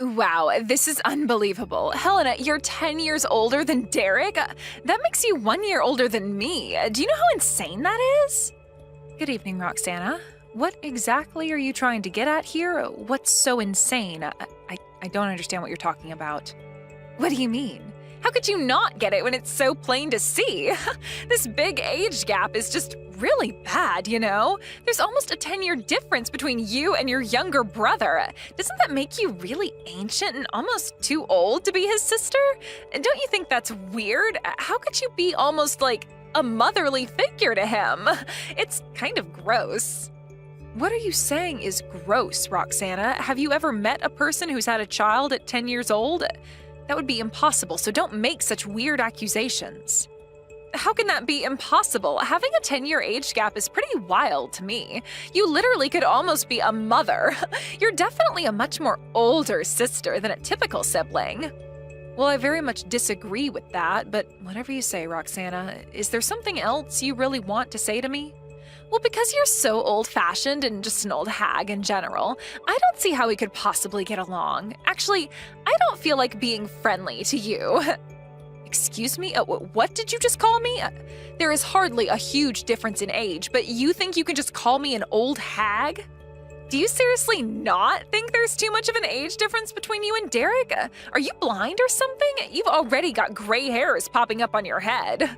Wow, this is unbelievable. Helena, you're 10 years older than Derek? That makes you 1 year older than me. Do you know how insane that is? Good evening, Roxana. What exactly are you trying to get at here? What's so insane? I don't understand what you're talking about. What do you mean? How could you not get it when it's so plain to see? This big age gap is just really bad, you know? There's almost a 10-year difference between you and your younger brother. Doesn't that make you really ancient and almost too old to be his sister? And don't you think that's weird? How could you be almost like a motherly figure to him? It's kind of gross. What are you saying is gross, Roxana? Have you ever met a person who's had a child at 10 years old? That would be impossible, so don't make such weird accusations. How can that be impossible? Having a 10-year age gap is pretty wild to me. You literally could almost be a mother. You're definitely a much more older sister than a typical sibling. Well, I very much disagree with that, but whatever you say, Roxana. Is there something else you really want to say to me? Well, because you're so old-fashioned and just an old hag in general, I don't see how we could possibly get along. Actually, I don't feel like being friendly to you. Excuse me? What did you just call me? There is hardly a huge difference in age, but you think you can just call me an old hag? Do you seriously not think there's too much of an age difference between you and Derek? Are you blind or something? You've already got gray hairs popping up on your head.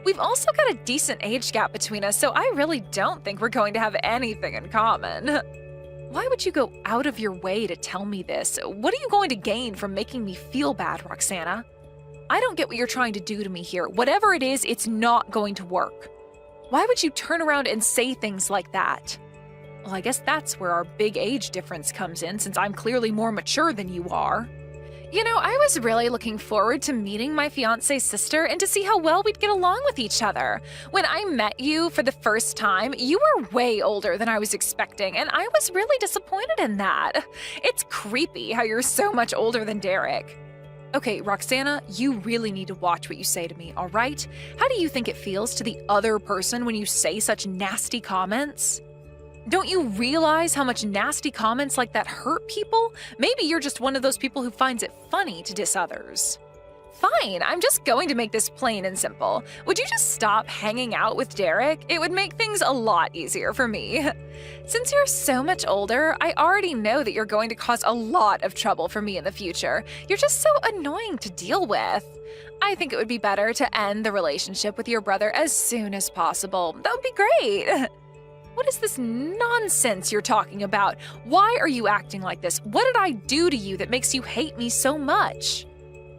We've also got a decent age gap between us, so I really don't think we're going to have anything in common. Why would you go out of your way to tell me this? What are you going to gain from making me feel bad, Roxana? I don't get what you're trying to do to me here. Whatever it is, it's not going to work. Why would you turn around and say things like that? Well, I guess that's where our big age difference comes in, since I'm clearly more mature than you are. You know, I was really looking forward to meeting my fiancé's sister and to see how well we'd get along with each other. When I met you for the first time, you were way older than I was expecting, and I was really disappointed in that. It's creepy how you're so much older than Derek. Okay, Roxana, you really need to watch what you say to me, all right? How do you think it feels to the other person when you say such nasty comments? Don't you realize how much nasty comments like that hurt people? Maybe you're just one of those people who finds it funny to diss others. Fine, I'm just going to make this plain and simple. Would you just stop hanging out with Derek? It would make things a lot easier for me. Since you're so much older, I already know that you're going to cause a lot of trouble for me in the future. You're just so annoying to deal with. I think it would be better to end the relationship with your brother as soon as possible. That would be great. What is this nonsense you're talking about? Why are you acting like this? What did I do to you that makes you hate me so much?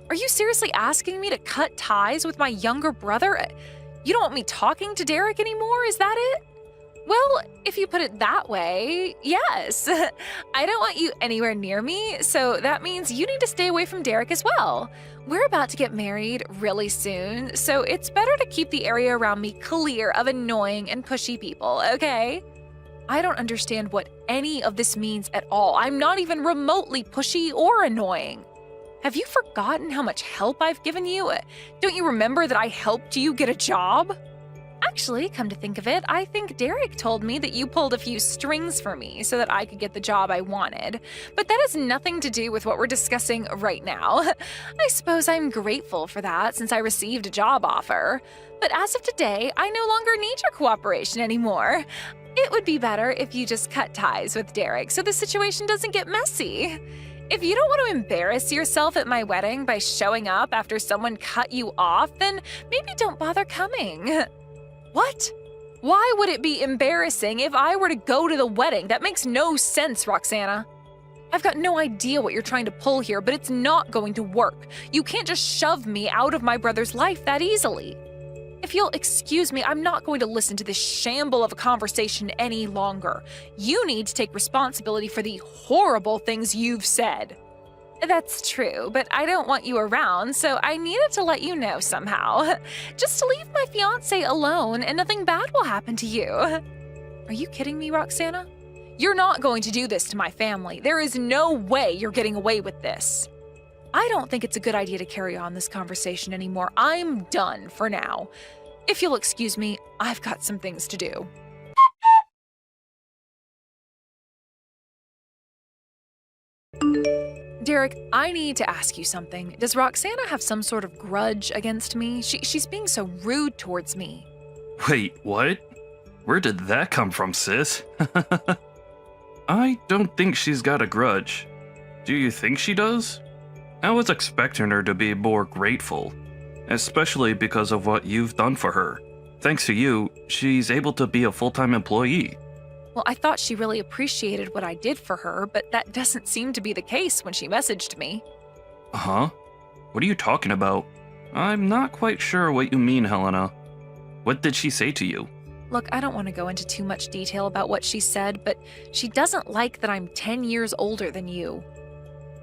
Are you seriously asking me to cut ties with my younger brother? You don't want me talking to Derek anymore, is that it? Well, if you put it that way, yes. I don't want you anywhere near me, so that means you need to stay away from Derek as well. We're about to get married really soon, so it's better to keep the area around me clear of annoying and pushy people, okay? I don't understand what any of this means at all. I'm not even remotely pushy or annoying. Have you forgotten how much help I've given you? Don't you remember that I helped you get a job? Actually, come to think of it, I think Derek told me that you pulled a few strings for me so that I could get the job I wanted. But that has nothing to do with what we're discussing right now. I suppose I'm grateful for that since I received a job offer. But as of today, I no longer need your cooperation anymore. It would be better if you just cut ties with Derek so the situation doesn't get messy. If you don't want to embarrass yourself at my wedding by showing up after someone cut you off, then maybe don't bother coming. What? Why would it be embarrassing if I were to go to the wedding? That makes no sense, Roxana. I've got no idea what you're trying to pull here, but it's not going to work. You can't just shove me out of my brother's life that easily. If you'll excuse me, I'm not going to listen to this shamble of a conversation any longer. You need to take responsibility for the horrible things you've said. That's true, but I don't want you around, so I needed to let you know somehow. Just to leave my fiancé alone and nothing bad will happen to you. Are you kidding me, Roxana? You're not going to do this to my family. There is no way you're getting away with this. I don't think it's a good idea to carry on this conversation anymore. I'm done for now. If you'll excuse me, I've got some things to do. Derek, I need to ask you something. Does Roxana have some sort of grudge against me? She's being so rude towards me. Wait, what? Where did that come from, sis? I don't think she's got a grudge. Do you think she does? I was expecting her to be more grateful, especially because of what you've done for her. Thanks to you, she's able to be a full-time employee. Well, I thought she really appreciated what I did for her, but that doesn't seem to be the case when she messaged me. Huh? What are you talking about? I'm not quite sure what you mean, Helena. What did she say to you? Look, I don't want to go into too much detail about what she said, but she doesn't like that I'm 10 years older than you.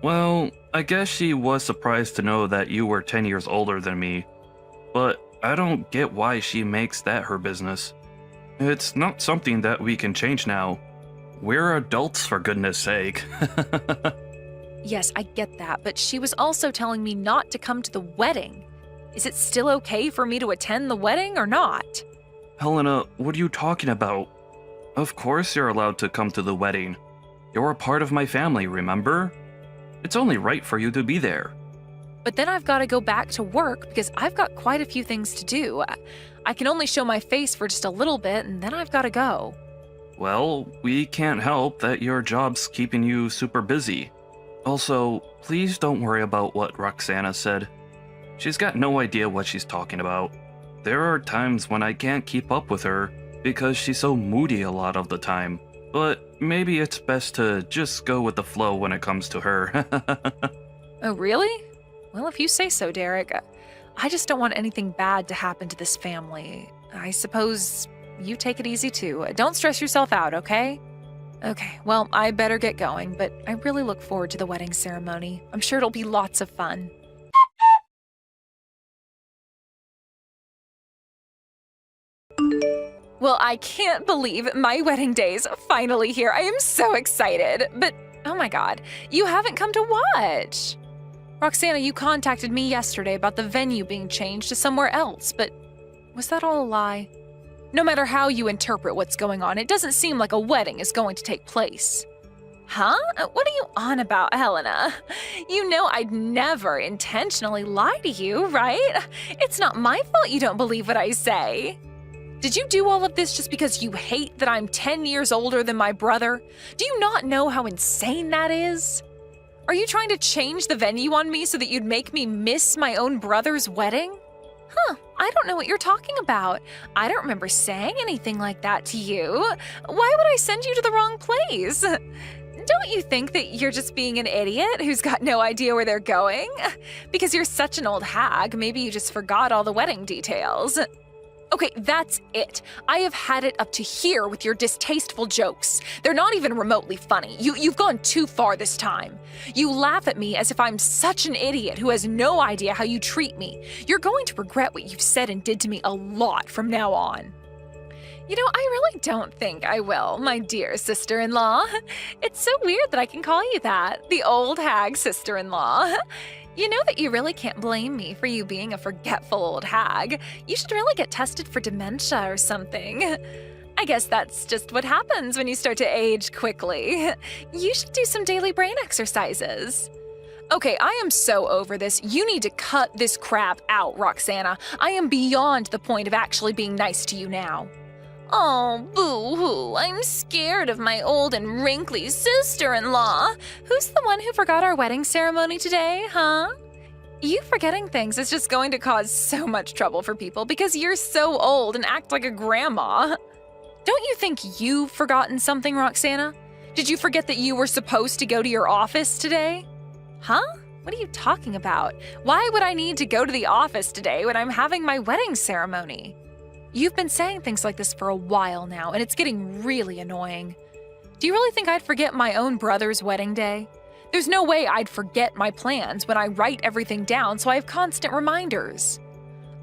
Well, I guess she was surprised to know that you were 10 years older than me, but I don't get why she makes that her business. It's not something that we can change now. We're adults, for goodness sake. Yes, I get that, but she was also telling me not to come to the wedding. Is it still okay for me to attend the wedding or not? Helena, what are you talking about? Of course you're allowed to come to the wedding. You're a part of my family, remember? It's only right for you to be there. But then I've got to go back to work because I've got quite a few things to do. I can only show my face for just a little bit and then I've got to go. Well, we can't help that your job's keeping you super busy. Also, please don't worry about what Roxana said. She's got no idea what she's talking about. There are times when I can't keep up with her because she's so moody a lot of the time. But maybe it's best to just go with the flow when it comes to her. Oh, really? Well, if you say so, Derek. I just don't want anything bad to happen to this family. I suppose you take it easy too. Don't stress yourself out, okay? Okay, well, I better get going, but I really look forward to the wedding ceremony. I'm sure it'll be lots of fun. Well, I can't believe my wedding day's finally here. I am so excited. But, oh my god, you haven't come to watch. Roxana, you contacted me yesterday about the venue being changed to somewhere else, but was that all a lie? No matter how you interpret what's going on, it doesn't seem like a wedding is going to take place. Huh? What are you on about, Helena? You know I'd never intentionally lie to you, right? It's not my fault you don't believe what I say. Did you do all of this just because you hate that I'm 10 years older than my brother? Do you not know how insane that is? Are you trying to change the venue on me so that you'd make me miss my own brother's wedding? Huh, I don't know what you're talking about. I don't remember saying anything like that to you. Why would I send you to the wrong place? Don't you think that you're just being an idiot who's got no idea where they're going? Because you're such an old hag, maybe you just forgot all the wedding details. Okay, that's it. I have had it up to here with your distasteful jokes. They're not even remotely funny. You've gone too far this time. You laugh at me as if I'm such an idiot who has no idea how you treat me. You're going to regret what you've said and did to me a lot from now on. You know, I really don't think I will, my dear sister-in-law. It's so weird that I can call you that, the old hag sister-in-law. You know that you really can't blame me for you being a forgetful old hag. You should really get tested for dementia or something. I guess that's just what happens when you start to age quickly. You should do some daily brain exercises. Okay, I am so over this. You need to cut this crap out, Roxana. I am beyond the point of actually being nice to you now. Oh, boo-hoo, I'm scared of my old and wrinkly sister-in-law. Who's the one who forgot our wedding ceremony today, huh? You forgetting things is just going to cause so much trouble for people because you're so old and act like a grandma. Don't you think you've forgotten something, Roxana? Did you forget that you were supposed to go to your office today? Huh? What are you talking about? Why would I need to go to the office today when I'm having my wedding ceremony? You've been saying things like this for a while now, and it's getting really annoying. Do you really think I'd forget my own brother's wedding day? There's no way I'd forget my plans when I write everything down so I have constant reminders.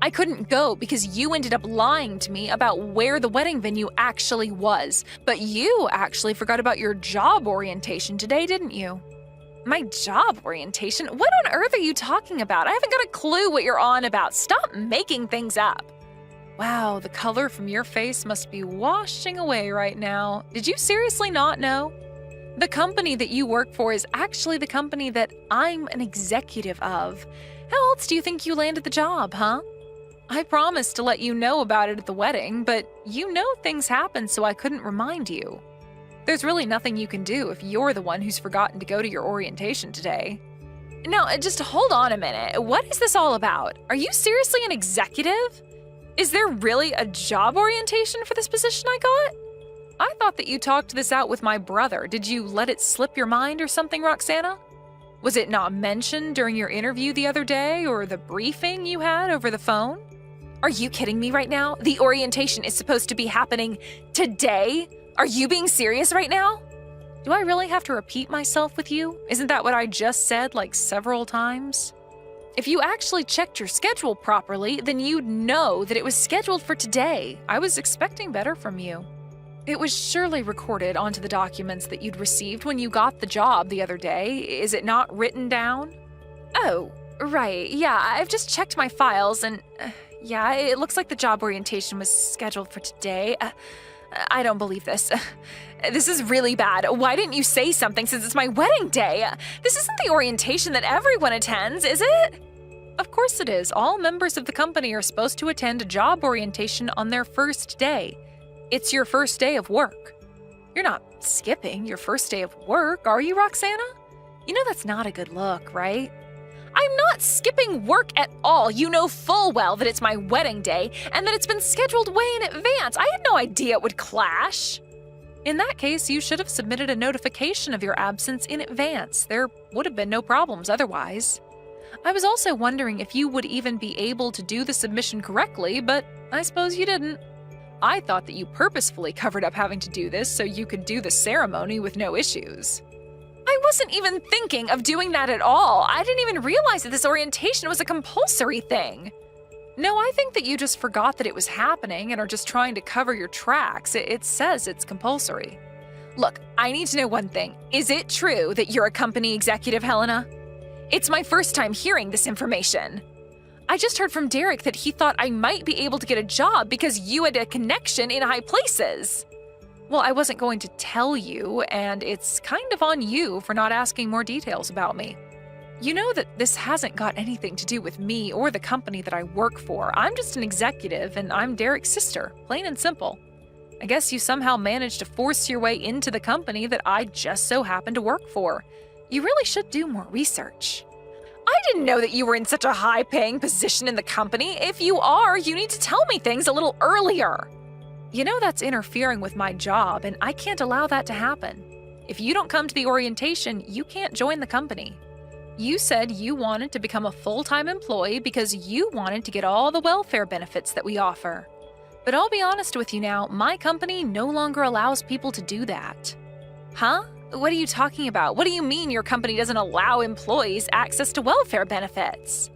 I couldn't go because you ended up lying to me about where the wedding venue actually was, but you actually forgot about your job orientation today, didn't you? My job orientation? What on earth are you talking about? I haven't got a clue what you're on about. Stop making things up. Wow, the color from your face must be washing away right now. Did you seriously not know? The company that you work for is actually the company that I'm an executive of. How else do you think you landed the job, huh? I promised to let you know about it at the wedding, but you know things happen, so I couldn't remind you. There's really nothing you can do if you're the one who's forgotten to go to your orientation today. Now, just hold on a minute. What is this all about? Are you seriously an executive? Is there really a job orientation for this position I got? I thought that you talked this out with my brother. Did you let it slip your mind or something, Roxana? Was it not mentioned during your interview the other day or the briefing you had over the phone? Are you kidding me right now? The orientation is supposed to be happening today? Are you being serious right now? Do I really have to repeat myself with you? Isn't that what I just said like several times? If you actually checked your schedule properly, then you'd know that it was scheduled for today. I was expecting better from you. It was surely recorded onto the documents that you'd received when you got the job the other day. Is it not written down? Oh, right. Yeah, I've just checked my files and yeah, it looks like the job orientation was scheduled for today. I don't believe this. This is really bad. Why didn't you say something since it's my wedding day? This isn't the orientation that everyone attends, is it? Of course it is. All members of the company are supposed to attend a job orientation on their first day. It's your first day of work. You're not skipping your first day of work, are you, Roxana? You know that's not a good look, right? I'm not skipping work at all. You know full well that it's my wedding day and that it's been scheduled way in advance. I had no idea it would clash. In that case, you should have submitted a notification of your absence in advance. There would have been no problems otherwise. I was also wondering if you would even be able to do the submission correctly, but I suppose you didn't. I thought that you purposefully covered up having to do this so you could do the ceremony with no issues. I wasn't even thinking of doing that at all. I didn't even realize that this orientation was a compulsory thing. No, I think that you just forgot that it was happening and are just trying to cover your tracks. It says it's compulsory. Look, I need to know one thing. Is it true that you're a company executive, Helena? It's my first time hearing this information. I just heard from Derek that he thought I might be able to get a job because you had a connection in high places. Well, I wasn't going to tell you, and it's kind of on you for not asking more details about me. You know that this hasn't got anything to do with me or the company that I work for. I'm just an executive, and I'm Derek's sister, plain and simple. I guess you somehow managed to force your way into the company that I just so happen to work for. You really should do more research. I didn't know that you were in such a high-paying position in the company. If you are, you need to tell me things a little earlier. You know that's interfering with my job, and I can't allow that to happen. If you don't come to the orientation, you can't join the company. You said you wanted to become a full-time employee because you wanted to get all the welfare benefits that we offer. But I'll be honest with you now, my company no longer allows people to do that. Huh? What are you talking about? What do you mean your company doesn't allow employees access to welfare benefits?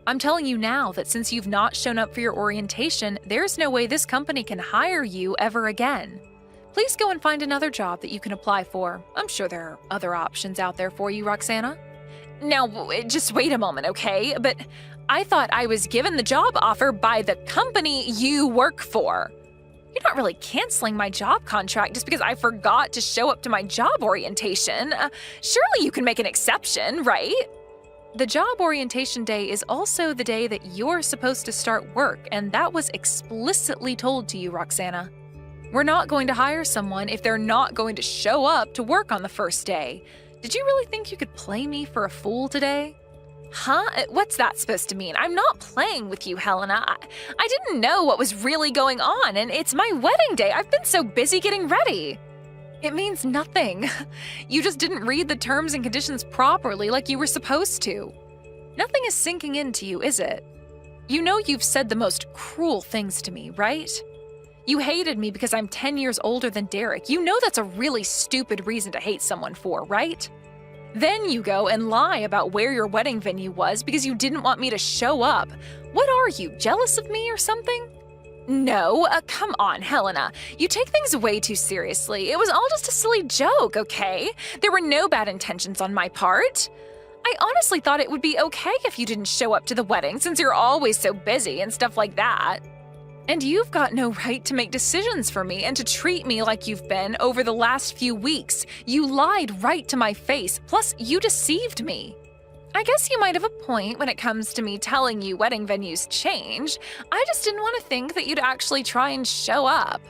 I'm telling you now that since you've not shown up for your orientation, there's no way this company can hire you ever again. Please go and find another job that you can apply for. I'm sure there are other options out there for you, Roxana. Now, just wait a moment, okay? But I thought I was given the job offer by the company you work for. You're not really canceling my job contract just because I forgot to show up to my job orientation. Surely you can make an exception, right? The job orientation day is also the day that you're supposed to start work, and that was explicitly told to you, Roxana. We're not going to hire someone if they're not going to show up to work on the first day. Did you really think you could play me for a fool today? Huh? What's that supposed to mean? I'm not playing with you, Helena. I didn't know what was really going on, and it's my wedding day. I've been so busy getting ready. It means nothing. You just didn't read the terms and conditions properly like you were supposed to. Nothing is sinking into you, is it? You know you've said the most cruel things to me, right? You hated me because I'm 10 years older than Derek. You know that's a really stupid reason to hate someone for, right? Then you go and lie about where your wedding venue was because you didn't want me to show up. What are you, jealous of me or something? No, come on, Helena. You take things way too seriously. It was all just a silly joke, okay? There were no bad intentions on my part. I honestly thought it would be okay if you didn't show up to the wedding since you're always so busy and stuff like that. And you've got no right to make decisions for me and to treat me like you've been over the last few weeks. You lied right to my face, plus you deceived me. I guess you might have a point when it comes to me telling you wedding venues change. I just didn't want to think that you'd actually try and show up.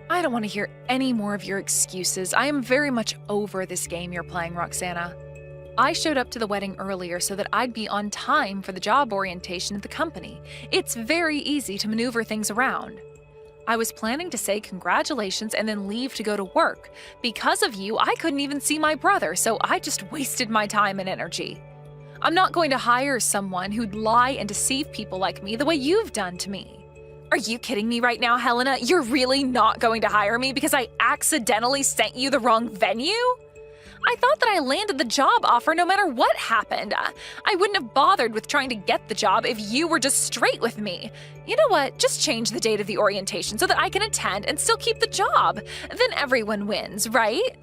I don't want to hear any more of your excuses. I am very much over this game you're playing, Roxana. I showed up to the wedding earlier so that I'd be on time for the job orientation at the company. It's very easy to maneuver things around. I was planning to say congratulations and then leave to go to work. Because of you, I couldn't even see my brother, so I just wasted my time and energy. I'm not going to hire someone who'd lie and deceive people like me the way you've done to me. Are you kidding me right now, Helena? You're really not going to hire me because I accidentally sent you the wrong venue? I thought that I landed the job offer no matter what happened. I wouldn't have bothered with trying to get the job if you were just straight with me. You know what? Just change the date of the orientation so that I can attend and still keep the job. Then everyone wins, right?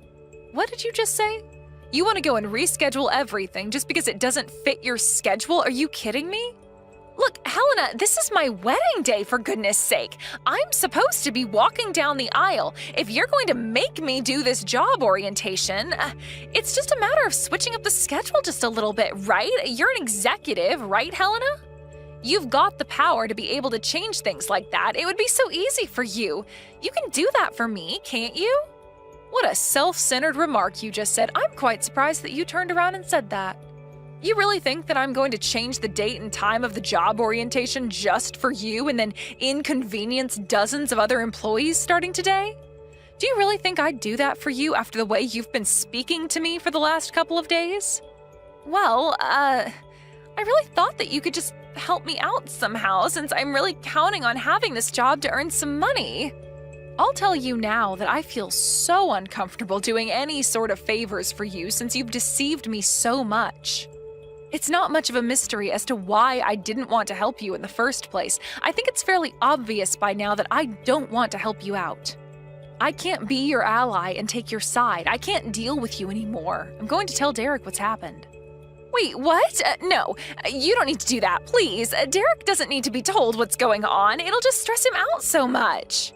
What did you just say? You want to go and reschedule everything just because it doesn't fit your schedule? Are you kidding me? Look, Helena, this is my wedding day, for goodness sake. I'm supposed to be walking down the aisle. If you're going to make me do this job orientation, it's just a matter of switching up the schedule just a little bit, right? You're an executive, right, Helena? You've got the power to be able to change things like that. It would be so easy for you. You can do that for me, can't you? What a self-centered remark you just said. I'm quite surprised that you turned around and said that. You really think that I'm going to change the date and time of the job orientation just for you and then inconvenience dozens of other employees starting today? Do you really think I'd do that for you after the way you've been speaking to me for the last couple of days? Well, I really thought that you could just help me out somehow since I'm really counting on having this job to earn some money. I'll tell you now that I feel so uncomfortable doing any sort of favors for you since you've deceived me so much. It's not much of a mystery as to why I didn't want to help you in the first place. I think it's fairly obvious by now that I don't want to help you out. I can't be your ally and take your side. I can't deal with you anymore. I'm going to tell Derek what's happened. Wait, what? No, you don't need to do that, please. Derek doesn't need to be told what's going on. It'll just stress him out so much.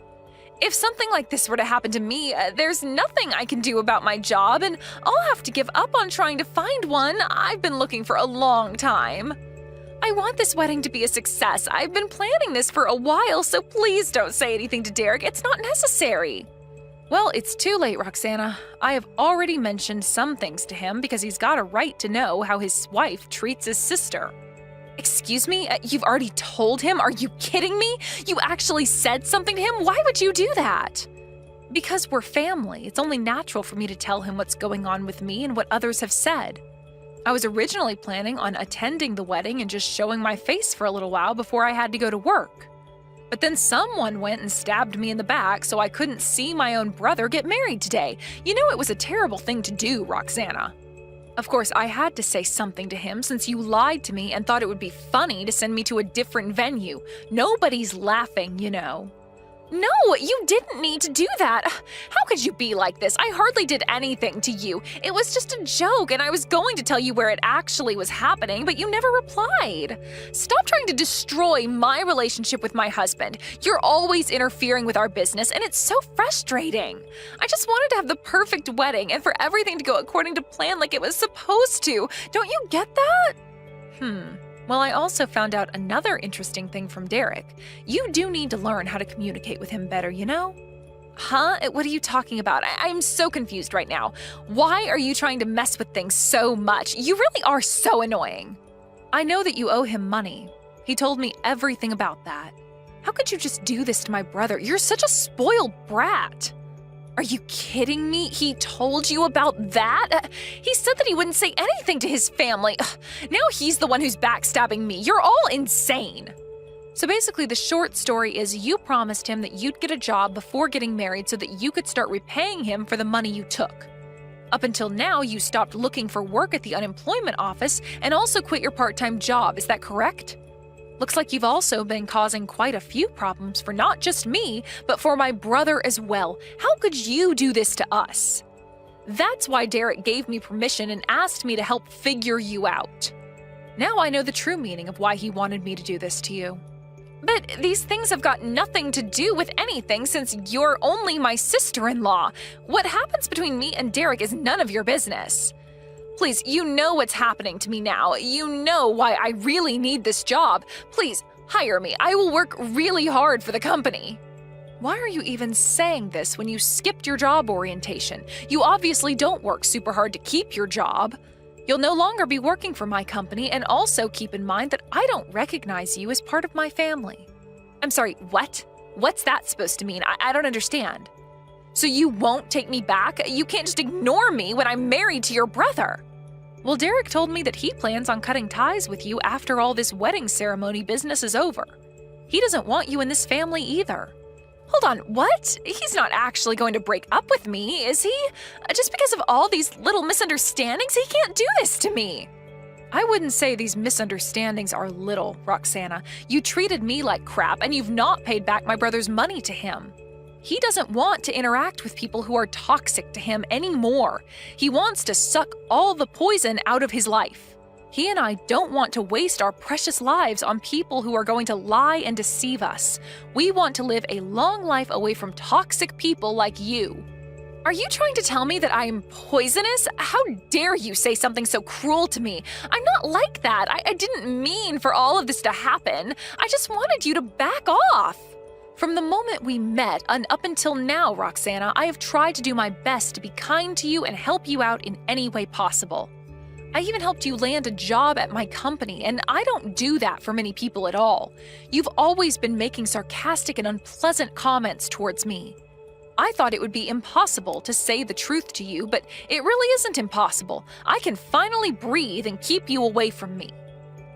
If something like this were to happen to me, there's nothing I can do about my job, and I'll have to give up on trying to find one I've been looking for a long time. I want this wedding to be a success. I've been planning this for a while, so please don't say anything to Derek. It's not necessary. Well, it's too late, Roxana. I have already mentioned some things to him because he's got a right to know how his wife treats his sister. Excuse me? You've already told him? Are you kidding me? You actually said something to him? Why would you do that? Because we're family. It's only natural for me to tell him what's going on with me and what others have said. I was originally planning on attending the wedding and just showing my face for a little while before I had to go to work. But then someone went and stabbed me in the back so I couldn't see my own brother get married today. You know it was a terrible thing to do, Roxana. Of course, I had to say something to him since you lied to me and thought it would be funny to send me to a different venue. Nobody's laughing, you know. No, you didn't need to do that. How could you be like this? I hardly did anything to you. It was just a joke, and I was going to tell you where it actually was happening, but you never replied. Stop trying to destroy my relationship with my husband. You're always interfering with our business, and it's so frustrating. I just wanted to have the perfect wedding and for everything to go according to plan like it was supposed to. Don't you get that? Well, I also found out another interesting thing from Derek. You do need to learn how to communicate with him better, you know? Huh? What are you talking about? I'm so confused right now. Why are you trying to mess with things so much? You really are so annoying. I know that you owe him money. He told me everything about that. How could you just do this to my brother? You're such a spoiled brat. Are you kidding me? He told you about that? He said that he wouldn't say anything to his family. Now he's the one who's backstabbing me. You're all insane. So basically, the short story is you promised him that you'd get a job before getting married so that you could start repaying him for the money you took. Up until now, you stopped looking for work at the unemployment office and also quit your part-time job. Is that correct? Looks like you've also been causing quite a few problems for not just me, but for my brother as well. How could you do this to us? That's why Derek gave me permission and asked me to help figure you out. Now I know the true meaning of why he wanted me to do this to you. But these things have got nothing to do with anything since you're only my sister-in-law. What happens between me and Derek is none of your business. Please, you know what's happening to me now. You know why I really need this job. Please, hire me. I will work really hard for the company. Why are you even saying this when you skipped your job orientation? You obviously don't work super hard to keep your job. You'll no longer be working for my company, and also keep in mind that I don't recognize you as part of my family. I'm sorry, what? What's that supposed to mean? I don't understand. So you won't take me back? You can't just ignore me when I'm married to your brother. Well, Derek told me that he plans on cutting ties with you after all this wedding ceremony business is over. He doesn't want you in this family either. Hold on, what? He's not actually going to break up with me, is he? Just because of all these little misunderstandings, he can't do this to me. I wouldn't say these misunderstandings are little, Roxana. You treated me like crap, and you've not paid back my brother's money to him. He doesn't want to interact with people who are toxic to him anymore. He wants to suck all the poison out of his life. He and I don't want to waste our precious lives on people who are going to lie and deceive us. We want to live a long life away from toxic people like you. Are you trying to tell me that I am poisonous? How dare you say something so cruel to me? I'm not like that. I didn't mean for all of this to happen. I just wanted you to back off. From the moment we met and up until now, Roxana, I have tried to do my best to be kind to you and help you out in any way possible. I even helped you land a job at my company, and I don't do that for many people at all. You've always been making sarcastic and unpleasant comments towards me. I thought it would be impossible to say the truth to you, but it really isn't impossible. I can finally breathe and keep you away from me.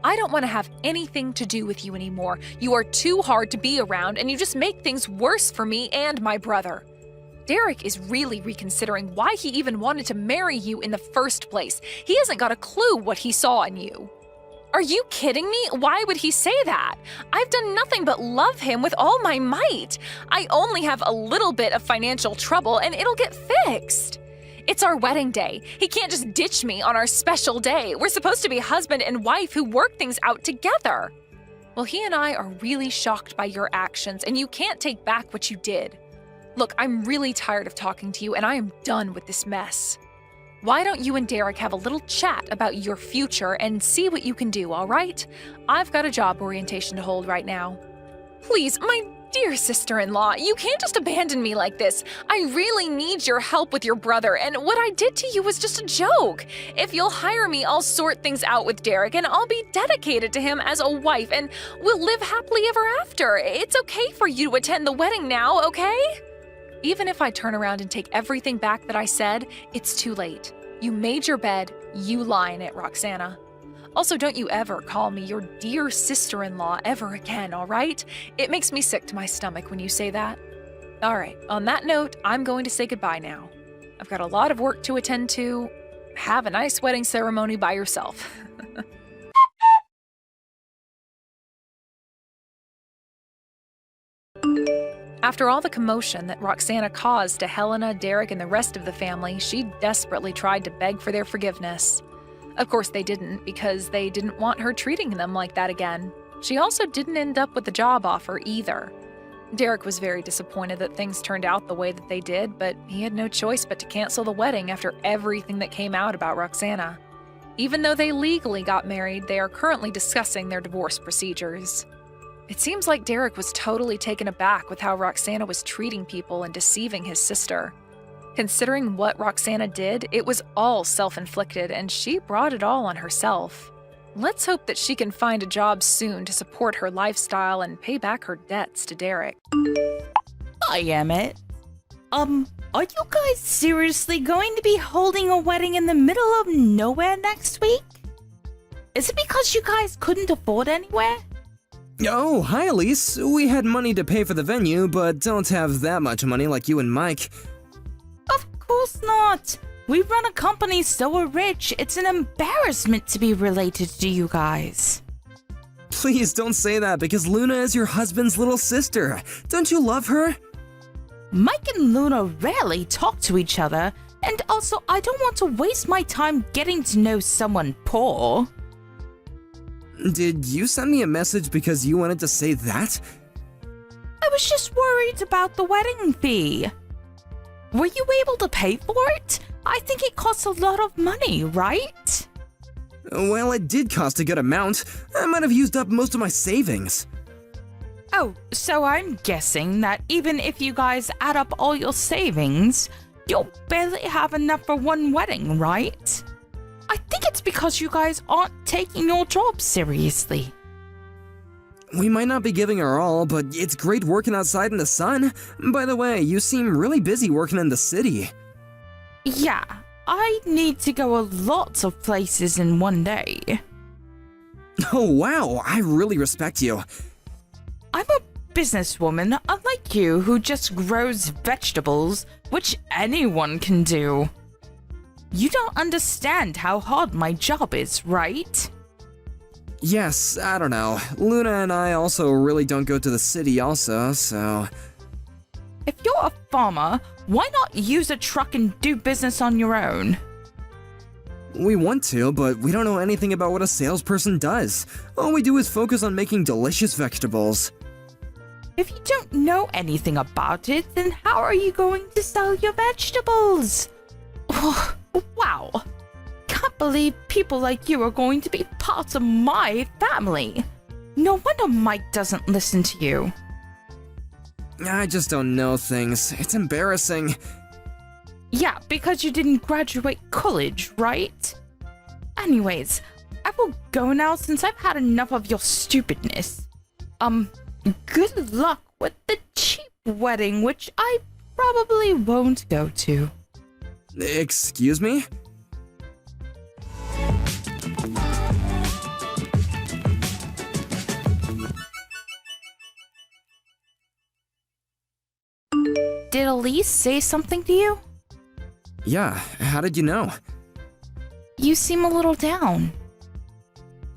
I don't want to have anything to do with you anymore. You are too hard to be around, and you just make things worse for me and my brother. Derek is really reconsidering why he even wanted to marry you in the first place. He hasn't got a clue what he saw in you. Are you kidding me? Why would he say that? I've done nothing but love him with all my might. I only have a little bit of financial trouble, and it'll get fixed. It's our wedding day. He can't just ditch me on our special day. We're supposed to be husband and wife who work things out together. Well, he and I are really shocked by your actions, and you can't take back what you did. Look, I'm really tired of talking to you, and I am done with this mess. Why don't you and Derek have a little chat about your future and see what you can do, all right? I've got a job orientation to hold right now. Please, my dear sister-in-law, you can't just abandon me like this. I really need your help with your brother, and what I did to you was just a joke. If you'll hire me, I'll sort things out with Derek, and I'll be dedicated to him as a wife, and we'll live happily ever after. It's okay for you to attend the wedding now, okay? Even if I turn around and take everything back that I said, it's too late. You made your bed, you lie in it, Roxana. Also, don't you ever call me your dear sister-in-law ever again, all right? It makes me sick to my stomach when you say that. All right, on that note, I'm going to say goodbye now. I've got a lot of work to attend to. Have a nice wedding ceremony by yourself. After all the commotion that Roxana caused to Helena, Derek, and the rest of the family, she desperately tried to beg for their forgiveness. Of course they didn't, because they didn't want her treating them like that again. She also didn't end up with the job offer either. Derek was very disappointed that things turned out the way that they did, but he had no choice but to cancel the wedding after everything that came out about Roxana. Even though they legally got married, they are currently discussing their divorce procedures. It seems like Derek was totally taken aback with how Roxana was treating people and deceiving his sister. Considering what Roxana did, it was all self-inflicted, and she brought it all on herself. Let's hope that she can find a job soon to support her lifestyle and pay back her debts to Derek. Hi, Emmett. Are you guys seriously going to be holding a wedding in the middle of nowhere next week? Is it because you guys couldn't afford anywhere? Oh, hi Elise. We had money to pay for the venue, but don't have that much money like you and Mike. Of course not. We run a company so we're rich, it's an embarrassment to be related to you guys. Please don't say that, because Luna is your husband's little sister. Don't you love her? Mike and Luna rarely talk to each other, and also I don't want to waste my time getting to know someone poor. Did you send me a message because you wanted to say that? I was just worried about the wedding fee. Were you able to pay for it? I think it costs a lot of money, right? Well, it did cost a good amount. I might have used up most of my savings. Oh, so I'm guessing that even if you guys add up all your savings, you'll barely have enough for one wedding, right? I think it's because you guys aren't taking your job seriously. We might not be giving our all, but it's great working outside in the sun. By the way, you seem really busy working in the city. Yeah, I need to go a lot of places in one day. Oh wow, I really respect you. I'm a businesswoman, unlike you, who just grows vegetables, which anyone can do. You don't understand how hard my job is, right? Yes, I don't know. Luna and I also really don't go to the city also, so... If you're a farmer, why not use a truck and do business on your own? We want to, but we don't know anything about what a salesperson does. All we do is focus on making delicious vegetables. If you don't know anything about it, then how are you going to sell your vegetables? Wow. Can't believe people like you are going to be part of my family. No wonder Mike doesn't listen to you. I just don't know things. It's embarrassing. Yeah, because you didn't graduate college, right? Anyways, I will go now since I've had enough of your stupidness. Good luck with the cheap wedding, which I probably won't go to. Excuse me? Did Elise say something to you? Yeah, how did you know? You seem a little down.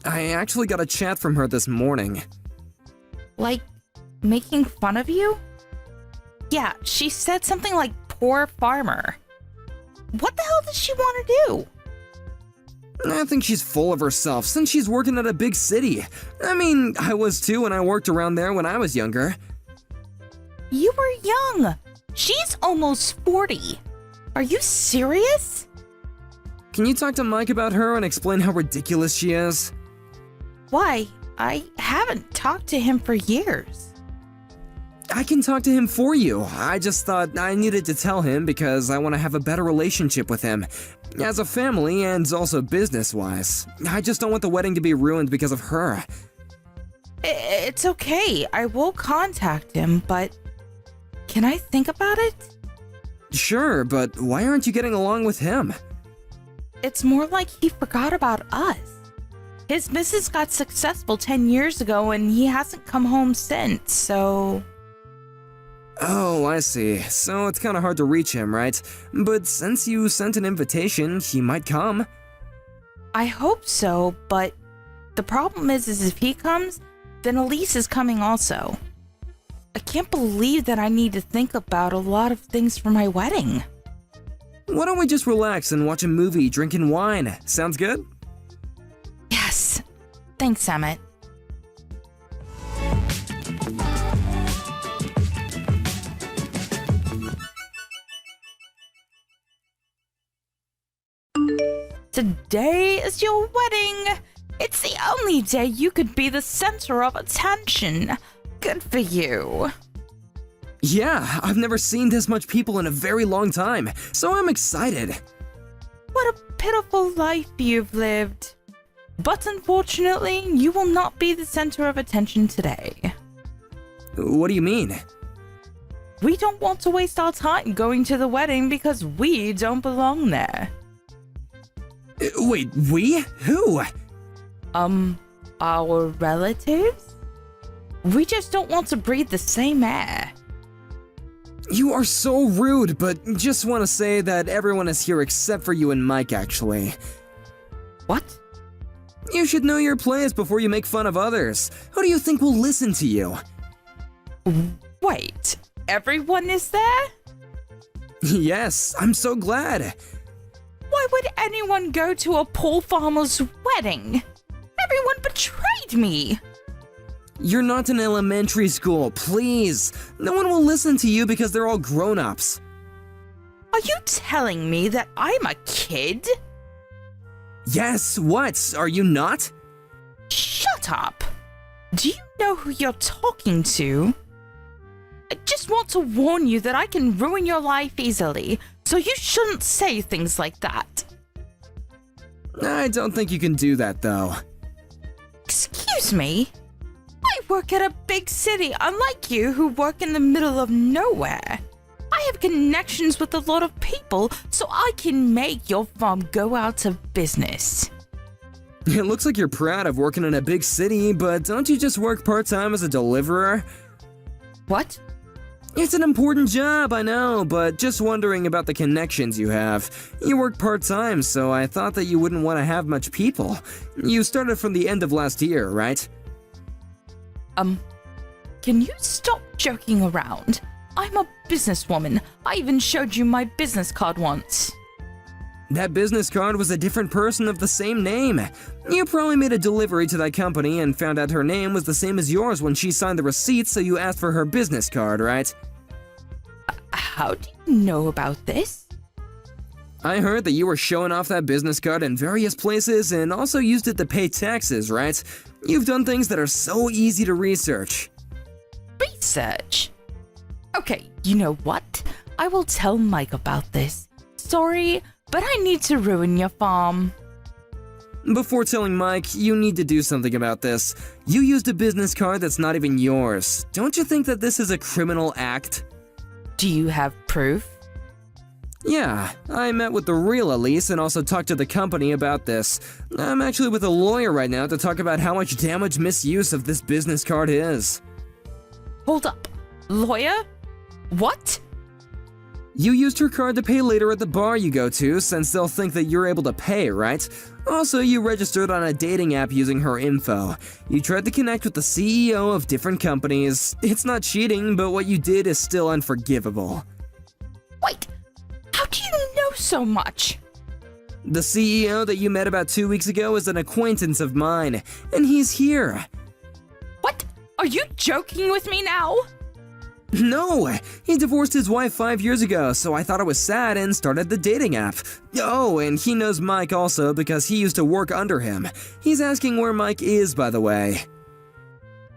I actually got a chat from her this morning. Like, making fun of you? Yeah, she said something like poor farmer. What the hell does she want to do? I think she's full of herself since she's working at a big city. I mean, I was too when I worked around there when I was younger. You were young. She's almost 40. Are you serious? Can you talk to Mike about her and explain how ridiculous she is? Why? I haven't talked to him for years. I can talk to him for you. I just thought I needed to tell him because I want to have a better relationship with him. As a family and also business-wise. I just don't want the wedding to be ruined because of her. It's okay. I will contact him, but can I think about it? Sure, but why aren't you getting along with him? It's more like he forgot about us. His missus got successful 10 years ago and he hasn't come home since, so... Oh, I see. So it's kind of hard to reach him, right? But since you sent an invitation, he might come. I hope so, but the problem is if he comes, then Elise is coming also. I can't believe that I need to think about a lot of things for my wedding. Why don't we just relax and watch a movie drinking wine? Sounds good? Yes. Thanks, Emmett. Today is your wedding. It's the only day you could be the center of attention. Good for you. Yeah, I've never seen this much people in a very long time, so I'm excited. What a pitiful life you've lived. But unfortunately, you will not be the center of attention today. What do you mean? We don't want to waste our time going to the wedding because we don't belong there. Wait, we? Who? Our relatives? We just don't want to breathe the same air. You are so rude, but just want to say that everyone is here except for you and Mike, actually. What? You should know your place before you make fun of others. Who do you think will listen to you? Wait, everyone is there? Yes, I'm so glad. Why would anyone go to a poor farmer's wedding? Everyone betrayed me! You're not in elementary school, please. No one will listen to you because they're all grown-ups. Are you telling me that I'm a kid? Yes, what? Are you not? Shut up! Do you know who you're talking to? I just want to warn you that I can ruin your life easily, so you shouldn't say things like that. I don't think you can do that, though. Excuse me? I work at a big city, unlike you who work in the middle of nowhere. I have connections with a lot of people, so I can make your farm go out of business. It looks like you're proud of working in a big city, but don't you just work part-time as a deliverer? What? It's an important job, I know, but just wondering about the connections you have. You work part-time, so I thought that you wouldn't want to have much people. You started from the end of last year, right? Can you stop joking around? I'm a businesswoman. I even showed you my business card once. That business card was a different person of the same name. You probably made a delivery to that company and found out her name was the same as yours when she signed the receipt, so you asked for her business card, right? How do you know about this? I heard that you were showing off that business card in various places and also used it to pay taxes, right? You've done things that are so easy to research. Research? Okay, you know what? I will tell Mike about this. Sorry, but I need to ruin your farm. Before telling Mike, you need to do something about this. You used a business card that's not even yours. Don't you think that this is a criminal act? Do you have proof? Yeah, I met with the real Elise and also talked to the company about this. I'm actually with a lawyer right now to talk about how much damage misuse of this business card is. Hold up. Lawyer? What? You used her card to pay later at the bar you go to, since they'll think that you're able to pay, right? Also, you registered on a dating app using her info. You tried to connect with the CEO of different companies. It's not cheating, but what you did is still unforgivable. Wait, how do you know so much? The CEO that you met about 2 weeks ago is an acquaintance of mine, and he's here. What? Are you joking with me now? No, he divorced his wife 5 years ago, so I thought it was sad and started the dating app. Oh, and he knows Mike also because he used to work under him. He's asking where Mike is, by the way.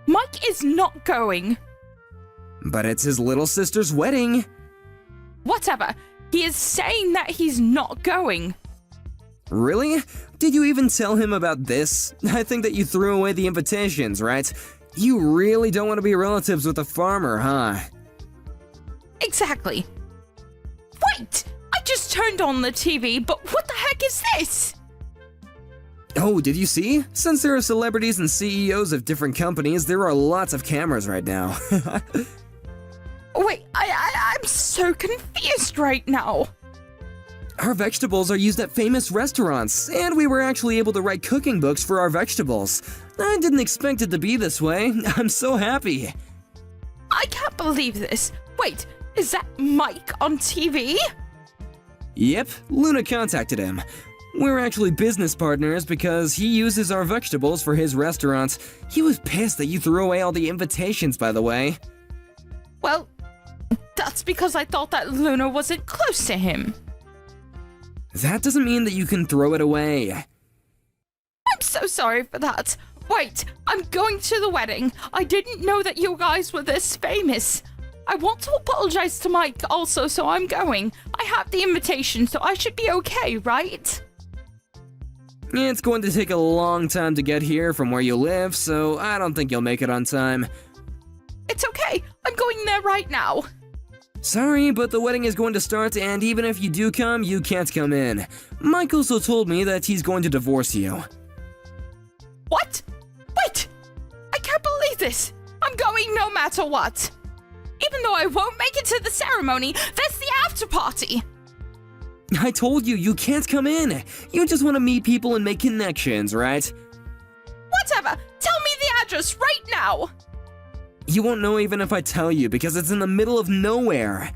Mike is not going. But it's his little sister's wedding. Whatever. He is saying that he's not going. Really? Did you even tell him about this? I think that you threw away the invitations, right? You really don't want to be relatives with a farmer, huh? Exactly. Wait! I just turned on the TV, but what the heck is this? Oh, did you see? Since there are celebrities and CEOs of different companies, there are lots of cameras right now. Wait, I'm so confused right now. Our vegetables are used at famous restaurants, and we were actually able to write cooking books for our vegetables. I didn't expect it to be this way. I'm so happy. I can't believe this. Wait, is that Mike on TV? Yep, Luna contacted him. We're actually business partners because he uses our vegetables for his restaurant. He was pissed that you threw away all the invitations, by the way. Well, that's because I thought that Luna wasn't close to him. That doesn't mean that you can throw it away. I'm so sorry for that. Wait, I'm going to the wedding. I didn't know that you guys were this famous. I want to apologize to Mike also, so I'm going. I have the invitation, so I should be okay, right? It's going to take a long time to get here from where you live, so I don't think you'll make it on time. It's okay. I'm going there right now. Sorry, but the wedding is going to start, and even if you do come, you can't come in. Mike also told me that he's going to divorce you. What? Wait! I can't believe this! I'm going no matter what! Even though I won't make it to the ceremony, there's the after party! I told you, you can't come in. You just want to meet people and make connections, right? Whatever! Tell me the address right now! You won't know even if I tell you, because it's in the middle of nowhere.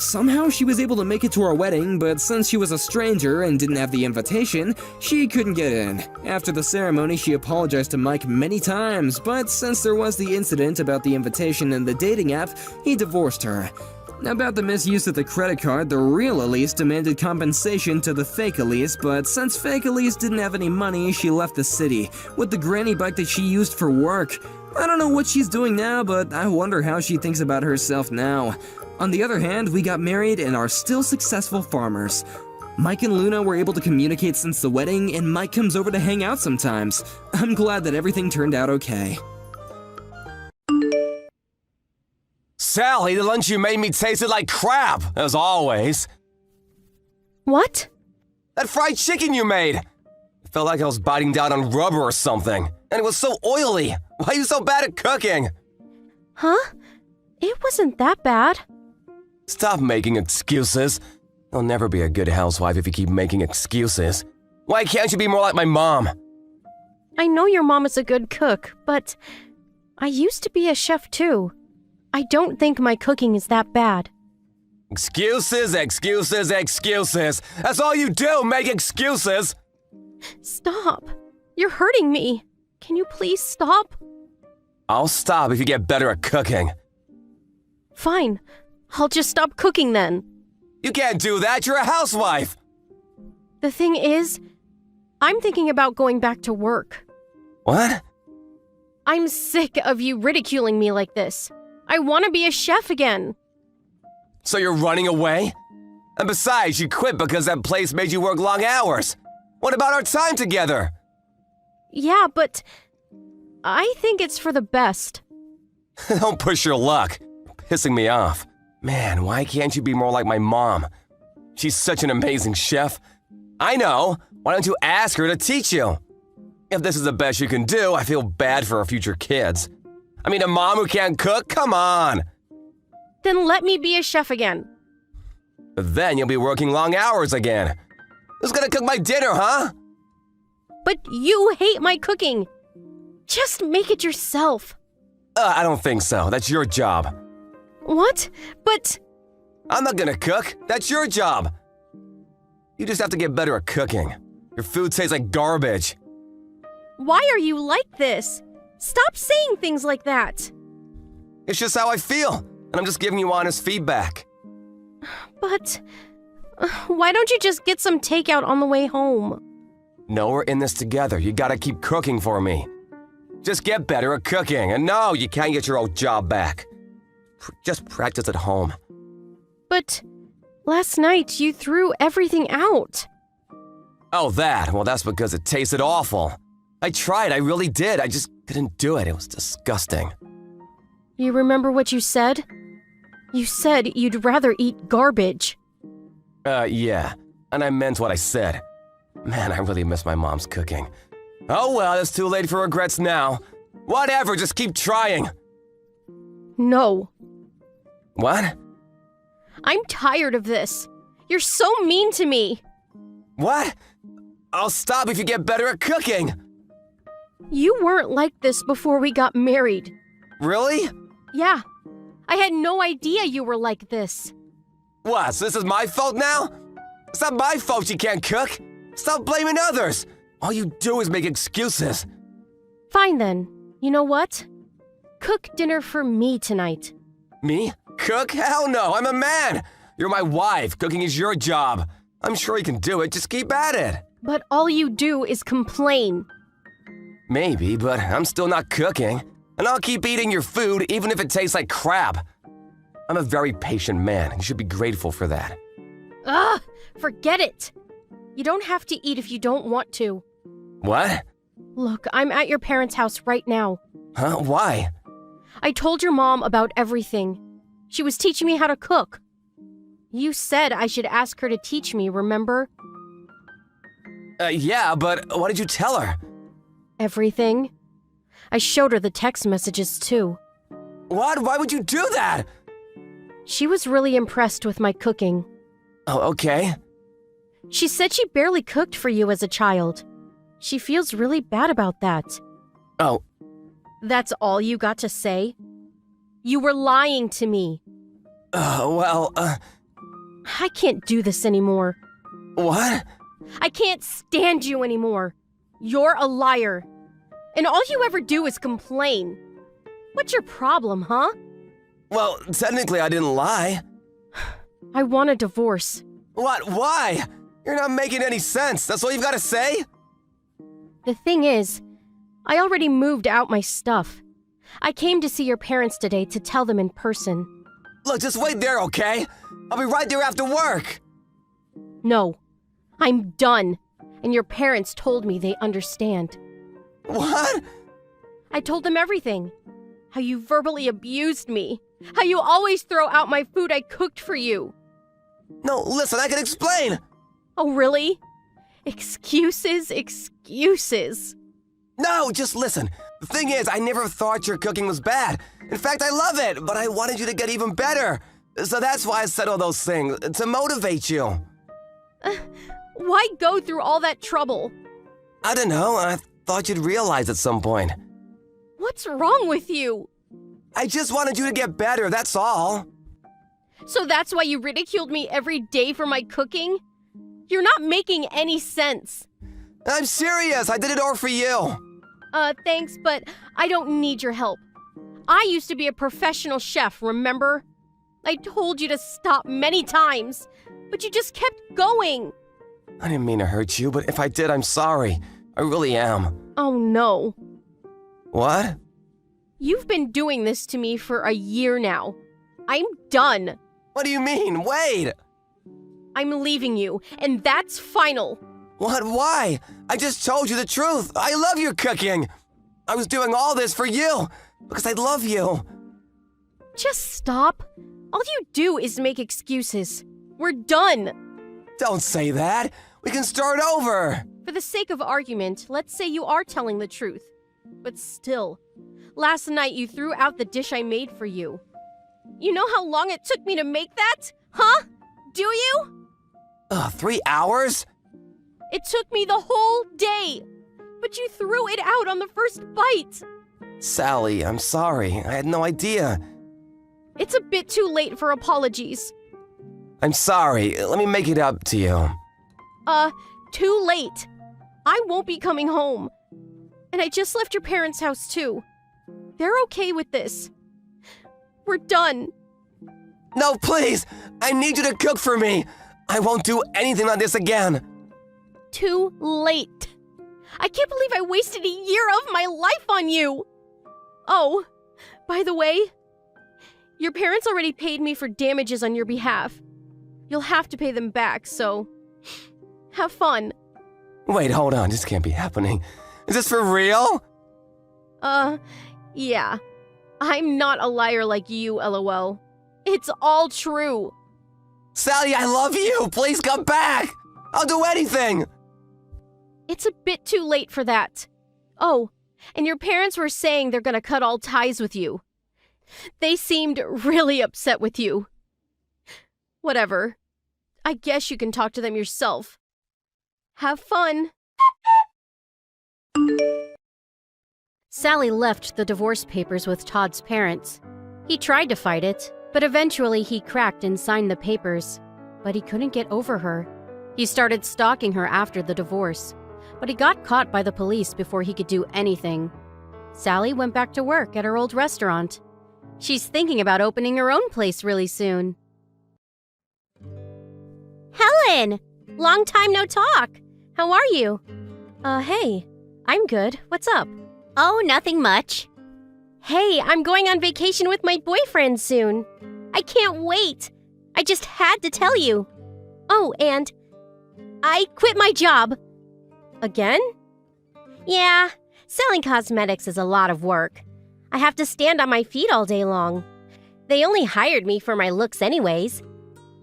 Somehow she was able to make it to our wedding, but since she was a stranger and didn't have the invitation, she couldn't get in. After the ceremony, she apologized to Mike many times, but since there was the incident about the invitation and the dating app, he divorced her. About the misuse of the credit card, the real Elise demanded compensation to the fake Elise, but since fake Elise didn't have any money, she left the city with the granny bike that she used for work. I don't know what she's doing now, but I wonder how she thinks about herself now. On the other hand, we got married and are still successful farmers. Mike and Luna were able to communicate since the wedding, and Mike comes over to hang out sometimes. I'm glad that everything turned out okay. Sally, the lunch you made me tasted like crap, as always. What? That fried chicken you made. It felt like I was biting down on rubber or something, and it was so oily. Why are you so bad at cooking? Huh? It wasn't that bad. Stop making excuses. You'll never be a good housewife if you keep making excuses. Why can't you be more like my mom? I know your mom is a good cook, but I used to be a chef too. I don't think my cooking is that bad. Excuses, excuses, excuses. That's all you do, make excuses. Stop. You're hurting me. Can you please stop? I'll stop if you get better at cooking. Fine. I'll just stop cooking then. You can't do that, you're a housewife. The thing is, I'm thinking about going back to work. What? I'm sick of you ridiculing me like this. I want to be a chef again. So you're running away? And besides, you quit because that place made you work long hours. What about our time together? Yeah, but I think it's for the best. Don't push your luck. You're pissing me off. Man, why can't you be more like my mom? She's such an amazing chef. I know. Why don't you ask her to teach you? If this is the best you can do, I feel bad for our future kids. I mean, a mom who can't cook? Come on. Then let me be a chef again. But then you'll be working long hours again. Who's gonna cook my dinner, huh? But you hate my cooking. Just make it yourself. I don't think so. That's your job. What? But I'm not gonna cook. That's your job. You just have to get better at cooking. Your food tastes like garbage. why are you like this? Stop saying things like that. It's just how I feel, and I'm just giving you honest feedback. But why don't you just get some takeout on the way home? No, we're in this together. You gotta keep cooking for me. Just get better at cooking, and no, you can't get your old job back. Just practice at home. But last night you threw everything out. Oh, that? Well, that's because it tasted awful. I tried, I really did. I just couldn't do it. It was disgusting. You remember what you said? You said you'd rather eat garbage. Yeah. And I meant what I said. Man, I really miss my mom's cooking. Oh well, it's too late for regrets now. Whatever, just keep trying. No. What? I'm tired of this. You're so mean to me. What? I'll stop if you get better at cooking. You weren't like this before we got married. Really? Yeah. I had no idea you were like this. What, so this is my fault now? It's not my fault you can't cook. Stop blaming others. All you do is make excuses. Fine then. You know what? Cook dinner for me tonight. Me? Cook? Hell no, I'm a man. You're my wife. Cooking is your job. I'm sure you can do it. Just keep at it. But all you do is complain. Maybe, but I'm still not cooking. And I'll keep eating your food even if it tastes like crap. I'm a very patient man. You should be grateful for that. Ugh! Forget it! You don't have to eat if you don't want to. What? Look, I'm at your parents' house right now. Huh? Why? I told your mom about everything. She was teaching me how to cook. You said I should ask her to teach me, remember? Yeah, but what did you tell her? Everything. I showed her the text messages too. What? Why would you do that? She was really impressed with my cooking. Oh, okay. She said she barely cooked for you as a child. She feels really bad about that. Oh. That's all you got to say? You were lying to me. I can't do this anymore. What? I can't stand you anymore. You're a liar. And all you ever do is complain. What's your problem, huh? Well, technically I didn't lie. I want a divorce. What? Why? You're not making any sense. That's all you've got to say? The thing is, I already moved out my stuff. I came to see your parents today to tell them in person. Look, just wait there, okay? I'll be right there after work. No, I'm done. And your parents told me they understand. What? I told them everything. How you verbally abused me. How you always throw out my food I cooked for you. No, listen, I can explain. Oh, really? Excuses, excuses. No, just listen. The thing is, I never thought your cooking was bad. In fact, I love it, but I wanted you to get even better. So that's why I said all those things, to motivate you. Why go through all that trouble? I don't know, I thought you'd realize at some point. What's wrong with you? I just wanted you to get better, that's all. So that's why you ridiculed me every day for my cooking? You're not making any sense. I'm serious, I did it all for you. Thanks, but I don't need your help. I used to be a professional chef, remember? I told you to stop many times, but you just kept going. I didn't mean to hurt you, but if I did, I'm sorry. I really am. Oh no. What? You've been doing this to me for a year now. I'm done. What do you mean? Wait! I'm leaving you, and that's final. What? Why? I just told you the truth. I love your cooking. I was doing all this for you, because I love you. Just stop. All you do is make excuses. We're done. Don't say that. We can start over. For the sake of argument, let's say you are telling the truth. But still, last night you threw out the dish I made for you. You know how long it took me to make that? Huh? Do you? 3 hours? It took me the whole day. But you threw it out on the first bite. Sally, I'm sorry. I had no idea. It's a bit too late for apologies. I'm sorry. Let me make it up to you. Too late. I won't be coming home. And I just left your parents' house too. They're okay with this. We're done. No, please! I need you to cook for me! I won't do anything like this again! Too late. I can't believe I wasted a year of my life on you! Oh, by the way, your parents already paid me for damages on your behalf. You'll have to pay them back, so have fun. Wait, hold on, this can't be happening. Is this for real? Yeah. I'm not a liar like you, LOL. It's all true. Sally, I love you! Please come back! I'll do anything! It's a bit too late for that. Oh, and your parents were saying they're gonna cut all ties with you. They seemed really upset with you. Whatever. I guess you can talk to them yourself. Have fun. Sally left the divorce papers with Todd's parents. He tried to fight it, but eventually he cracked and signed the papers. But he couldn't get over her. He started stalking her after the divorce, but he got caught by the police before he could do anything. Sally went back to work at her old restaurant. She's thinking about opening her own place really soon. Helen! Long time no talk. How are you? Hey. I'm good. What's up? Oh, nothing much. Hey, I'm going on vacation with my boyfriend soon. I can't wait. I just had to tell you. Oh, and I quit my job. Again? Yeah, selling cosmetics is a lot of work. I have to stand on my feet all day long. They only hired me for my looks anyways.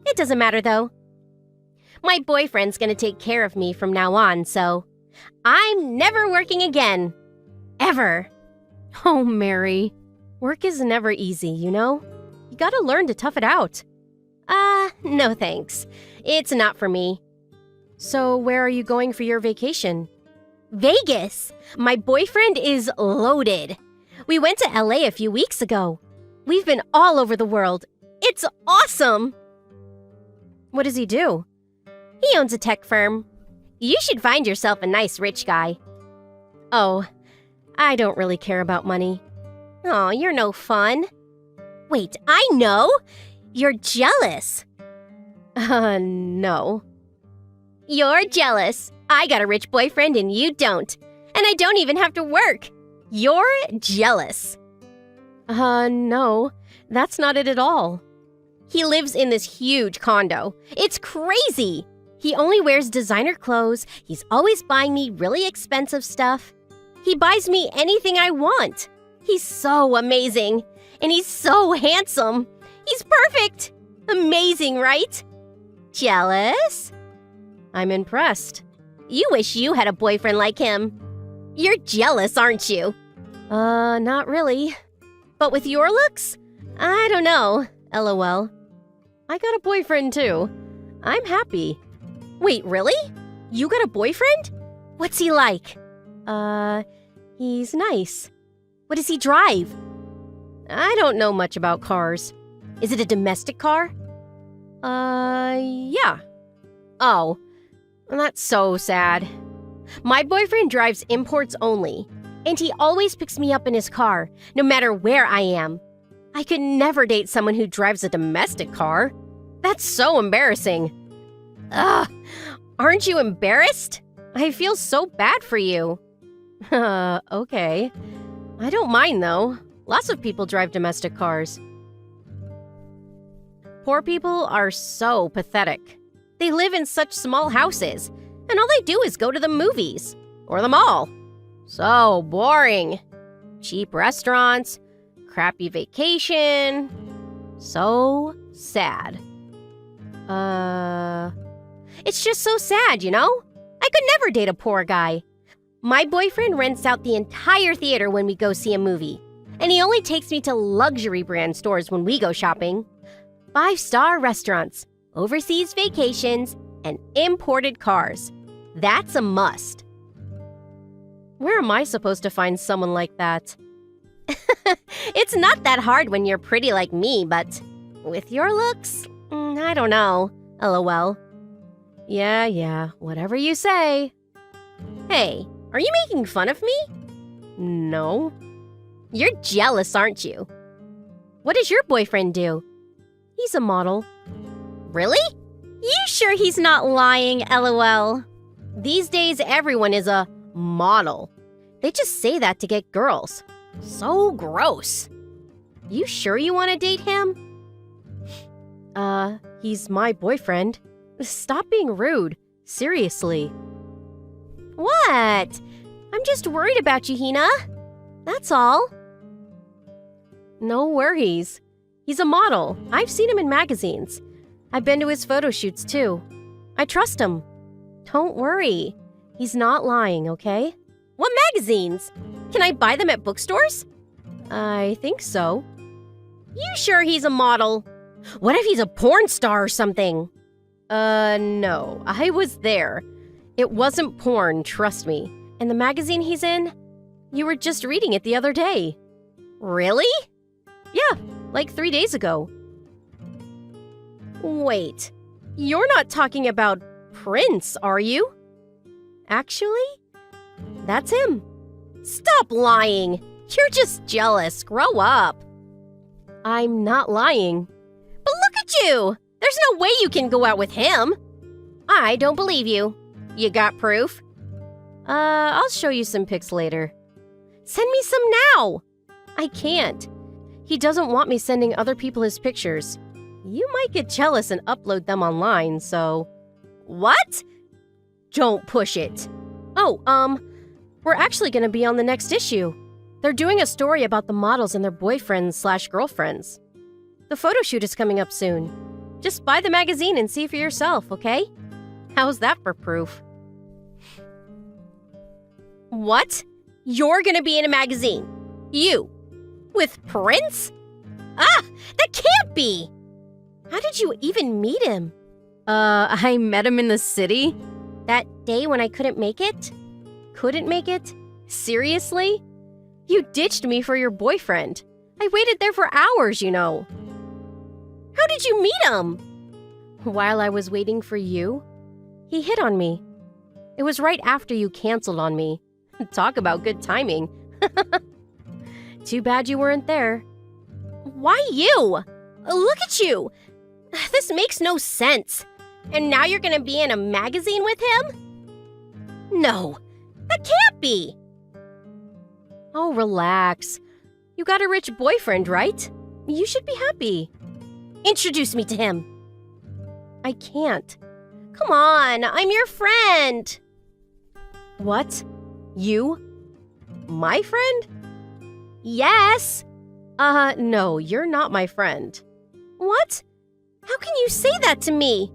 It doesn't matter though. My boyfriend's gonna take care of me from now on, so I'm never working again. Ever. Oh, Mary. Work is never easy, you know? You gotta learn to tough it out. No thanks. It's not for me. So where are you going for your vacation? Vegas! My boyfriend is loaded. We went to LA a few weeks ago. We've been all over the world. It's awesome! What does he do? He owns a tech firm. You should find yourself a nice rich guy. Oh, I don't really care about money. Oh, you're no fun. Wait, I know! You're jealous. No. You're jealous. I got a rich boyfriend and you don't. And I don't even have to work. You're jealous. No. That's not it at all. He lives in this huge condo. It's crazy! He only wears designer clothes. He's always buying me really expensive stuff. He buys me anything I want. He's so amazing. And he's so handsome. He's perfect. Amazing, right? Jealous? I'm impressed. You wish you had a boyfriend like him. You're jealous, aren't you? Not really. But with your looks? I don't know. LOL. I got a boyfriend too. I'm happy. Wait, really? You got a boyfriend? What's he like? He's nice. What does he drive? I don't know much about cars. Is it a domestic car? Yeah. Oh, that's so sad. My boyfriend drives imports only, and he always picks me up in his car, no matter where I am. I could never date someone who drives a domestic car. That's so embarrassing. Ugh, aren't you embarrassed? I feel so bad for you. Okay. I don't mind, though. Lots of people drive domestic cars. Poor people are so pathetic. They live in such small houses, and all they do is go to the movies or the mall. So boring. Cheap restaurants, crappy vacation. So sad. It's just so sad, you know? I could never date a poor guy. My boyfriend rents out the entire theater when we go see a movie. And he only takes me to luxury brand stores when we go shopping. 5-star restaurants, overseas vacations, and imported cars. That's a must. Where am I supposed to find someone like that? It's not that hard when you're pretty like me, but with your looks, I don't know. LOL. Yeah, whatever you say. Hey, are you making fun of me? No. You're jealous, aren't you? What does your boyfriend do? He's a model. Really? You sure he's not lying, LOL? These days, everyone is a model. They just say that to get girls. So gross. You sure you want to date him? He's my boyfriend. Stop being rude. Seriously. What? I'm just worried about you, Hina. That's all. No worries. He's a model. I've seen him in magazines. I've been to his photo shoots, too. I trust him. Don't worry. He's not lying, okay? What magazines? Can I buy them at bookstores? I think so. You sure he's a model? What if he's a porn star or something? No. I was there. It wasn't porn, trust me. And the magazine he's in? You were just reading it the other day. Really? Yeah, like 3 days ago. Wait, you're not talking about Prince, are you? Actually, that's him. Stop lying. You're just jealous. Grow up. I'm not lying. But look at you. There's no way you can go out with him. I don't believe you. You got proof? I'll show you some pics later. Send me some now. I can't. He doesn't want me sending other people his pictures. You might get jealous and upload them online, so... What? Don't push it. Oh, we're actually gonna be on the next issue. They're doing a story about the models and their boyfriends/girlfriends. The photo shoot is coming up soon. Just buy the magazine and see for yourself, okay? How's that for proof? What? You're gonna be in a magazine? You? With Prince? Ah! That can't be! How did you even meet him? I met him in the city. That day when I couldn't make it? Couldn't make it? Seriously? You ditched me for your boyfriend. I waited there for hours, you know. How did you meet him? While I was waiting for you, he hit on me. It was right after you canceled on me. Talk about good timing. Too bad you weren't there. Why you? Look at you! This makes no sense. And now you're gonna be in a magazine with him? No, that can't be. Oh, relax. You got a rich boyfriend, right? You should be happy. Introduce me to him. I can't. Come on, I'm your friend. What? You? My friend? Yes. No, you're not my friend. What? How can you say that to me?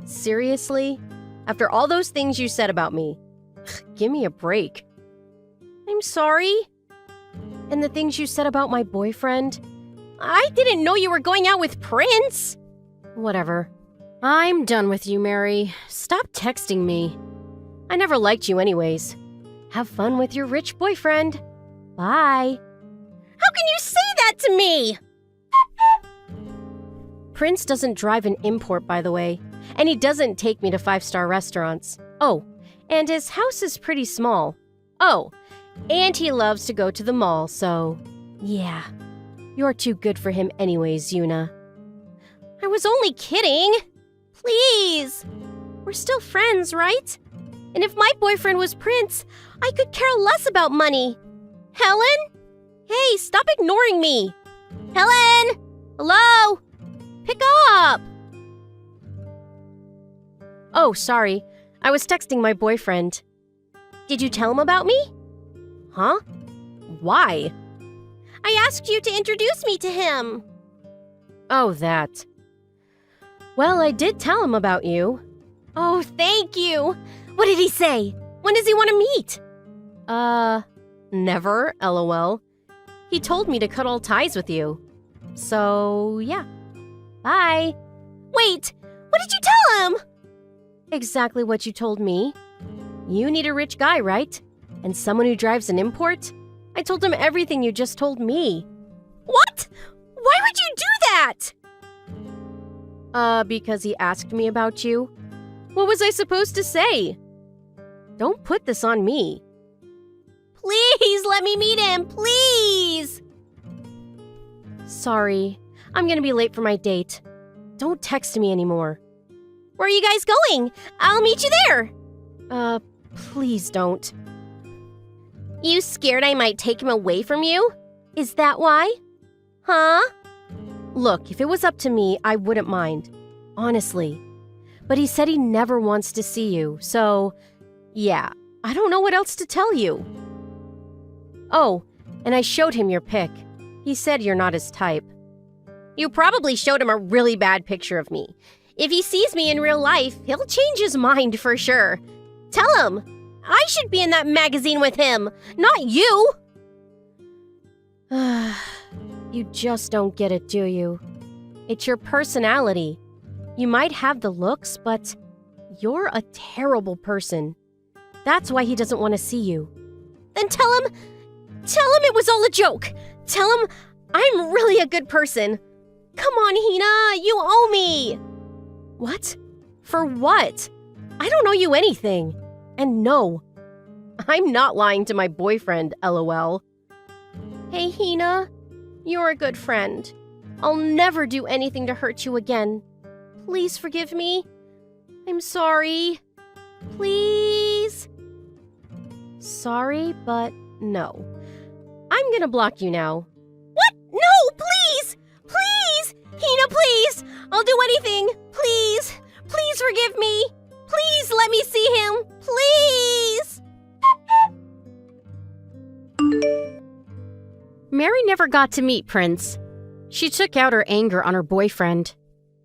Seriously? After all those things you said about me? Give me a break. I'm sorry. And the things you said about my boyfriend? I didn't know you were going out with Prince. Whatever. I'm done with you, Mary. Stop texting me. I never liked you anyways. Have fun with your rich boyfriend. Bye. How can you say that to me? Prince doesn't drive an import, by the way, and he doesn't take me to 5-star restaurants. Oh, and his house is pretty small. Oh, and he loves to go to the mall, so yeah. You're too good for him anyways, Yuna. I was only kidding. Please. We're still friends, right? And if my boyfriend was Prince, I could care less about money. Helen? Hey, stop ignoring me. Helen? Hello? Pick up. Oh, sorry. I was texting my boyfriend. Did you tell him about me? Huh? Why? I asked you to introduce me to him. Oh, that. Well, I did tell him about you. Oh, thank you. What did he say? When does he want to meet? Never, LOL. He told me to cut all ties with you. So, yeah. Bye. Wait, what did you tell him? Exactly what you told me. You need a rich guy, right? And someone who drives an import? I told him everything you just told me. What? Why would you do that? Because he asked me about you. What was I supposed to say? Don't put this on me. Please let me meet him, please! Sorry, I'm gonna be late for my date. Don't text me anymore. Where are you guys going? I'll meet you there. Please don't. You scared I might take him away from you? Is that why? Huh? Look, if it was up to me, I wouldn't mind. Honestly. But he said he never wants to see you, so yeah, I don't know what else to tell you. Oh, and I showed him your pic. He said you're not his type. You probably showed him a really bad picture of me. If he sees me in real life, he'll change his mind for sure. Tell him. I should be in that magazine with him, not you. You just don't get it, do you? It's your personality. You might have the looks, but you're a terrible person. That's why he doesn't want to see you. Then tell him it was all a joke. Tell him I'm really a good person. Come on, Hina, you owe me. What? For what? I don't owe you anything. And no, I'm not lying to my boyfriend, LOL. Hey, Hina, you're a good friend. I'll never do anything to hurt you again. Please forgive me. I'm sorry. Please. Sorry, but no. I'm gonna block you now. What? No, please! Please! Hina, please! I'll do anything. Please. Please forgive me. Please let me see him. Please! Mary never got to meet Prince. She took out her anger on her boyfriend.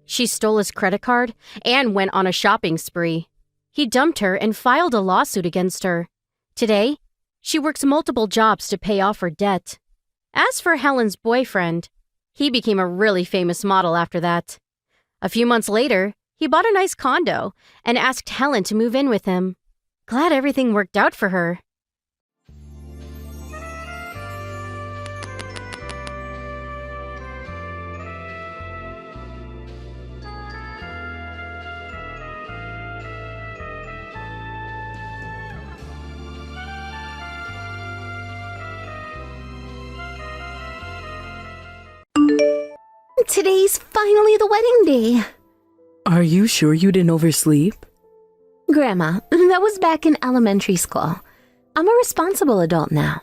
She stole his credit card and went on a shopping spree. He dumped her and filed a lawsuit against her. Today, she works multiple jobs to pay off her debt. As for Helen's boyfriend, he became a really famous model after that. A few months later, he bought a nice condo and asked Helen to move in with him. Glad everything worked out for her. Today's finally the wedding day. Are you sure you didn't oversleep? Grandma, that was back in elementary school. I'm a responsible adult now.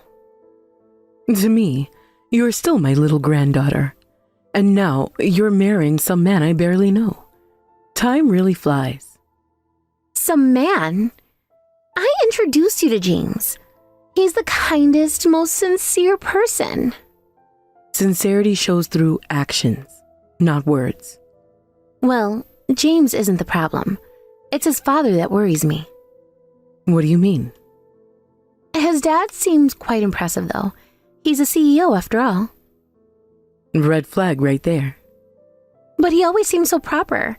To me, you're still my little granddaughter. And now you're marrying some man I barely know. Time really flies. Some man? I introduced you to James. He's the kindest, most sincere person. Sincerity shows through actions, not words. Well, James isn't the problem. It's his father that worries me. What do you mean? His dad seems quite impressive, though. He's a CEO after all. Red flag right there. But he always seems so proper.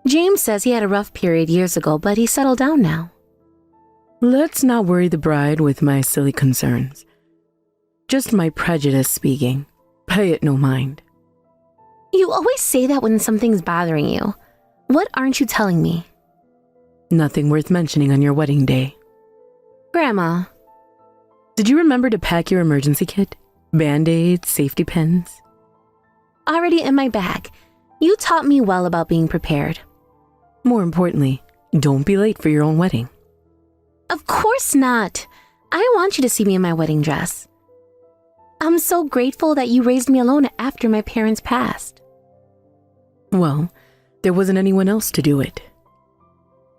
James says he had a rough period years ago, but he's settled down now. Let's not worry the bride with my silly concerns. Just my prejudice speaking. Pay it no mind. You always say that when something's bothering you. What aren't you telling me? Nothing worth mentioning on your wedding day. Grandma. Did you remember to pack your emergency kit? Band-aids, safety pins? Already in my bag. You taught me well about being prepared. More importantly, don't be late for your own wedding. Of course not. I want you to see me in my wedding dress. I'm so grateful that you raised me alone after my parents passed. Well, there wasn't anyone else to do it.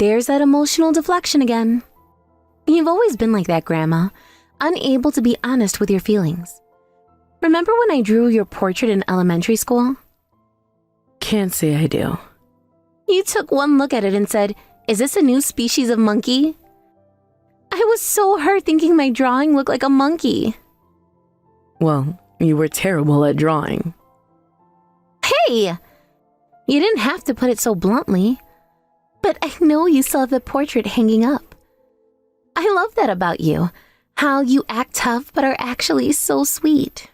There's that emotional deflection again. You've always been like that, Grandma, unable to be honest with your feelings. Remember when I drew your portrait in elementary school? Can't say I do. You took one look at it and said, "Is this a new species of monkey?" I was so hurt thinking my drawing looked like a monkey. Well, you were terrible at drawing. Hey! You didn't have to put it so bluntly. But I know you still have the portrait hanging up. I love that about you. How you act tough but are actually so sweet.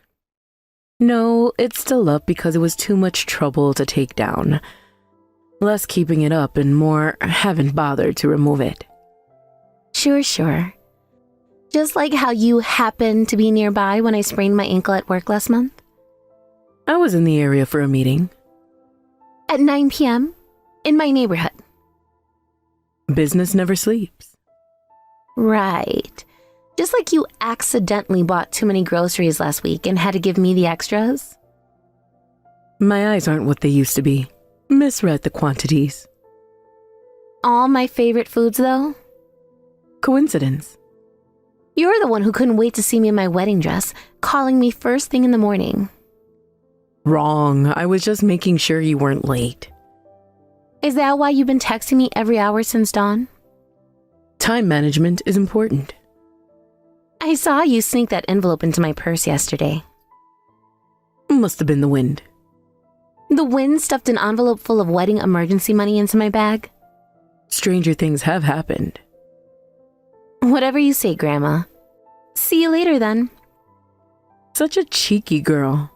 No, it's still up because it was too much trouble to take down. Less keeping it up and more haven't bothered to remove it. Sure. Just like how you happened to be nearby when I sprained my ankle at work last month. I was in the area for a meeting. At 9 p.m. in my neighborhood. Business never sleeps. Right. Just like you accidentally bought too many groceries last week and had to give me the extras. My eyes aren't what they used to be. Misread the quantities. All my favorite foods, though? Coincidence. You're the one who couldn't wait to see me in my wedding dress, calling me first thing in the morning. Wrong. I was just making sure you weren't late. Is that why you've been texting me every hour since dawn? Time management is important. I saw you sneak that envelope into my purse yesterday. Must have been the wind. The wind stuffed an envelope full of wedding emergency money into my bag? Stranger things have happened. Whatever you say, Grandma. See you later, then. Such a cheeky girl.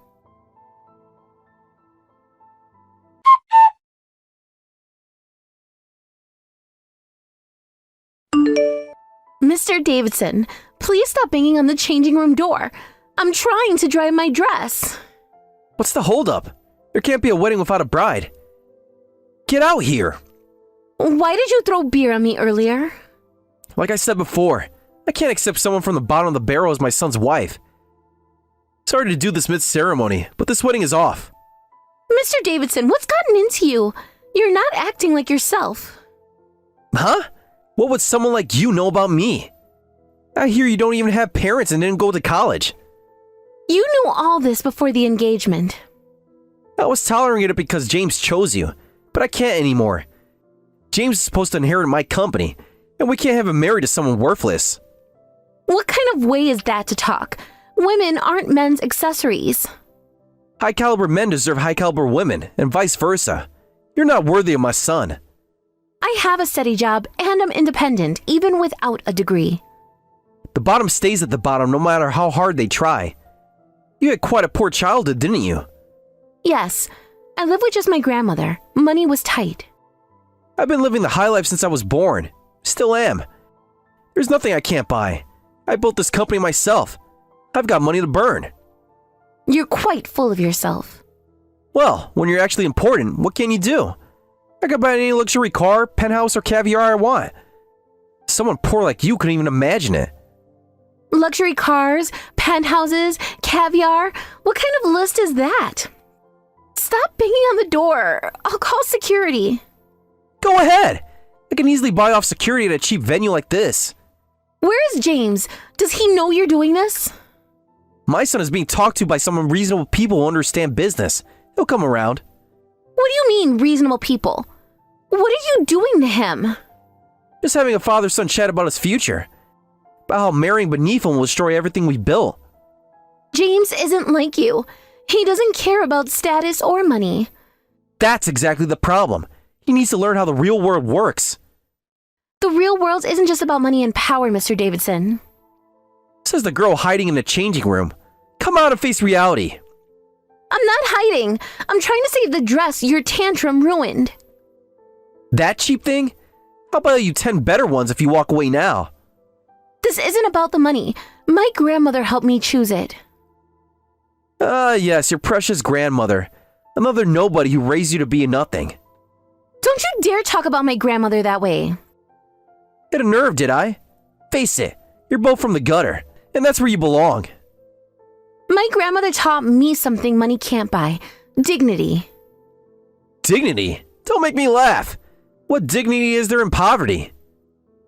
Mr. Davidson, please stop banging on the changing room door. I'm trying to dry my dress. What's the holdup? There can't be a wedding without a bride. Get out here! Why did you throw beer on me earlier? Like I said before, I can't accept someone from the bottom of the barrel as my son's wife. Sorry to do this mid-ceremony, but this wedding is off. Mr. Davidson, what's gotten into you? You're not acting like yourself. Huh? What would someone like you know about me? I hear you don't even have parents and didn't go to college. You knew all this before the engagement. I was tolerating it because James chose you, but I can't anymore. James is supposed to inherit my company, and we can't have him married to someone worthless. What kind of way is that to talk? Women aren't men's accessories. High-caliber men deserve high-caliber women, and vice versa. You're not worthy of my son. I have a steady job, and I'm independent, even without a degree. The bottom stays at the bottom no matter how hard they try. You had quite a poor childhood, didn't you? Yes, I lived with just my grandmother. Money was tight. I've been living the high life since I was born. Still am. There's nothing I can't buy. I built this company myself. I've got money to burn. You're quite full of yourself. Well, when you're actually important, what can you do? I can buy any luxury car, penthouse, or caviar I want. Someone poor like you couldn't even imagine it. Luxury cars, penthouses, caviar. What kind of list is that? Stop banging on the door. I'll call security. Go ahead. I can easily buy off security at a cheap venue like this. Where is James? Does he know you're doing this? My son is being talked to by some reasonable people who understand business. He'll come around. What do you mean, reasonable people? What are you doing to him? Just having a father-son chat about his future. About how marrying beneath him will destroy everything we built. James isn't like you. He doesn't care about status or money. That's exactly the problem. He needs to learn how the real world works. The real world isn't just about money and power, Mr. Davidson. Says the girl hiding in the changing room. Come out and face reality. I'm not hiding. I'm trying to save the dress your tantrum ruined. That cheap thing? I'll buy you 10 better ones if you walk away now. This isn't about the money. My grandmother helped me choose it. Yes, your precious grandmother. Another nobody who raised you to be a nothing. Don't you dare talk about my grandmother that way. Hit a nerve, did I? Face it, you're both from the gutter, and that's where you belong. My grandmother taught me something money can't buy. Dignity. Dignity? Don't make me laugh. What dignity is there in poverty?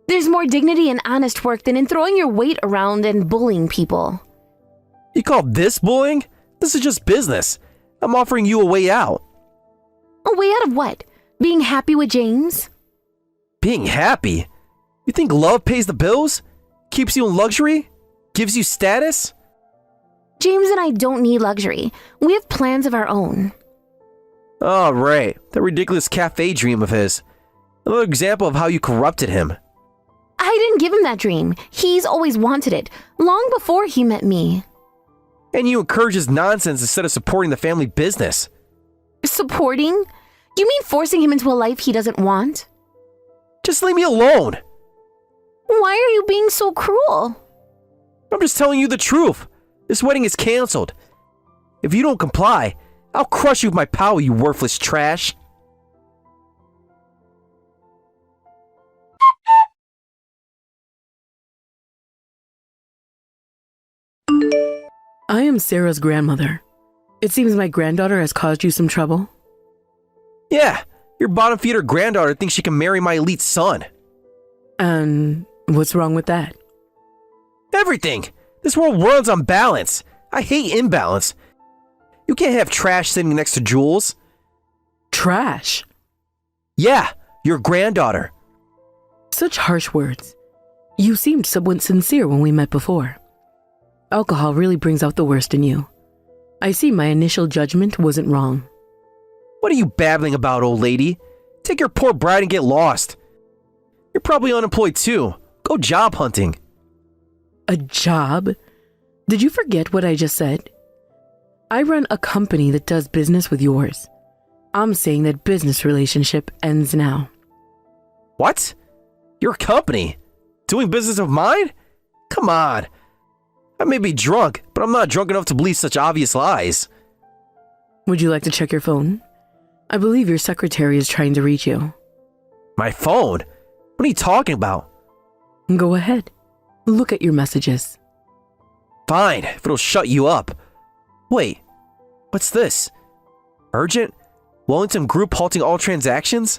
There's more dignity in honest work than in throwing your weight around and bullying people. You call this bullying? This is just business. I'm offering you a way out. A way out of what? Being happy with James? Being happy? You think love pays the bills? Keeps you in luxury? Gives you status? James and I don't need luxury. We have plans of our own. Oh, right. That ridiculous cafe dream of his. Another example of how you corrupted him. I didn't give him that dream. He's always wanted it, long before he met me. And you encourage his nonsense instead of supporting the family business. Supporting? You mean forcing him into a life he doesn't want? Just leave me alone. Why are you being so cruel? I'm just telling you the truth. This wedding is canceled. If you don't comply, I'll crush you with my power, you worthless trash. I am Sarah's grandmother. It seems my granddaughter has caused you some trouble. Yeah, your bottom-feeder granddaughter thinks she can marry my elite son. And what's wrong with that? Everything! This world runs on balance. I hate imbalance. You can't have trash sitting next to Jules. Trash? Yeah, your granddaughter. Such harsh words. You seemed somewhat sincere when we met before. Alcohol really brings out the worst in you. I see my initial judgment wasn't wrong. What are you babbling about, old lady? Take your poor bride and get lost. You're probably unemployed too. Go job hunting. A job? Did you forget what I just said? I run a company that does business with yours. I'm saying that business relationship ends now. What? Your company? Doing business of mine? Come on. I may be drunk, but I'm not drunk enough to believe such obvious lies. Would you like to check your phone? I believe your secretary is trying to reach you. My phone? What are you talking about? Go ahead. Look at your messages. Fine, if it'll shut you up. Wait, what's this? Urgent? Wellington Group halting all transactions?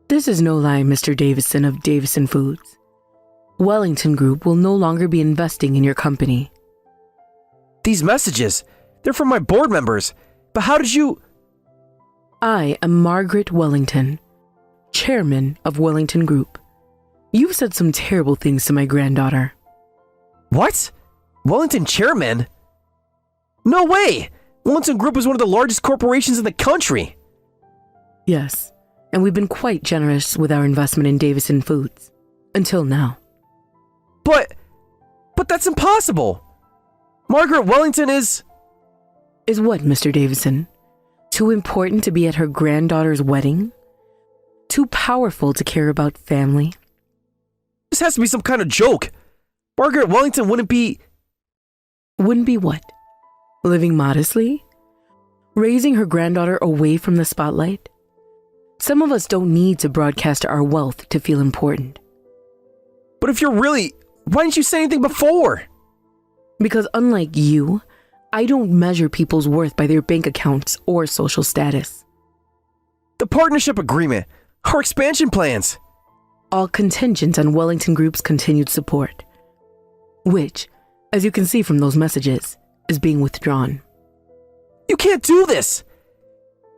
This is no lie, Mr. Davison of Davison Foods. Wellington Group will no longer be investing in your company. These messages, they're from my board members. But how did you... I am Margaret Wellington, chairman of Wellington Group. You've said some terrible things to my granddaughter. What? Wellington chairman? No way! Wellington Group is one of the largest corporations in the country. Yes, and we've been quite generous with our investment in Davison Foods. Until now. But that's impossible! Margaret Wellington is... Is what, Mr. Davison? Too important to be at her granddaughter's wedding? Too powerful to care about family? This has to be some kind of joke. Margaret Wellington wouldn't be... Wouldn't be what? Living modestly? raising her granddaughter away from the spotlight. Some of us don't need to broadcast our wealth to feel important. But if you're really... Why didn't you say anything before? Because unlike you, I don't measure people's worth by their bank accounts or social status. The partnership agreement, our expansion plans. All contingent on Wellington Group's continued support, which, as you can see from those messages, is being withdrawn. You can't do this!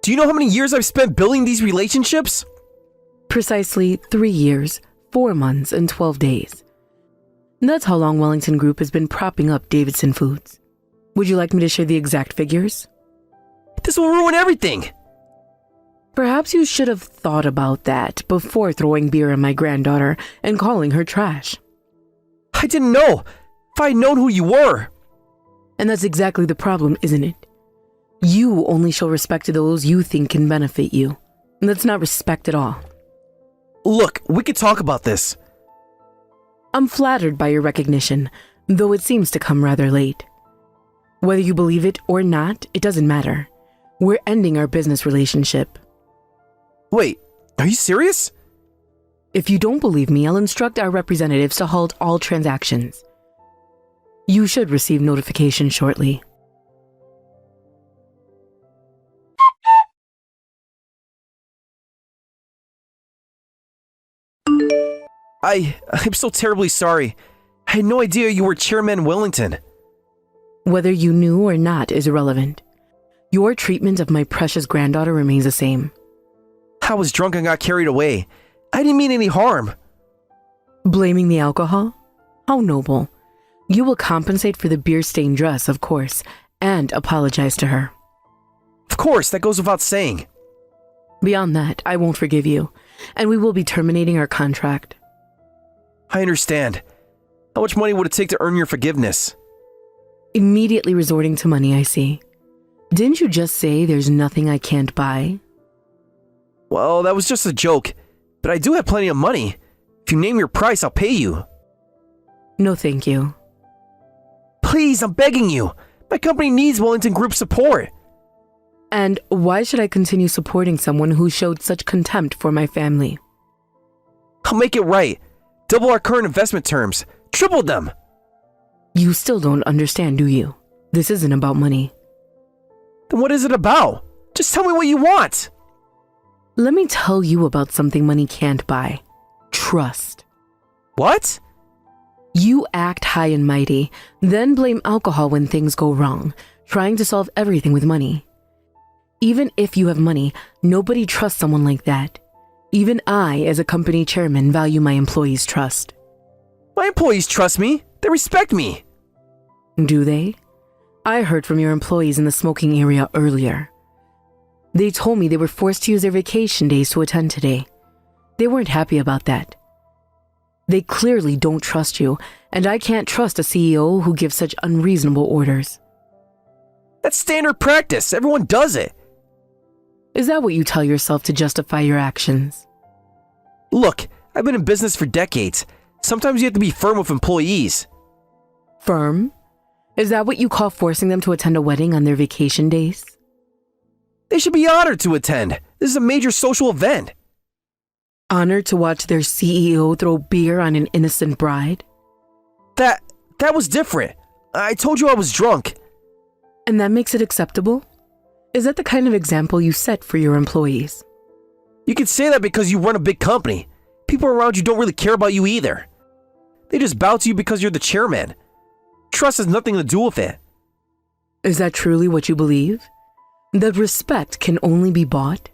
Do you know how many years I've spent building these relationships? Precisely 3 years, 4 months, and 12 days. That's how long Wellington Group has been propping up Davidson Foods. Would you like me to share the exact figures? This will ruin everything! Perhaps you should have thought about that before throwing beer at my granddaughter and calling her trash. I didn't know! If I had known who you were! And that's exactly the problem, isn't it? You only show respect to those you think can benefit you. And that's not respect at all. Look, we could talk about this. I'm flattered by your recognition, though it seems to come rather late. Whether you believe it or not, it doesn't matter. We're ending our business relationship. Wait, are you serious? If you don't believe me, I'll instruct our representatives to halt all transactions. You should receive notification shortly. I'm so terribly sorry. I had no idea you were Chairman Wellington. Whether you knew or not is irrelevant. Your treatment of my precious granddaughter remains the same. I was drunk and got carried away. I didn't mean any harm. Blaming the alcohol? How noble. You will compensate for the beer-stained dress, of course, and apologize to her. Of course, that goes without saying. Beyond that, I won't forgive you, and we will be terminating our contract. I understand. How much money would it take to earn your forgiveness? Immediately resorting to money, I see. Didn't you just say there's nothing I can't buy? Well, that was just a joke, but I do have plenty of money. If you name your price, I'll pay you. No, thank you. Please, I'm begging you. My company needs Wellington Group support. And why should I continue supporting someone who showed such contempt for my family? I'll make it right. Double our current investment terms. Triple them. You still don't understand, do you? This isn't about money. Then what is it about? Just tell me what you want. Let me tell you about something money can't buy. Trust. What? You act high and mighty, then blame alcohol when things go wrong, trying to solve everything with money. Even if you have money, nobody trusts someone like that. Even I, as a company chairman, value my employees' trust. My employees trust me. They respect me. Do they? I heard from your employees in the smoking area earlier. They told me they were forced to use their vacation days to attend today. They weren't happy about that. They clearly don't trust you, and I can't trust a CEO who gives such unreasonable orders. That's standard practice. Everyone does it. Is that what you tell yourself to justify your actions? Look, I've been in business for decades. Sometimes you have to be firm with employees. Firm? Is that what you call forcing them to attend a wedding on their vacation days? They should be honored to attend. This is a major social event. Honored to watch their CEO throw beer on an innocent bride? That was different. I told you I was drunk. And that makes it acceptable? Is that the kind of example you set for your employees? You can say that because you run a big company. People around you don't really care about you either. They just bow to you because you're the chairman. Trust has nothing to do with it. Is that truly what you believe? That respect can only be bought?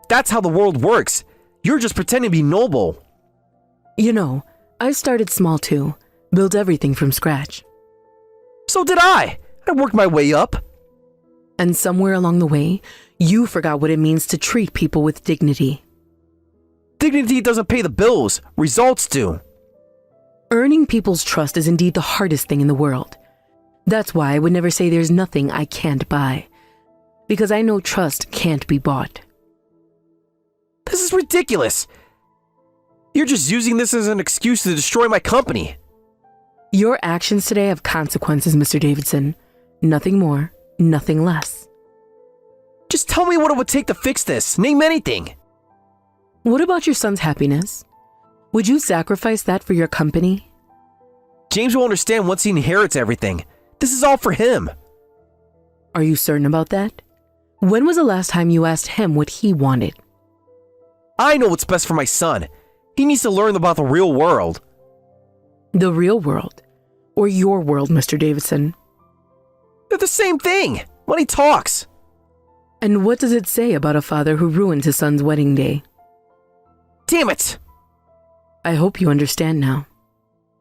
That's how the world works. You're just pretending to be noble. You know, I started small too. Built everything from scratch. So did I. I worked my way up. And somewhere along the way, you forgot what it means to treat people with dignity. Dignity doesn't pay the bills. Results do. Earning people's trust is indeed the hardest thing in the world. That's why I would never say there's nothing I can't buy. Because I know trust can't be bought. This is ridiculous. You're just using this as an excuse to destroy my company. Your actions today have consequences, Mr. Davidson. Nothing more, nothing less. Just tell me what it would take to fix this. Name anything. What about your son's happiness? Would you sacrifice that for your company? James will understand once he inherits everything. This is all for him. Are you certain about that? When was the last time you asked him what he wanted? I know what's best for my son. He needs to learn about the real world. The real world? Or your world, Mr. Davidson? They're the same thing. Money talks. And what does it say about a father who ruined his son's wedding day? Damn it! I hope you understand now.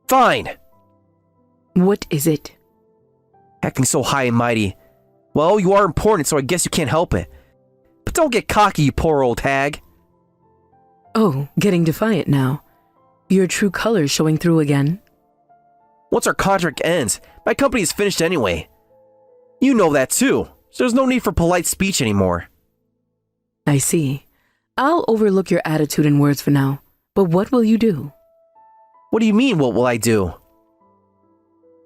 Fine. What is it? Acting so high and mighty. Well, you are important, so I guess you can't help it. But don't get cocky, you poor old hag. Oh, getting defiant now. Your true colors showing through again. Once our contract ends, my company is finished anyway. You know that too, so there's no need for polite speech anymore. I see. I'll overlook your attitude and words for now. But what will you do? What do you mean, what will I do?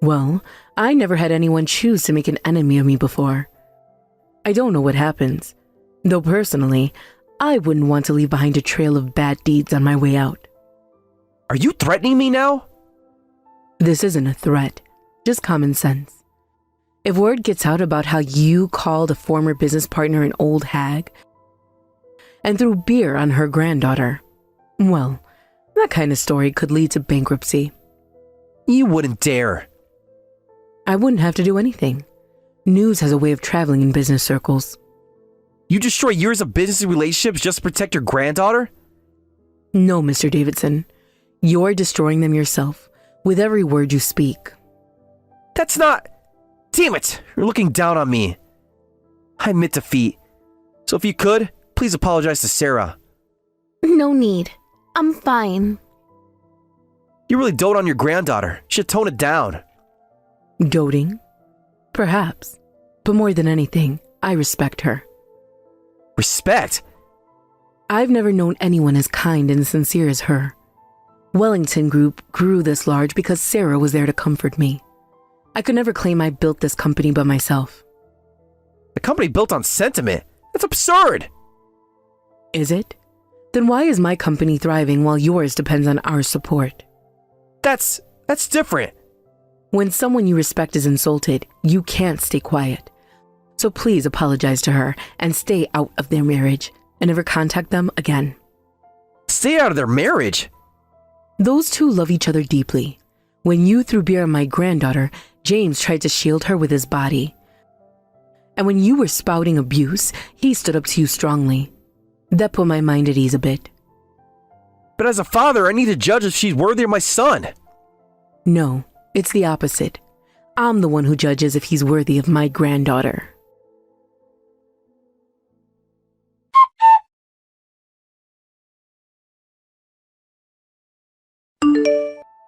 Well, I never had anyone choose to make an enemy of me before. I don't know what happens, though personally, I wouldn't want to leave behind a trail of bad deeds on my way out. Are you threatening me now? This isn't a threat, just common sense. If word gets out about how you called a former business partner an old hag and threw beer on her granddaughter, well, that kind of story could lead to bankruptcy. You wouldn't dare. I wouldn't have to do anything. News has a way of traveling in business circles. You destroy years of business relationships just to protect your granddaughter? No, Mr. Davidson. You're destroying them yourself with every word you speak. That's not... Damn it! You're looking down on me. I admit defeat. So if you could, please apologize to Sarah. No need. I'm fine. You really dote on your granddaughter. You should tone it down. Doting? Perhaps. But more than anything, I respect her. Respect? I've never known anyone as kind and sincere as her. Wellington Group grew this large because Sarah was there to comfort me. I could never claim I built this company by myself. A company built on sentiment? That's absurd! Is it? Then why is my company thriving while yours depends on our support? That's different. When someone you respect is insulted, you can't stay quiet. So please apologize to her and stay out of their marriage and never contact them again. Stay out of their marriage? Those two love each other deeply. When you threw beer on my granddaughter, James tried to shield her with his body. And when you were spouting abuse, he stood up to you strongly. That put my mind at ease a bit. But as a father, I need to judge if she's worthy of my son. No, it's the opposite. I'm the one who judges if he's worthy of my granddaughter.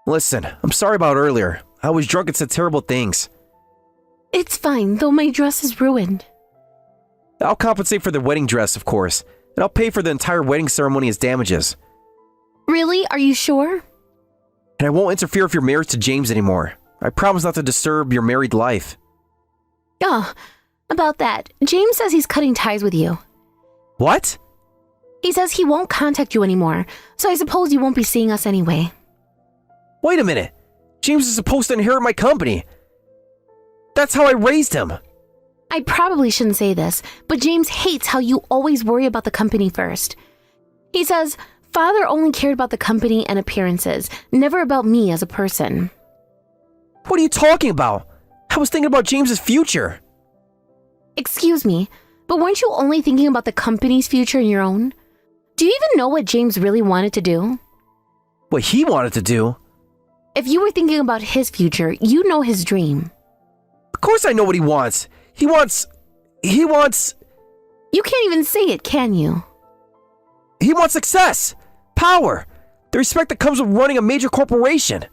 Listen, I'm sorry about earlier. I was drunk and said terrible things. It's fine, though my dress is ruined. I'll compensate for the wedding dress, of course, and I'll pay for the entire wedding ceremony as damages. Really? Are you sure? And I won't interfere with your marriage to James anymore. I promise not to disturb your married life. Oh, about that. James says he's cutting ties with you. What? He says he won't contact you anymore, so I suppose you won't be seeing us anyway. Wait a minute. James is supposed to inherit my company. That's how I raised him. I probably shouldn't say this, but James hates how you always worry about the company first. He says, Father only cared about the company and appearances, never about me as a person. What are you talking about? I was thinking about James's future. Excuse me, but weren't you only thinking about the company's future and your own? Do you even know what James really wanted to do? What he wanted to do? If you were thinking about his future, you know his dream. Of course I know what he wants. He wants... You can't even say it, can you? He wants success, power, the respect that comes with running a major corporation.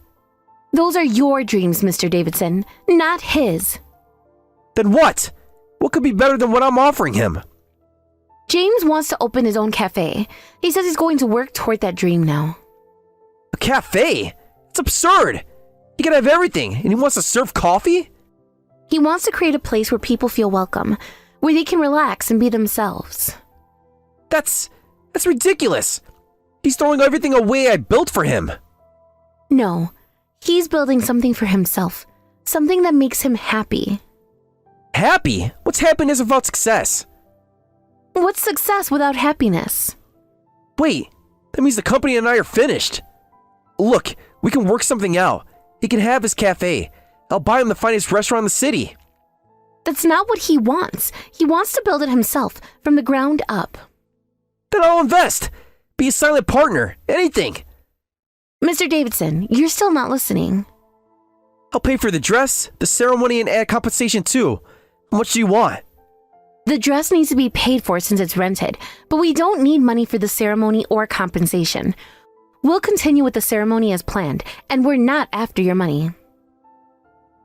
Those are your dreams, Mr. Davidson, not his. Then what? What could be better than what I'm offering him? James wants to open his own cafe. He says he's going to work toward that dream now. A cafe? It's absurd. He can have everything, and he wants to serve coffee? He wants to create a place where people feel welcome, where they can relax and be themselves. That's ridiculous. He's throwing everything away I built for him. No, he's building something for himself, something that makes him happy. Happy? What's happiness without success? What's success without happiness? Wait, that means the company and I are finished. Look, we can work something out. He can have his cafe. I'll buy him the finest restaurant in the city. That's not what he wants. He wants to build it himself, from the ground up. Then I'll invest. Be a silent partner. Anything. Mr. Davidson, you're still not listening. I'll pay for the dress, the ceremony, and add compensation too. How much do you want? The dress needs to be paid for since it's rented, but we don't need money for the ceremony or compensation. We'll continue with the ceremony as planned, and we're not after your money.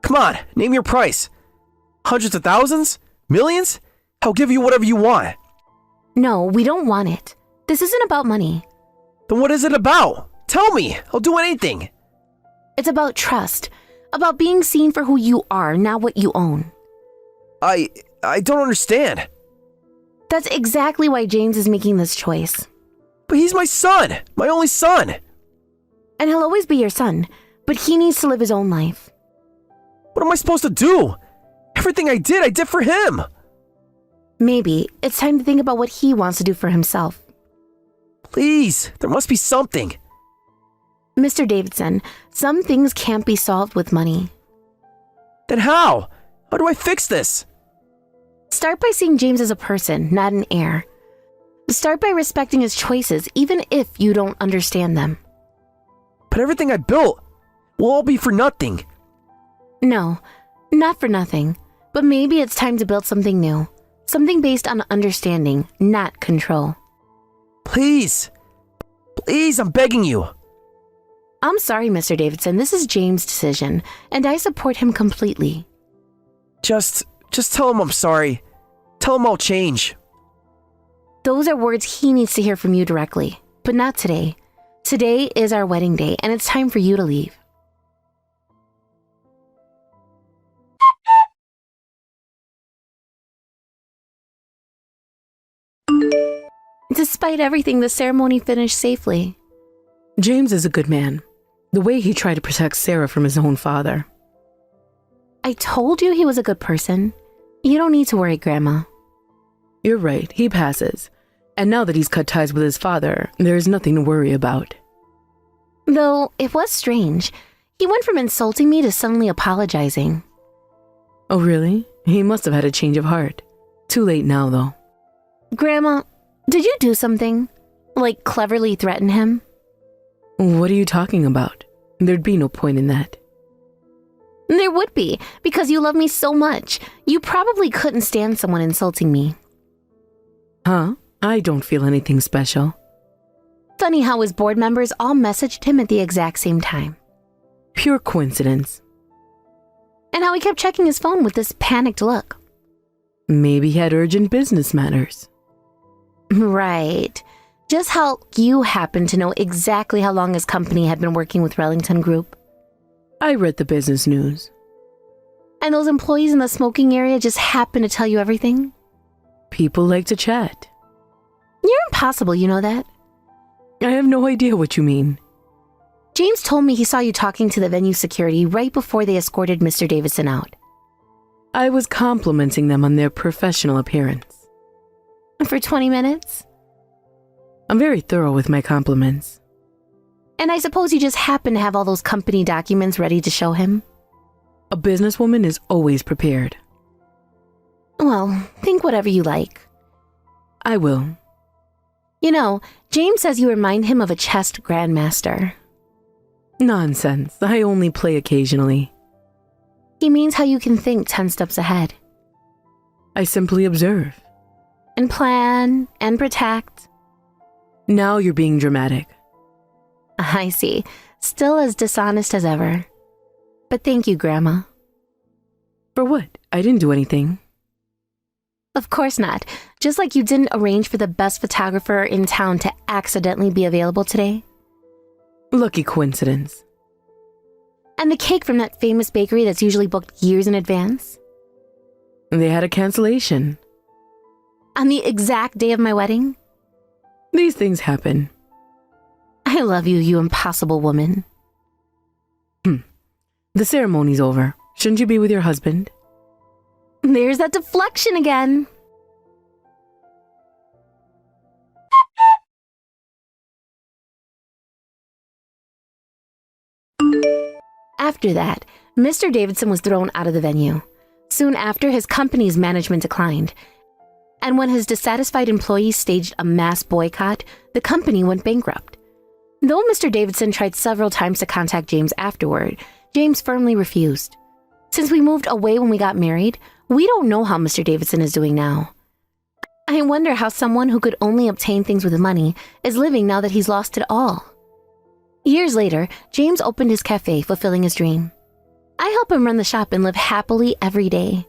Come on, name your price. Hundreds of thousands? Millions? I'll give you whatever you want. No, we don't want it. This isn't about money. Then what is it about? Tell me. I'll do anything. It's about trust, about being seen for who you are, not what you own. I don't understand. That's exactly why James is making this choice. But he's my son, my only son. And he'll always be your son, but he needs to live his own life. What am I supposed to do? Everything I did for him. Maybe it's time to think about what he wants to do for himself. Please, there must be something. Mr. Davidson, some things can't be solved with money. Then how? How do I fix this? Start by seeing James as a person, not an heir. Start by respecting his choices, even if you don't understand them. But everything I built will all be for nothing. No, not for nothing. But maybe it's time to build something new. Something based on understanding, not control. Please. Please, I'm begging you. I'm sorry, Mr. Davidson. This is James' decision, and I support him completely. Just tell him I'm sorry. Tell him I'll change. Those are words he needs to hear from you directly, but not today. Today is our wedding day, and it's time for you to leave. Despite everything, the ceremony finished safely. James is a good man. The way he tried to protect Sarah from his own father. I told you he was a good person. You don't need to worry, Grandma. You're right, he passes. And now that he's cut ties with his father, there's nothing to worry about. Though, it was strange. He went from insulting me to suddenly apologizing. Oh, really? He must have had a change of heart. Too late now, though. Grandma, did you do something? Like cleverly threaten him? What are you talking about? There'd be no point in that. There would be, because you love me so much. You probably couldn't stand someone insulting me. Huh? I don't feel anything special. Funny how his board members all messaged him at the exact same time. Pure coincidence. And how he kept checking his phone with this panicked look. Maybe he had urgent business matters. Right. Just how you happen to know exactly how long his company had been working with Rellington Group. I read the business news. And those employees in the smoking area just happen to tell you everything? People like to chat. You're impossible, you know that? I have no idea what you mean. James told me he saw you talking to the venue security right before they escorted Mr. Davidson out. I was complimenting them on their professional appearance. For 20 minutes? I'm very thorough with my compliments. And I suppose you just happen to have all those company documents ready to show him? A businesswoman is always prepared. Well, think whatever you like. I will. You know, James says you remind him of a chess grandmaster. Nonsense. I only play occasionally. He means how you can think 10 steps ahead. I simply observe. And plan, and protect. Now you're being dramatic. I see. Still as dishonest as ever. But thank you, Grandma. For what? I didn't do anything. Of course not. Just like you didn't arrange for the best photographer in town to accidentally be available today. Lucky coincidence. And the cake from that famous bakery that's usually booked years in advance. They had a cancellation. On the exact day of my wedding? These things happen. I love you, you impossible woman. The ceremony's over. Shouldn't you be with your husband? There's that deflection again. After that, Mr. Davidson was thrown out of the venue. Soon after, his company's management declined. And when his dissatisfied employees staged a mass boycott, the company went bankrupt. Though Mr. Davidson tried several times to contact James afterward, James firmly refused. Since we moved away when we got married, we don't know how Mr. Davidson is doing now. I wonder how someone who could only obtain things with money is living now that he's lost it all. Years later, James opened his cafe, fulfilling his dream. I help him run the shop and live happily every day.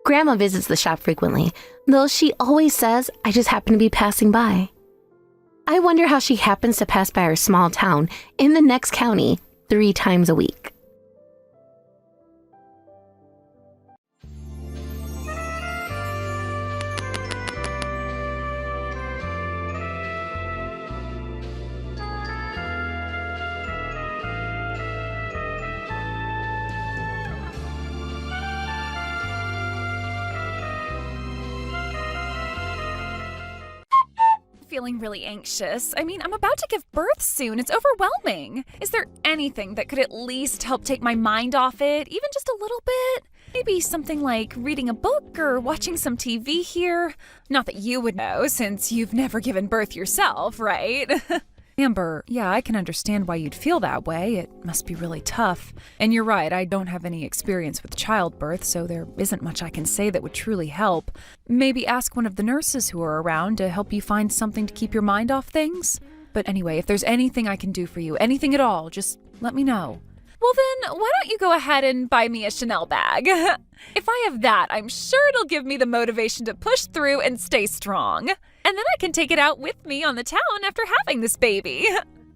Grandma visits the shop frequently, though she always says I just happen to be passing by. I wonder how she happens to pass by our small town in the next county 3 times a week. Feeling really anxious. I mean, I'm about to give birth soon. It's overwhelming. Is there anything that could at least help take my mind off it, even just a little bit? Maybe something like reading a book or watching some TV here? Not that you would know, since you've never given birth yourself, right? Amber, yeah, I can understand why you'd feel that way. It must be really tough. And you're right, I don't have any experience with childbirth, so there isn't much I can say that would truly help. Maybe ask one of the nurses who are around to help you find something to keep your mind off things. But anyway, if there's anything I can do for you, anything at all, just let me know. Well then, why don't you go ahead and buy me a Chanel bag? If I have that, I'm sure it'll give me the motivation to push through and stay strong. And then I can take it out with me on the town after having this baby.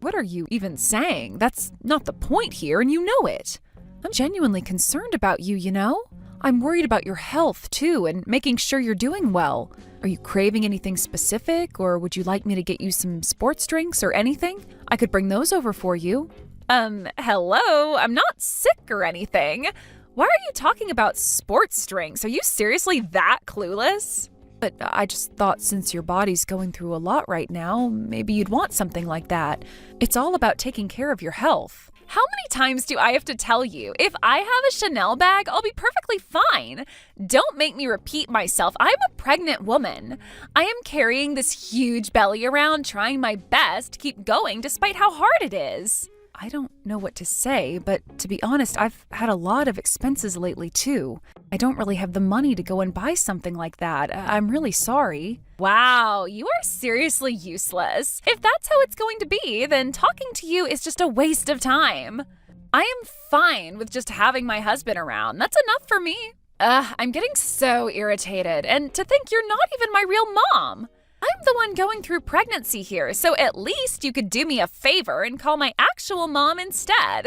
What are you even saying? That's not the point here, and you know it. I'm genuinely concerned about you, you know? I'm worried about your health, too, and making sure you're doing well. Are you craving anything specific, or would you like me to get you some sports drinks or anything? I could bring those over for you. Hello? I'm not sick or anything. Why are you talking about sports drinks? Are you seriously that clueless? But I just thought since your body's going through a lot right now, maybe you'd want something like that. It's all about taking care of your health. How many times do I have to tell you? If I have a Chanel bag, I'll be perfectly fine. Don't make me repeat myself. I'm a pregnant woman. I am carrying this huge belly around, trying my best to keep going despite how hard it is. I don't know what to say, but to be honest, I've had a lot of expenses lately too. I don't really have the money to go and buy something like that. I'm really sorry. Wow, you are seriously useless. If that's how it's going to be, then talking to you is just a waste of time. I am fine with just having my husband around. That's enough for me. I'm getting so irritated, and to think you're not even my real mom. I'm the one going through pregnancy here, so at least you could do me a favor and call my actual mom instead.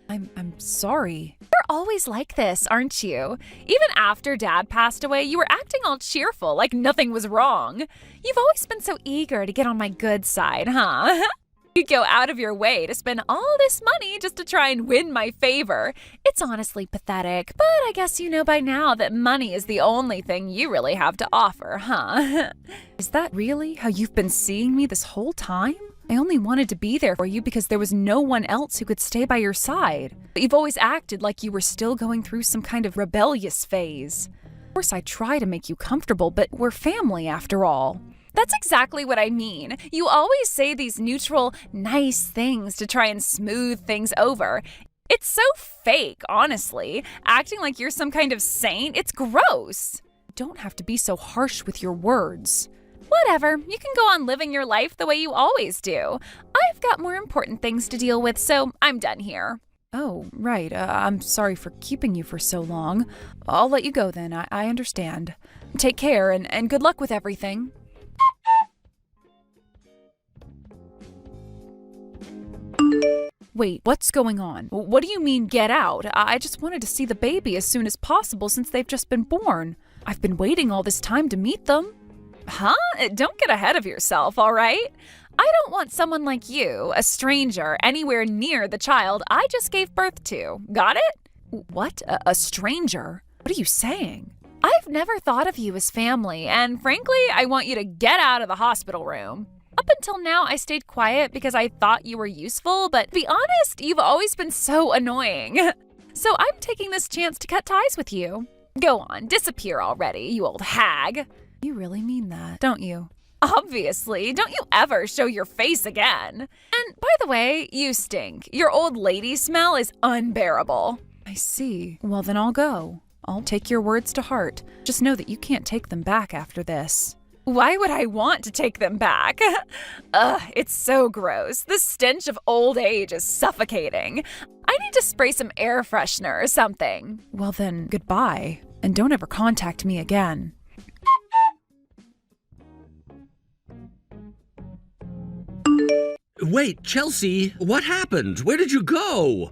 I'm sorry. You're always like this, aren't you? Even after Dad passed away, you were acting all cheerful, like nothing was wrong. You've always been so eager to get on my good side, huh? You go out of your way to spend all this money just to try and win my favor. It's honestly pathetic, but I guess you know by now that money is the only thing you really have to offer, huh? Is that really how you've been seeing me this whole time? I only wanted to be there for you because there was no one else who could stay by your side. But you've always acted like you were still going through some kind of rebellious phase. Of course, I try to make you comfortable, but we're family after all. That's exactly what I mean. You always say these neutral, nice things to try and smooth things over. It's so fake, honestly. Acting like you're some kind of saint, it's gross. You don't have to be so harsh with your words. Whatever, you can go on living your life the way you always do. I've got more important things to deal with, so I'm done here. Oh, right. I'm sorry for keeping you for so long. I'll let you go then. I understand. Take care and good luck with everything. Wait, what's going on? What do you mean, get out? I just wanted to see the baby as soon as possible since they've just been born. I've been waiting all this time to meet them. Huh? Don't get ahead of yourself, all right? I don't want someone like you, a stranger, anywhere near the child I just gave birth to. Got it? What? A stranger? What are you saying? I've never thought of you as family, and frankly, I want you to get out of the hospital room. Up until now, I stayed quiet because I thought you were useful, but to be honest, you've always been so annoying. So I'm taking this chance to cut ties with you. Go on, disappear already, you old hag. You really mean that, don't you? Obviously, don't you ever show your face again. And by the way, you stink. Your old lady smell is unbearable. I see. Well, then I'll go. I'll take your words to heart. Just know that you can't take them back after this. Why would I want to take them back? Ugh, it's so gross. The stench of old age is suffocating. I need to spray some air freshener or something. Well then, goodbye. And don't ever contact me again. Wait, Chelsea, what happened? Where did you go?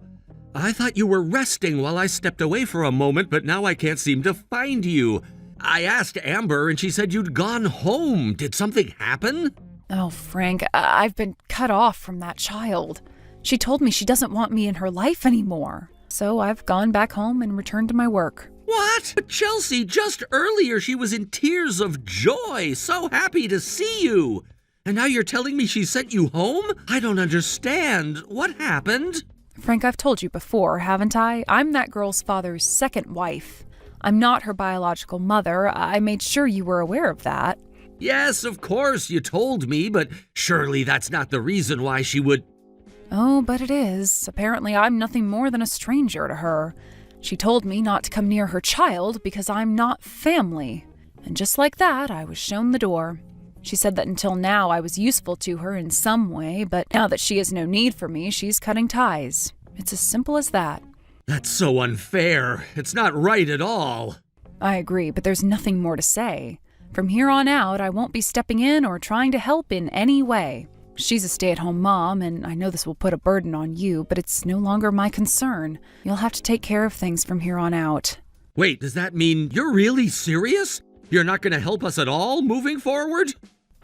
I thought you were resting while I stepped away for a moment, but now I can't seem to find you. I asked Amber and she said you'd gone home. Did something happen? Oh, Frank, I've been cut off from that child. She told me she doesn't want me in her life anymore. So I've gone back home and returned to my work. What? But Chelsea, just earlier she was in tears of joy, so happy to see you. And now you're telling me she sent you home? I don't understand. What happened? Frank, I've told you before, haven't I? I'm that girl's father's second wife. I'm not her biological mother. I made sure you were aware of that. Yes, of course, you told me, but surely that's not the reason why she would... Oh, but it is. Apparently, I'm nothing more than a stranger to her. She told me not to come near her child because I'm not family. And just like that, I was shown the door. She said that until now I was useful to her in some way, but now that she has no need for me, she's cutting ties. It's as simple as that. That's so unfair. It's not right at all. I agree, but there's nothing more to say. From here on out, I won't be stepping in or trying to help in any way. She's a stay-at-home mom, and I know this will put a burden on you, but it's no longer my concern. You'll have to take care of things from here on out. Wait, does that mean you're really serious? You're not going to help us at all moving forward?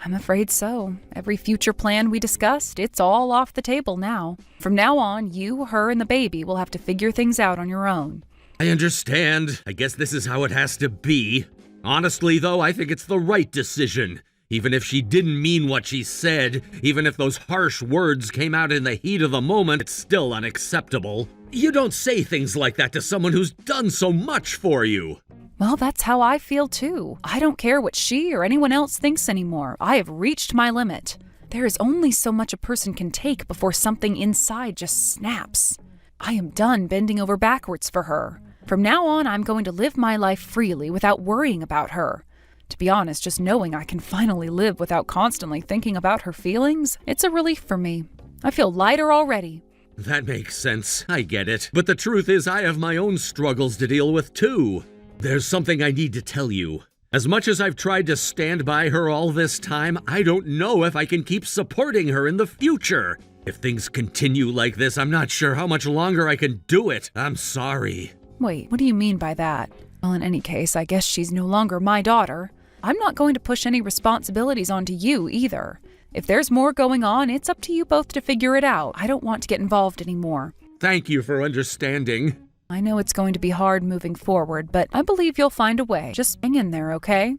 I'm afraid so. Every future plan we discussed, it's all off the table now. From now on, you, her, and the baby will have to figure things out on your own. I understand. I guess this is how it has to be. Honestly, though, I think it's the right decision. Even if she didn't mean what she said, even if those harsh words came out in the heat of the moment, it's still unacceptable. You don't say things like that to someone who's done so much for you. Well, that's how I feel too. I don't care what she or anyone else thinks anymore. I have reached my limit. There is only so much a person can take before something inside just snaps. I am done bending over backwards for her. From now on, I'm going to live my life freely without worrying about her. To be honest, just knowing I can finally live without constantly thinking about her feelings, it's a relief for me. I feel lighter already. That makes sense. I get it. But the truth is, I have my own struggles to deal with too. There's something I need to tell you. As much as I've tried to stand by her all this time, I don't know if I can keep supporting her in the future. If things continue like this, I'm not sure how much longer I can do it. I'm sorry. Wait, what do you mean by that? Well, in any case, I guess she's no longer my daughter. I'm not going to push any responsibilities onto you either. If there's more going on, it's up to you both to figure it out. I don't want to get involved anymore. Thank you for understanding. I know it's going to be hard moving forward, but I believe you'll find a way. Just hang in there, okay?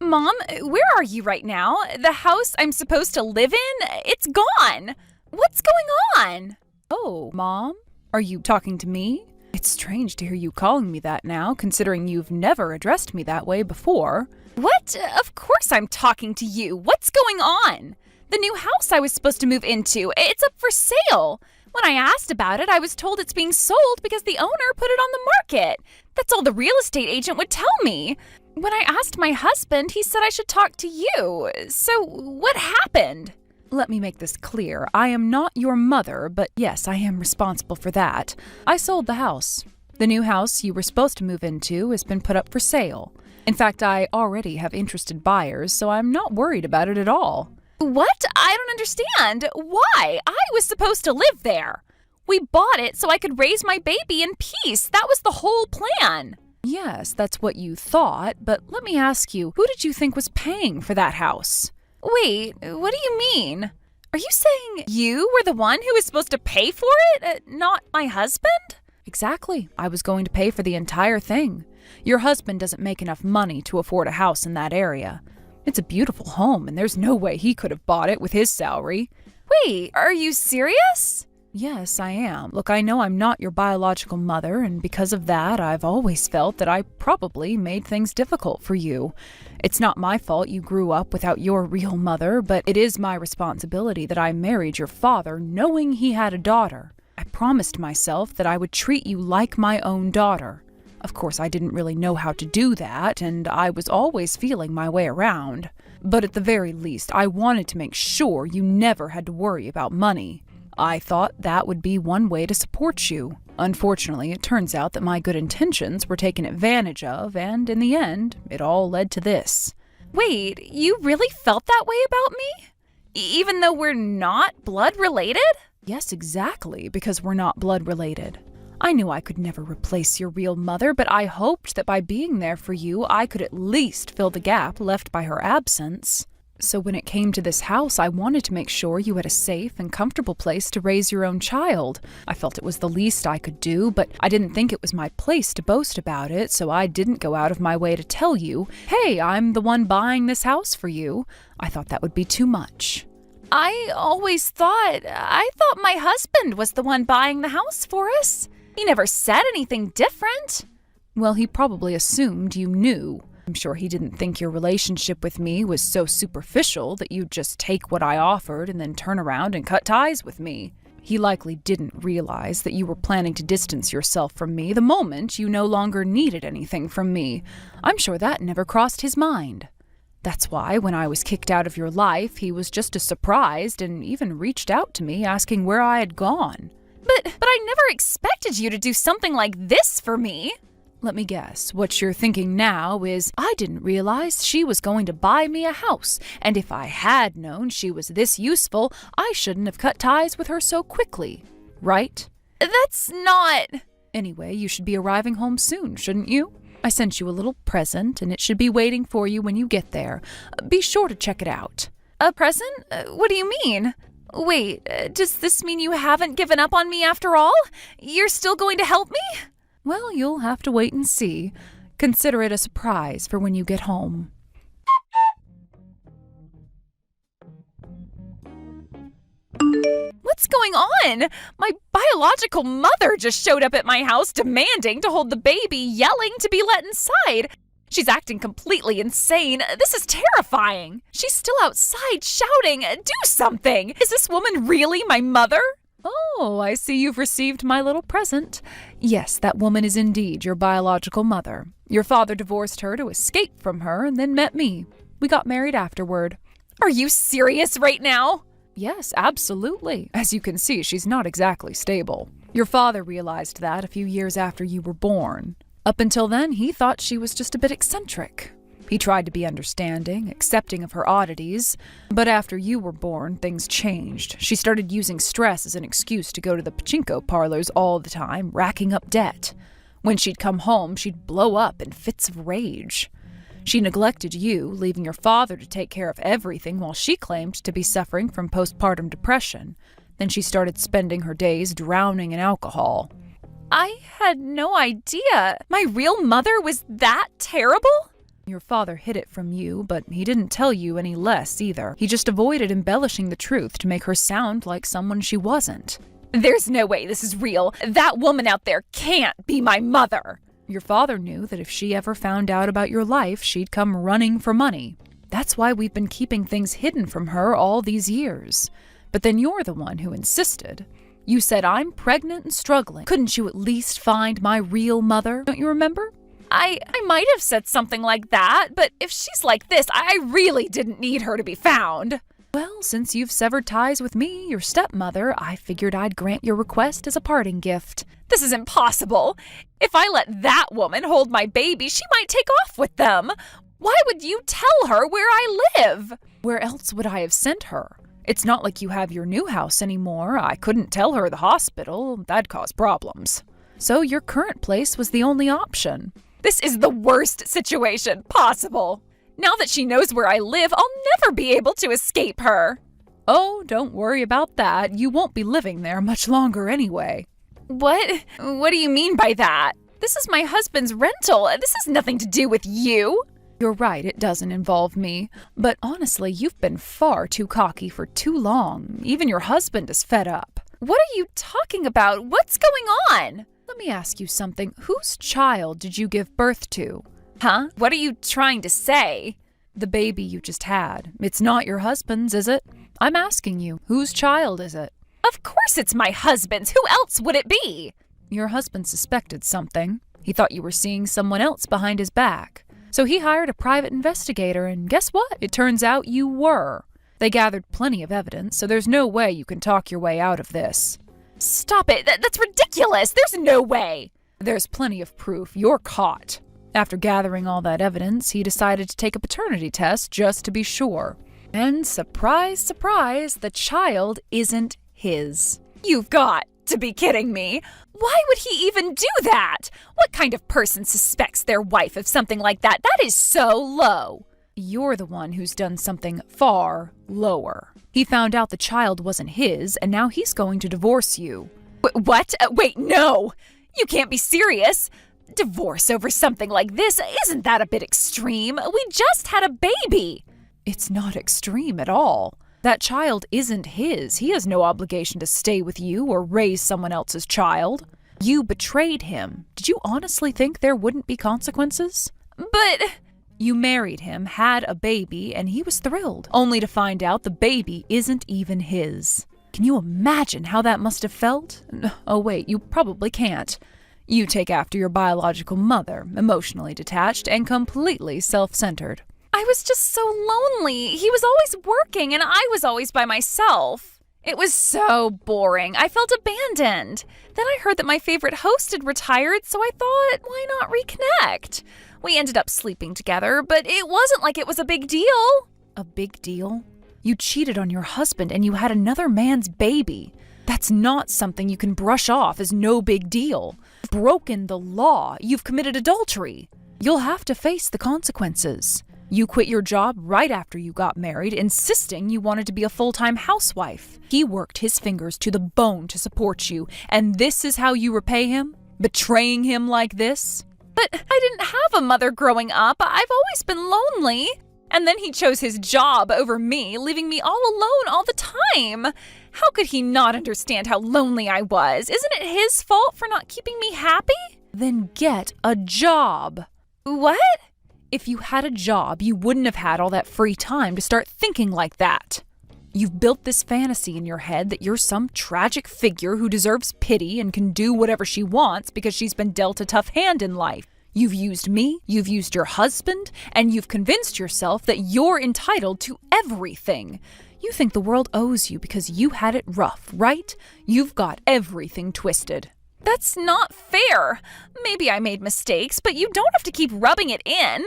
Mom, where are you right now? The house I'm supposed to live in? It's gone! What's going on? Oh, Mom? Are you talking to me? It's strange to hear you calling me that now, considering you've never addressed me that way before. What? Of course I'm talking to you. What's going on? The new house I was supposed to move into, it's up for sale. When I asked about it, I was told it's being sold because the owner put it on the market. That's all the real estate agent would tell me. When I asked my husband, he said I should talk to you. So what happened? Let me make this clear. I am not your mother, but yes, I am responsible for that. I sold the house. The new house you were supposed to move into has been put up for sale. In fact, I already have interested buyers, so I'm not worried about it at all. What? I don't understand. Why? I was supposed to live there. We bought it so I could raise my baby in peace. That was the whole plan. Yes, that's what you thought, but let me ask you, who did you think was paying for that house? Wait, what do you mean? Are you saying you were the one who was supposed to pay for it, not my husband? Exactly. I was going to pay for the entire thing. Your husband doesn't make enough money to afford a house in that area. It's a beautiful home, and there's no way he could have bought it with his salary. Wait, are you serious? Yes, I am. Look, I know I'm not your biological mother, and because of that, I've always felt that I probably made things difficult for you. It's not my fault you grew up without your real mother, but it is my responsibility that I married your father knowing he had a daughter. I promised myself that I would treat you like my own daughter. Of course, I didn't really know how to do that, and I was always feeling my way around. But at the very least, I wanted to make sure you never had to worry about money. I thought that would be one way to support you. Unfortunately, it turns out that my good intentions were taken advantage of, and in the end, it all led to this. Wait, you really felt that way about me? Even though we're not blood related? Yes, exactly, because we're not blood related. I knew I could never replace your real mother, but I hoped that by being there for you, I could at least fill the gap left by her absence. So when it came to this house, I wanted to make sure you had a safe and comfortable place to raise your own child. I felt it was the least I could do, but I didn't think it was my place to boast about it, so I didn't go out of my way to tell you, hey, I'm the one buying this house for you. I thought that would be too much. I thought my husband was the one buying the house for us. He never said anything different. Well, he probably assumed you knew. I'm sure he didn't think your relationship with me was so superficial that you'd just take what I offered and then turn around and cut ties with me. He likely didn't realize that you were planning to distance yourself from me the moment you no longer needed anything from me. I'm sure that never crossed his mind. That's why when I was kicked out of your life, he was just as surprised and even reached out to me asking where I had gone. But I never expected you to do something like this for me. Let me guess, what you're thinking now is, I didn't realize she was going to buy me a house, and if I had known she was this useful, I shouldn't have cut ties with her so quickly, right? That's not... Anyway, you should be arriving home soon, shouldn't you? I sent you a little present, and it should be waiting for you when you get there. Be sure to check it out. A present? What do you mean? Wait, does this mean you haven't given up on me after all? You're still going to help me? Well, you'll have to wait and see. Consider it a surprise for when you get home. What's going on? My biological mother just showed up at my house demanding to hold the baby, yelling to be let inside. She's acting completely insane. This is terrifying. She's still outside shouting, "Do something! Is this woman really my mother?" Oh, I see you've received my little present. Yes, that woman is indeed your biological mother. Your father divorced her to escape from her and then met me. We got married afterward. Are you serious right now? Yes, absolutely. As you can see, she's not exactly stable. Your father realized that a few years after you were born. Up until then, he thought she was just a bit eccentric. He tried to be understanding, accepting of her oddities, but after you were born, things changed. She started using stress as an excuse to go to the pachinko parlors all the time, racking up debt. When she'd come home, she'd blow up in fits of rage. She neglected you, leaving your father to take care of everything while she claimed to be suffering from postpartum depression. Then she started spending her days drowning in alcohol. I had no idea. My real mother was that terrible? Your father hid it from you, but he didn't tell you any less either. He just avoided embellishing the truth to make her sound like someone she wasn't. There's no way this is real. That woman out there can't be my mother. Your father knew that if she ever found out about your life, she'd come running for money. That's why we've been keeping things hidden from her all these years. But then you're the one who insisted. You said, I'm pregnant and struggling. Couldn't you at least find my real mother? Don't you remember? I might have said something like that, but if she's like this, I really didn't need her to be found. Well, since you've severed ties with me, your stepmother, I figured I'd grant your request as a parting gift. This is impossible. If I let that woman hold my baby, she might take off with them. Why would you tell her where I live? Where else would I have sent her? It's not like you have your new house anymore. I couldn't tell her the hospital. That'd cause problems. So your current place was the only option. This is the worst situation possible. Now that she knows where I live, I'll never be able to escape her. Oh, don't worry about that. You won't be living there much longer anyway. What? What do you mean by that? This is my husband's rental. This has nothing to do with you. You're right, it doesn't involve me. But honestly, you've been far too cocky for too long. Even your husband is fed up. What are you talking about? What's going on? Let me ask you something. Whose child did you give birth to? Huh? What are you trying to say? The baby you just had. It's not your husband's, is it? I'm asking you, whose child is it? Of course it's my husband's. Who else would it be? Your husband suspected something. He thought you were seeing someone else behind his back. So he hired a private investigator, and guess what? It turns out you were. They gathered plenty of evidence, so there's no way you can talk your way out of this. Stop it! That's ridiculous! There's no way! There's plenty of proof. You're caught. After gathering all that evidence, he decided to take a paternity test just to be sure. And surprise, surprise, the child isn't his. You've got to be kidding me. Why would he even do that? What kind of person suspects their wife of something like that? That is so low. You're the one who's done something far lower. He found out the child wasn't his, and now he's going to divorce you. What? Wait, no! You can't be serious! Divorce over something like this? Isn't that a bit extreme? We just had a baby! It's not extreme at all. That child isn't his. He has no obligation to stay with you or raise someone else's child. You betrayed him. Did you honestly think there wouldn't be consequences? But you married him, had a baby, and he was thrilled, only to find out the baby isn't even his. Can you imagine how that must have felt? Oh wait, you probably can't. You take after your biological mother, emotionally detached and completely self-centered. I was just so lonely. He was always working and I was always by myself. It was so boring. I felt abandoned. Then I heard that my favorite host had retired, so I thought, why not reconnect? We ended up sleeping together, but it wasn't like it was a big deal. A big deal? You cheated on your husband and you had another man's baby. That's not something you can brush off as no big deal. You've broken the law. You've committed adultery. You'll have to face the consequences. You quit your job right after you got married, insisting you wanted to be a full-time housewife. He worked his fingers to the bone to support you, and this is how you repay him? Betraying him like this? But I didn't have a mother growing up. I've always been lonely. And then he chose his job over me, leaving me all alone all the time. How could he not understand how lonely I was? Isn't it his fault for not keeping me happy? Then get a job. What? If you had a job, you wouldn't have had all that free time to start thinking like that. You've built this fantasy in your head that you're some tragic figure who deserves pity and can do whatever she wants because she's been dealt a tough hand in life. You've used me, you've used your husband, and you've convinced yourself that you're entitled to everything. You think the world owes you because you had it rough, right? You've got everything twisted. That's not fair. Maybe I made mistakes, but you don't have to keep rubbing it in.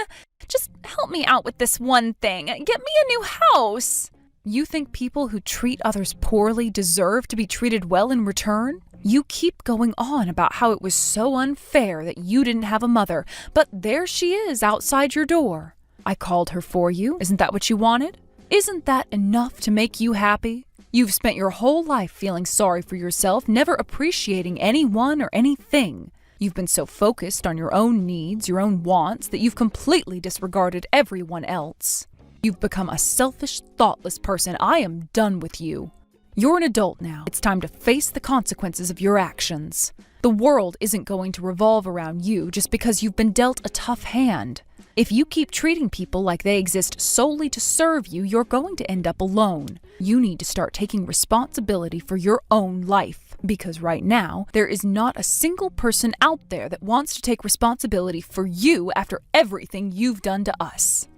Just help me out with this one thing. Get me a new house. You think people who treat others poorly deserve to be treated well in return? You keep going on about how it was so unfair that you didn't have a mother, but there she is outside your door. I called her for you. Isn't that what you wanted? Isn't that enough to make you happy? You've spent your whole life feeling sorry for yourself, never appreciating anyone or anything. You've been so focused on your own needs, your own wants, that you've completely disregarded everyone else. You've become a selfish, thoughtless person. I am done with you. You're an adult now. It's time to face the consequences of your actions. The world isn't going to revolve around you just because you've been dealt a tough hand. If you keep treating people like they exist solely to serve you, you're going to end up alone. You need to start taking responsibility for your own life. Because right now, there is not a single person out there that wants to take responsibility for you after everything you've done to us.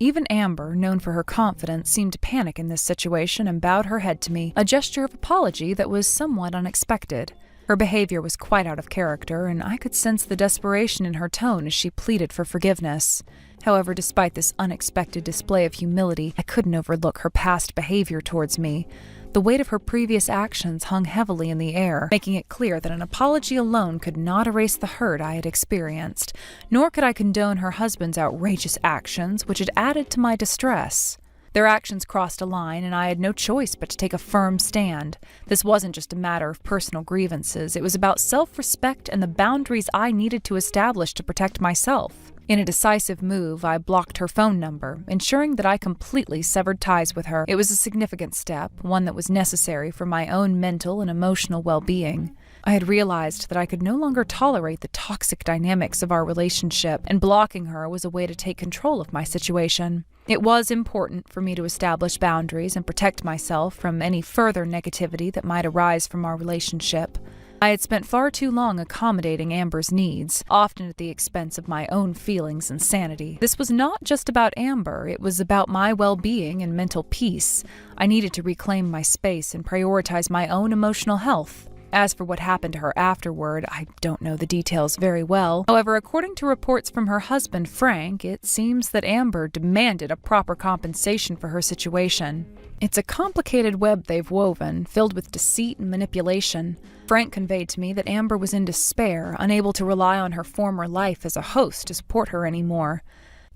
Even Amber, known for her confidence, seemed to panic in this situation and bowed her head to me, a gesture of apology that was somewhat unexpected. Her behavior was quite out of character, and I could sense the desperation in her tone as she pleaded for forgiveness. However, despite this unexpected display of humility, I couldn't overlook her past behavior towards me. The weight of her previous actions hung heavily in the air, making it clear that an apology alone could not erase the hurt I had experienced, nor could I condone her husband's outrageous actions, which had added to my distress. Their actions crossed a line, and I had no choice but to take a firm stand. This wasn't just a matter of personal grievances, it was about self-respect and the boundaries I needed to establish to protect myself. In a decisive move, I blocked her phone number, ensuring that I completely severed ties with her. It was a significant step, one that was necessary for my own mental and emotional well-being. I had realized that I could no longer tolerate the toxic dynamics of our relationship, and blocking her was a way to take control of my situation. It was important for me to establish boundaries and protect myself from any further negativity that might arise from our relationship. I had spent far too long accommodating Amber's needs, often at the expense of my own feelings and sanity. This was not just about Amber, it was about my well-being and mental peace. I needed to reclaim my space and prioritize my own emotional health. As for what happened to her afterward, I don't know the details very well. However, according to reports from her husband, Frank, it seems that Amber demanded a proper compensation for her situation. It's a complicated web they've woven, filled with deceit and manipulation. Frank conveyed to me that Amber was in despair, unable to rely on her former life as a host to support her anymore.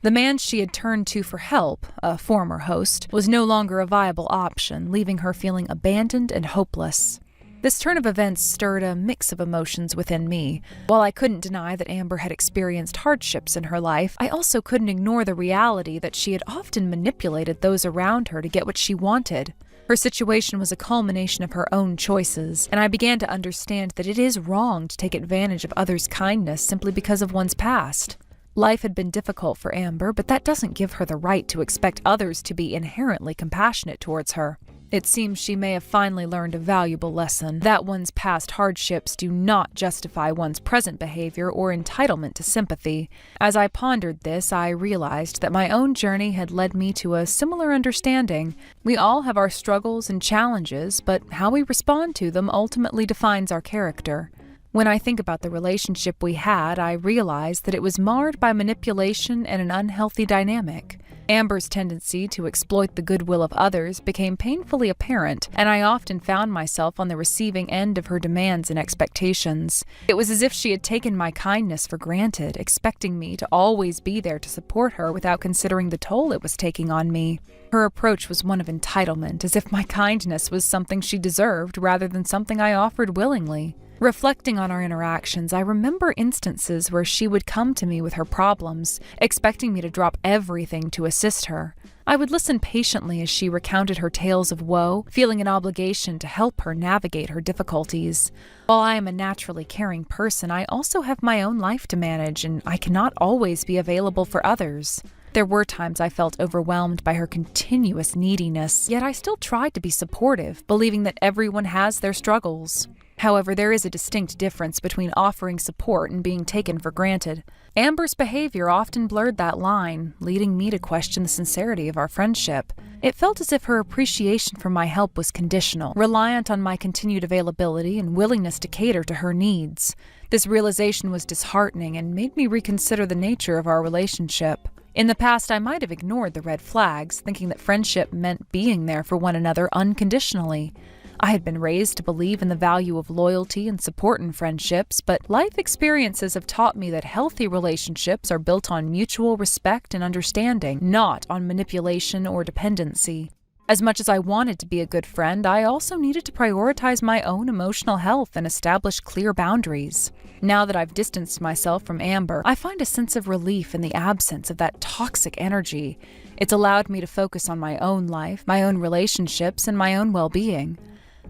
The man she had turned to for help, a former host, was no longer a viable option, leaving her feeling abandoned and hopeless. This turn of events stirred a mix of emotions within me. While I couldn't deny that Amber had experienced hardships in her life, I also couldn't ignore the reality that she had often manipulated those around her to get what she wanted. Her situation was a culmination of her own choices, and I began to understand that it is wrong to take advantage of others' kindness simply because of one's past. Life had been difficult for Amber, but that doesn't give her the right to expect others to be inherently compassionate towards her. It seems she may have finally learned a valuable lesson, that one's past hardships do not justify one's present behavior or entitlement to sympathy. As I pondered this, I realized that my own journey had led me to a similar understanding. We all have our struggles and challenges, but how we respond to them ultimately defines our character. When I think about the relationship we had, I realize that it was marred by manipulation and an unhealthy dynamic. Amber's tendency to exploit the goodwill of others became painfully apparent, and I often found myself on the receiving end of her demands and expectations. It was as if she had taken my kindness for granted, expecting me to always be there to support her without considering the toll it was taking on me. Her approach was one of entitlement, as if my kindness was something she deserved rather than something I offered willingly. Reflecting on our interactions, I remember instances where she would come to me with her problems, expecting me to drop everything to assist her. I would listen patiently as she recounted her tales of woe, feeling an obligation to help her navigate her difficulties. While I am a naturally caring person, I also have my own life to manage, and I cannot always be available for others. There were times I felt overwhelmed by her continuous neediness, yet I still tried to be supportive, believing that everyone has their struggles. However, there is a distinct difference between offering support and being taken for granted. Amber's behavior often blurred that line, leading me to question the sincerity of our friendship. It felt as if her appreciation for my help was conditional, reliant on my continued availability and willingness to cater to her needs. This realization was disheartening and made me reconsider the nature of our relationship. In the past, I might have ignored the red flags, thinking that friendship meant being there for one another unconditionally. I had been raised to believe in the value of loyalty and support in friendships, but life experiences have taught me that healthy relationships are built on mutual respect and understanding, not on manipulation or dependency. As much as I wanted to be a good friend, I also needed to prioritize my own emotional health and establish clear boundaries. Now that I've distanced myself from Amber, I find a sense of relief in the absence of that toxic energy. It's allowed me to focus on my own life, my own relationships, and my own well-being.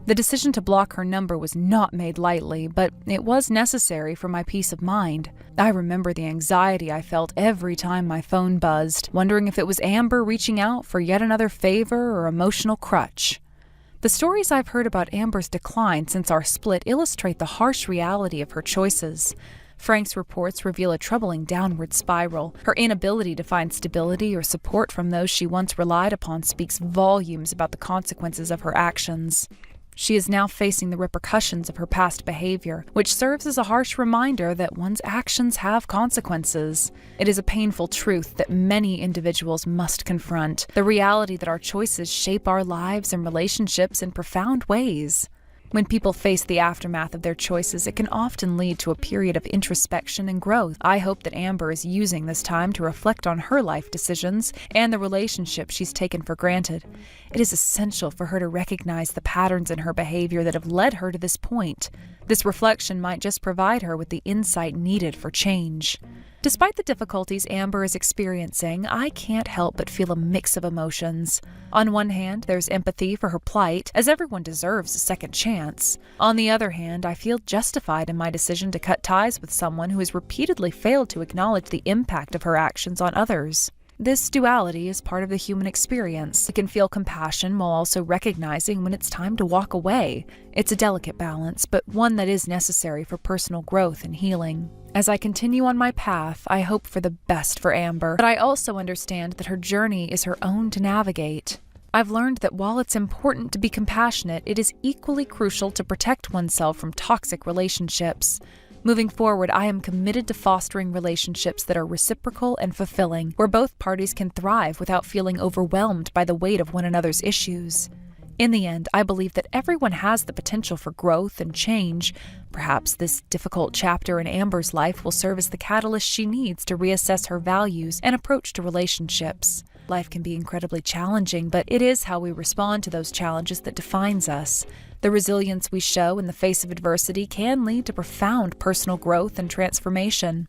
The decision to block her number was not made lightly, but it was necessary for my peace of mind. I remember the anxiety I felt every time my phone buzzed, wondering if it was Amber reaching out for yet another favor or emotional crutch. The stories I've heard about Amber's decline since our split illustrate the harsh reality of her choices. Frank's reports reveal a troubling downward spiral. Her inability to find stability or support from those she once relied upon speaks volumes about the consequences of her actions. She is now facing the repercussions of her past behavior, which serves as a harsh reminder that one's actions have consequences. It is a painful truth that many individuals must confront, the reality that our choices shape our lives and relationships in profound ways. When people face the aftermath of their choices, it can often lead to a period of introspection and growth. I hope that Amber is using this time to reflect on her life decisions and the relationship she's taken for granted. It is essential for her to recognize the patterns in her behavior that have led her to this point. This reflection might just provide her with the insight needed for change. Despite the difficulties Amber is experiencing, I can't help but feel a mix of emotions. On one hand, there's empathy for her plight, as everyone deserves a second chance. On the other hand, I feel justified in my decision to cut ties with someone who has repeatedly failed to acknowledge the impact of her actions on others. This duality is part of the human experience. We can feel compassion while also recognizing when it's time to walk away. It's a delicate balance, but one that is necessary for personal growth and healing. As I continue on my path, I hope for the best for Amber, but I also understand that her journey is her own to navigate. I've learned that while it's important to be compassionate, it is equally crucial to protect oneself from toxic relationships. Moving forward, I am committed to fostering relationships that are reciprocal and fulfilling, where both parties can thrive without feeling overwhelmed by the weight of one another's issues. In the end, I believe that everyone has the potential for growth and change. Perhaps this difficult chapter in Amber's life will serve as the catalyst she needs to reassess her values and approach to relationships. Life can be incredibly challenging, but it is how we respond to those challenges that defines us. The resilience we show in the face of adversity can lead to profound personal growth and transformation.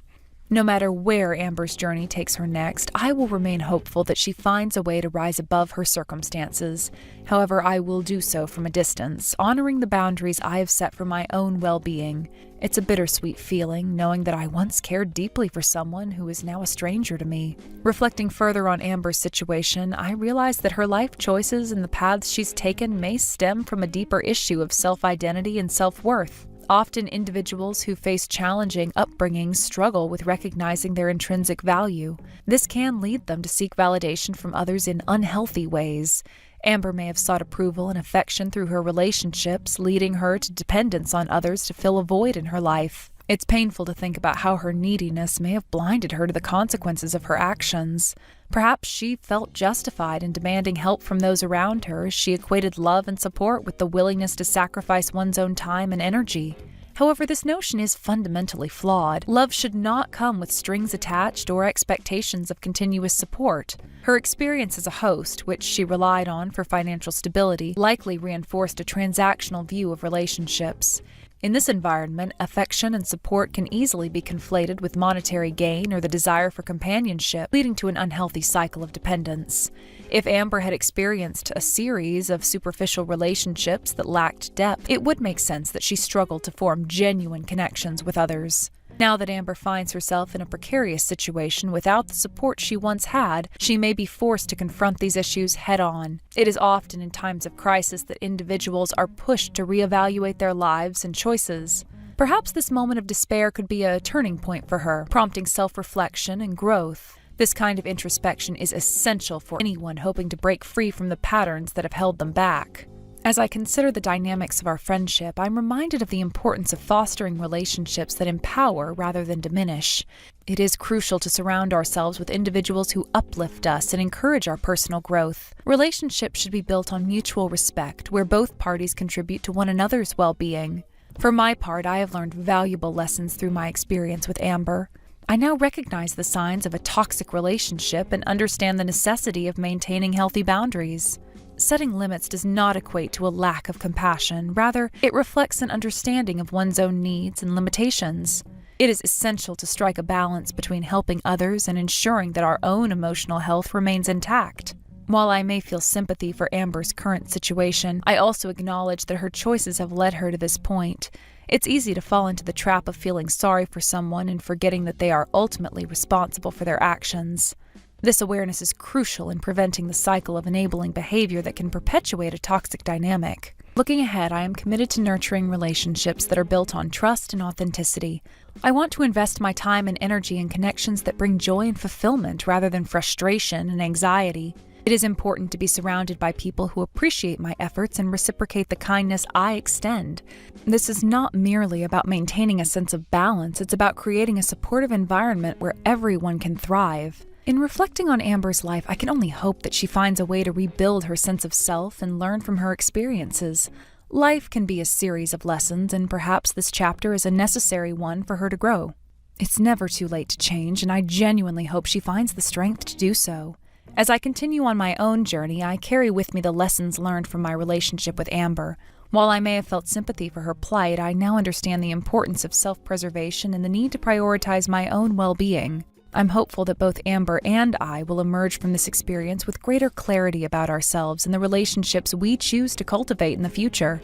No matter where Amber's journey takes her next, I will remain hopeful that she finds a way to rise above her circumstances. However, I will do so from a distance, honoring the boundaries I have set for my own well-being. It's a bittersweet feeling, knowing that I once cared deeply for someone who is now a stranger to me. Reflecting further on Amber's situation, I realize that her life choices and the paths she's taken may stem from a deeper issue of self-identity and self-worth. Often individuals who face challenging upbringings struggle with recognizing their intrinsic value. This can lead them to seek validation from others in unhealthy ways. Amber may have sought approval and affection through her relationships, leading her to dependence on others to fill a void in her life. It's painful to think about how her neediness may have blinded her to the consequences of her actions. Perhaps she felt justified in demanding help from those around her as she equated love and support with the willingness to sacrifice one's own time and energy. However, this notion is fundamentally flawed. Love should not come with strings attached or expectations of continuous support. Her experience as a host, which she relied on for financial stability, likely reinforced a transactional view of relationships. In this environment, affection and support can easily be conflated with monetary gain or the desire for companionship, leading to an unhealthy cycle of dependence. If Amber had experienced a series of superficial relationships that lacked depth, it would make sense that she struggled to form genuine connections with others. Now that Amber finds herself in a precarious situation without the support she once had, she may be forced to confront these issues head-on. It is often in times of crisis that individuals are pushed to reevaluate their lives and choices. Perhaps this moment of despair could be a turning point for her, prompting self-reflection and growth. This kind of introspection is essential for anyone hoping to break free from the patterns that have held them back. As I consider the dynamics of our friendship, I'm reminded of the importance of fostering relationships that empower rather than diminish. It is crucial to surround ourselves with individuals who uplift us and encourage our personal growth. Relationships should be built on mutual respect, where both parties contribute to one another's well-being. For my part, I have learned valuable lessons through my experience with Amber. I now recognize the signs of a toxic relationship and understand the necessity of maintaining healthy boundaries. Setting limits does not equate to a lack of compassion. Rather, it reflects an understanding of one's own needs and limitations. It is essential to strike a balance between helping others and ensuring that our own emotional health remains intact. While I may feel sympathy for Amber's current situation, I also acknowledge that her choices have led her to this point. It's easy to fall into the trap of feeling sorry for someone and forgetting that they are ultimately responsible for their actions. This awareness is crucial in preventing the cycle of enabling behavior that can perpetuate a toxic dynamic. Looking ahead, I am committed to nurturing relationships that are built on trust and authenticity. I want to invest my time and energy in connections that bring joy and fulfillment rather than frustration and anxiety. It is important to be surrounded by people who appreciate my efforts and reciprocate the kindness I extend. This is not merely about maintaining a sense of balance, it's about creating a supportive environment where everyone can thrive. In reflecting on Amber's life, I can only hope that she finds a way to rebuild her sense of self and learn from her experiences. Life can be a series of lessons, and perhaps this chapter is a necessary one for her to grow. It's never too late to change, and I genuinely hope she finds the strength to do so. As I continue on my own journey, I carry with me the lessons learned from my relationship with Amber. While I may have felt sympathy for her plight, I now understand the importance of self-preservation and the need to prioritize my own well-being. I'm hopeful that both Amber and I will emerge from this experience with greater clarity about ourselves and the relationships we choose to cultivate in the future.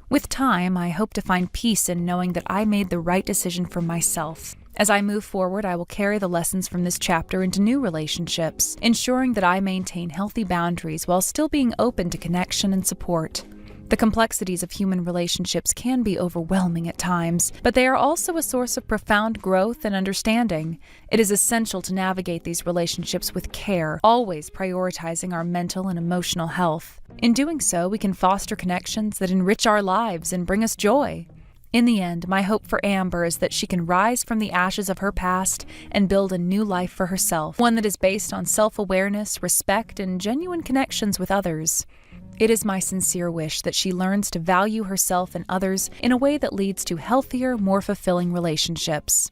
With time, I hope to find peace in knowing that I made the right decision for myself. As I move forward, I will carry the lessons from this chapter into new relationships, ensuring that I maintain healthy boundaries while still being open to connection and support. The complexities of human relationships can be overwhelming at times, but they are also a source of profound growth and understanding. It is essential to navigate these relationships with care, always prioritizing our mental and emotional health. In doing so, we can foster connections that enrich our lives and bring us joy. In the end, my hope for Amber is that she can rise from the ashes of her past and build a new life for herself, one that is based on self-awareness, respect, and genuine connections with others. It is my sincere wish that she learns to value herself and others in a way that leads to healthier, more fulfilling relationships.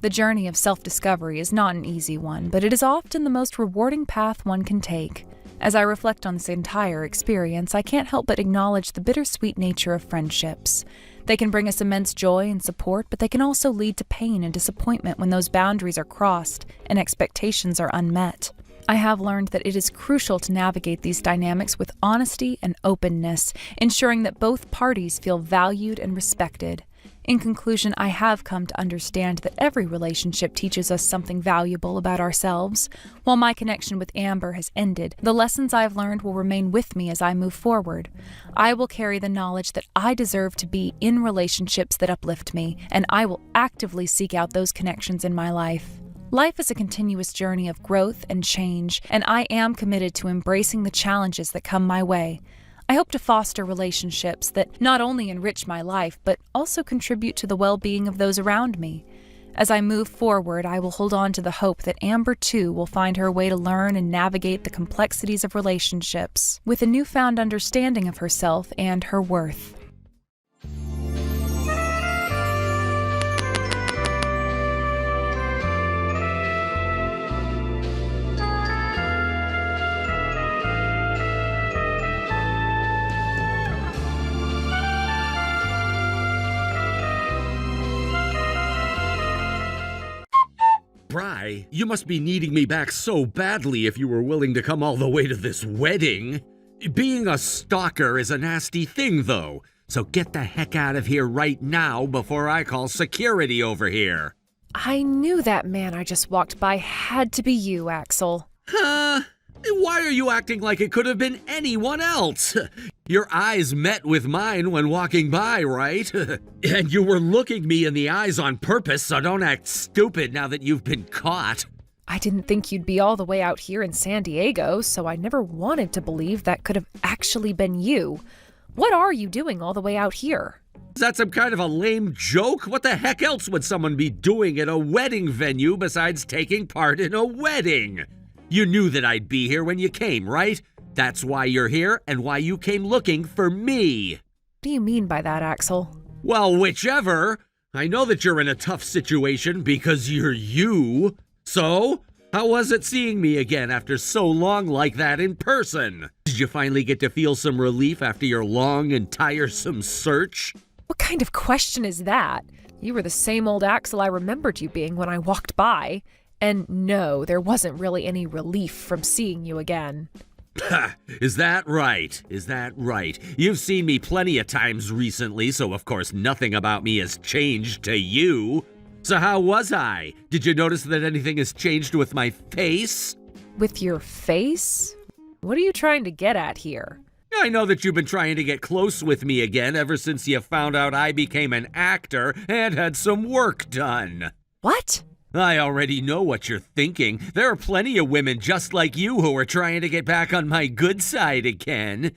The journey of self-discovery is not an easy one, but it is often the most rewarding path one can take. As I reflect on this entire experience, I can't help but acknowledge the bittersweet nature of friendships. They can bring us immense joy and support, but they can also lead to pain and disappointment when those boundaries are crossed and expectations are unmet. I have learned that it is crucial to navigate these dynamics with honesty and openness, ensuring that both parties feel valued and respected. In conclusion, I have come to understand that every relationship teaches us something valuable about ourselves. While my connection with Amber has ended, the lessons I've learned will remain with me as I move forward. I will carry the knowledge that I deserve to be in relationships that uplift me, and I will actively seek out those connections in my life. Life is a continuous journey of growth and change, and I am committed to embracing the challenges that come my way. I hope to foster relationships that not only enrich my life, but also contribute to the well-being of those around me. As I move forward, I will hold on to the hope that Amber, too, will find her way to learn and navigate the complexities of relationships with a newfound understanding of herself and her worth. Bri, you must be needing me back so badly if you were willing to come all the way to this wedding. Being a stalker is a nasty thing, though, so get the heck out of here right now before I call security over here. I knew that man I just walked by had to be you, Axel. Huh? Why are you acting like it could have been anyone else? Your eyes met with mine when walking by, right? And you were looking me in the eyes on purpose, so don't act stupid now that you've been caught. I didn't think you'd be all the way out here in San Diego, so I never wanted to believe that could have actually been you. What are you doing all the way out here? Is that some kind of a lame joke? What the heck else would someone be doing at a wedding venue besides taking part in a wedding? You knew that I'd be here when you came, right? That's why you're here and why you came looking for me. What do you mean by that, Axel? Well, whichever. I know that you're in a tough situation because you're you. So, how was it seeing me again after so long like that in person? Did you finally get to feel some relief after your long and tiresome search? What kind of question is that? You were the same old Axel I remembered you being when I walked by. And no, there wasn't really any relief from seeing you again. Is that right? Is that right? You've seen me plenty of times recently, so of course nothing about me has changed to you. So how was I? Did you notice that anything has changed with my face? With your face? What are you trying to get at here? I know that you've been trying to get close with me again ever since you found out I became an actor and had some work done. What? I already know what you're thinking. There are plenty of women just like you who are trying to get back on my good side again.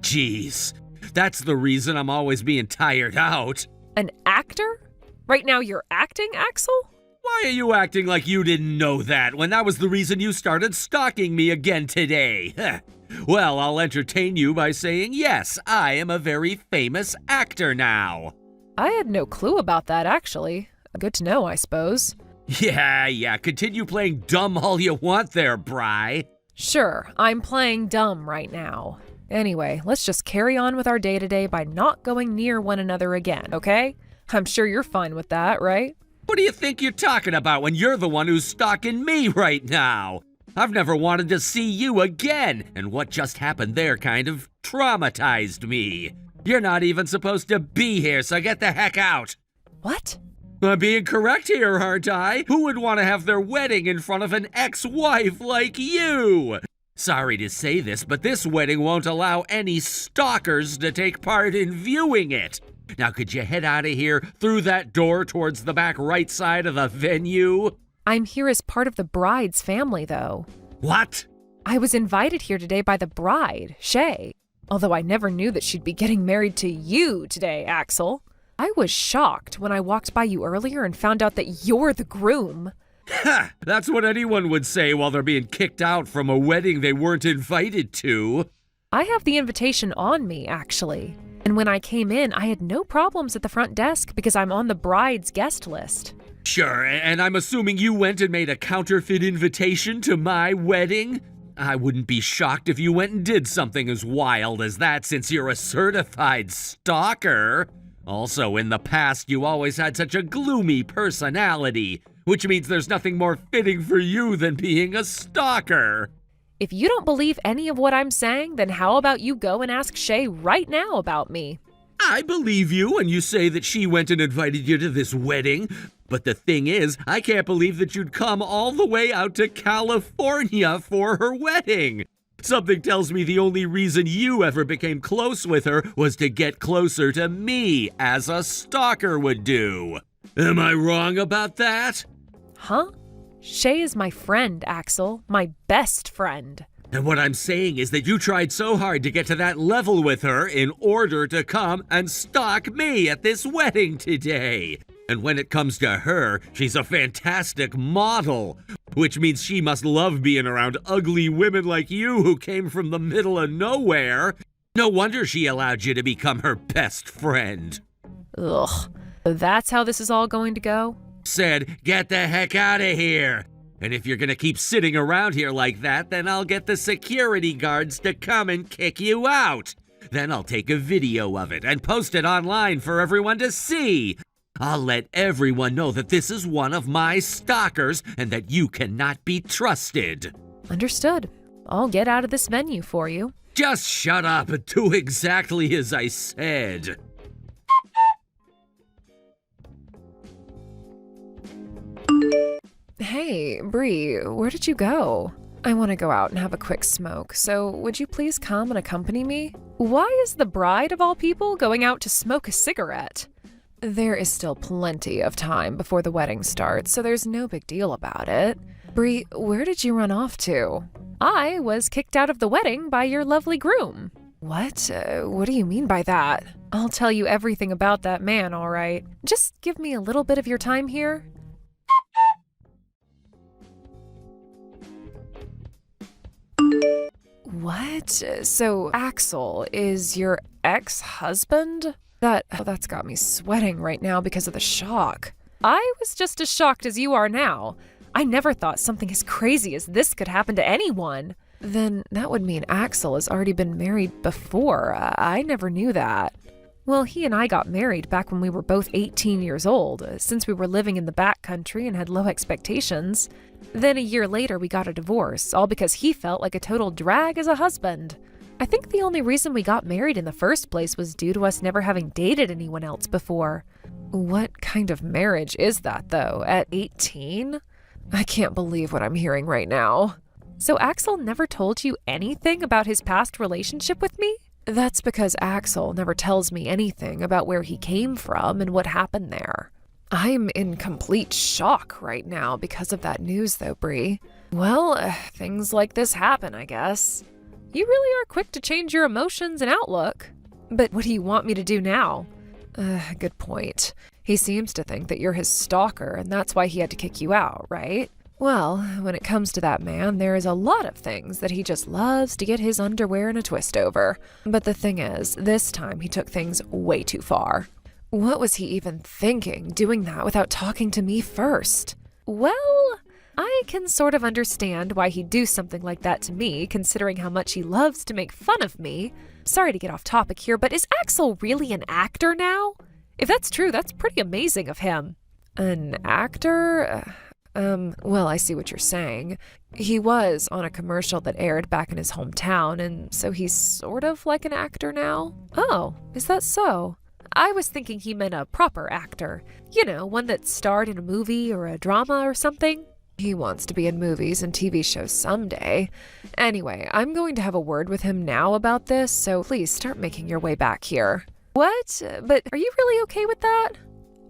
Jeez, that's the reason I'm always being tired out. An actor? Right now you're acting, Axel? Why are you acting like you didn't know that when that was the reason you started stalking me again today? Well, I'll entertain you by saying yes, I am a very famous actor now. I had no clue about that, actually. Good to know, I suppose. Yeah, continue playing dumb all you want there, Bri. Sure, I'm playing dumb right now. Anyway, let's just carry on with our day-to-day by not going near one another again, okay? I'm sure you're fine with that, right? What do you think you're talking about when you're the one who's stalking me right now? I've never wanted to see you again, and what just happened there kind of traumatized me. You're not even supposed to be here, so get the heck out. What? I'm being correct here, aren't I? Who would want to have their wedding in front of an ex-wife like you? Sorry to say this, but this wedding won't allow any stalkers to take part in viewing it. Now, could you head out of here through that door towards the back right side of the venue? I'm here as part of the bride's family, though. What? I was invited here today by the bride, Shay. Although I never knew that she'd be getting married to you today, Axel. I was shocked when I walked by you earlier and found out that you're the groom. Ha! That's what anyone would say while they're being kicked out from a wedding they weren't invited to. I have the invitation on me, actually. And when I came in, I had no problems at the front desk because I'm on the bride's guest list. Sure, and I'm assuming you went and made a counterfeit invitation to my wedding? I wouldn't be shocked if you went and did something as wild as that since you're a certified stalker. Also, in the past, you always had such a gloomy personality, which means there's nothing more fitting for you than being a stalker. If you don't believe any of what I'm saying, then how about you go and ask Shay right now about me? I believe you when you say that she went and invited you to this wedding, but the thing is, I can't believe that you'd come all the way out to California for her wedding. Something tells me the only reason you ever became close with her was to get closer to me, as a stalker would do. Am I wrong about that? Huh? Shay is my friend, Axel. My best friend. And what I'm saying is that you tried so hard to get to that level with her in order to come and stalk me at this wedding today. And when it comes to her, she's a fantastic model, which means she must love being around ugly women like you who came from the middle of nowhere. No wonder she allowed you to become her best friend. Ugh. That's how this is all going to go? Said, get the heck out of here. And if you're gonna keep sitting around here like that, then I'll get the security guards to come and kick you out. Then I'll take a video of it and post it online for everyone to see. I'll let everyone know that this is one of my stalkers and that you cannot be trusted. Understood. I'll get out of this venue for you. Just shut up and do exactly as I said. Hey, Bree, where did you go? I want to go out and have a quick smoke, so would you please come and accompany me? Why is the bride of all people going out to smoke a cigarette? There is still plenty of time before the wedding starts, so there's no big deal about it. Bree, where did you run off to? I was kicked out of the wedding by your lovely groom. What? What do you mean by that? I'll tell you everything about that man, all right. Just give me a little bit of your time here. What? So Axel is your ex-husband? That's got me sweating right now because of the shock. I was just as shocked as you are now. I never thought something as crazy as this could happen to anyone. Then that would mean Axel has already been married before. I never knew that. Well, he and I got married back when we were both 18 years old, since we were living in the back country and had low expectations. Then a year later, we got a divorce, all because he felt like a total drag as a husband. I think the only reason we got married in the first place was due to us never having dated anyone else before. What kind of marriage is that, though, at 18? I can't believe what I'm hearing right now. So Axel never told you anything about his past relationship with me? That's because Axel never tells me anything about where he came from and what happened there. I'm in complete shock right now because of that news, though, Bree. Well, things like this happen, I guess. You really are quick to change your emotions and outlook. But what do you want me to do now? Good point. He seems to think that you're his stalker, and that's why he had to kick you out, right? Well, when it comes to that man, there is a lot of things that he just loves to get his underwear in a twist over. But the thing is, this time he took things way too far. What was he even thinking, doing that without talking to me first? Well, I can sort of understand why he'd do something like that to me, considering how much he loves to make fun of me. Sorry to get off topic here, but is Axel really an actor now? If that's true, that's pretty amazing of him. An actor? Well, I see what you're saying. He was on a commercial that aired back in his hometown, and so he's sort of like an actor now? Oh, is that so? I was thinking he meant a proper actor. You know, one that starred in a movie or a drama or something. He wants to be in movies and TV shows someday. Anyway, I'm going to have a word with him now about this, so please start making your way back here. What? But are you really okay with that?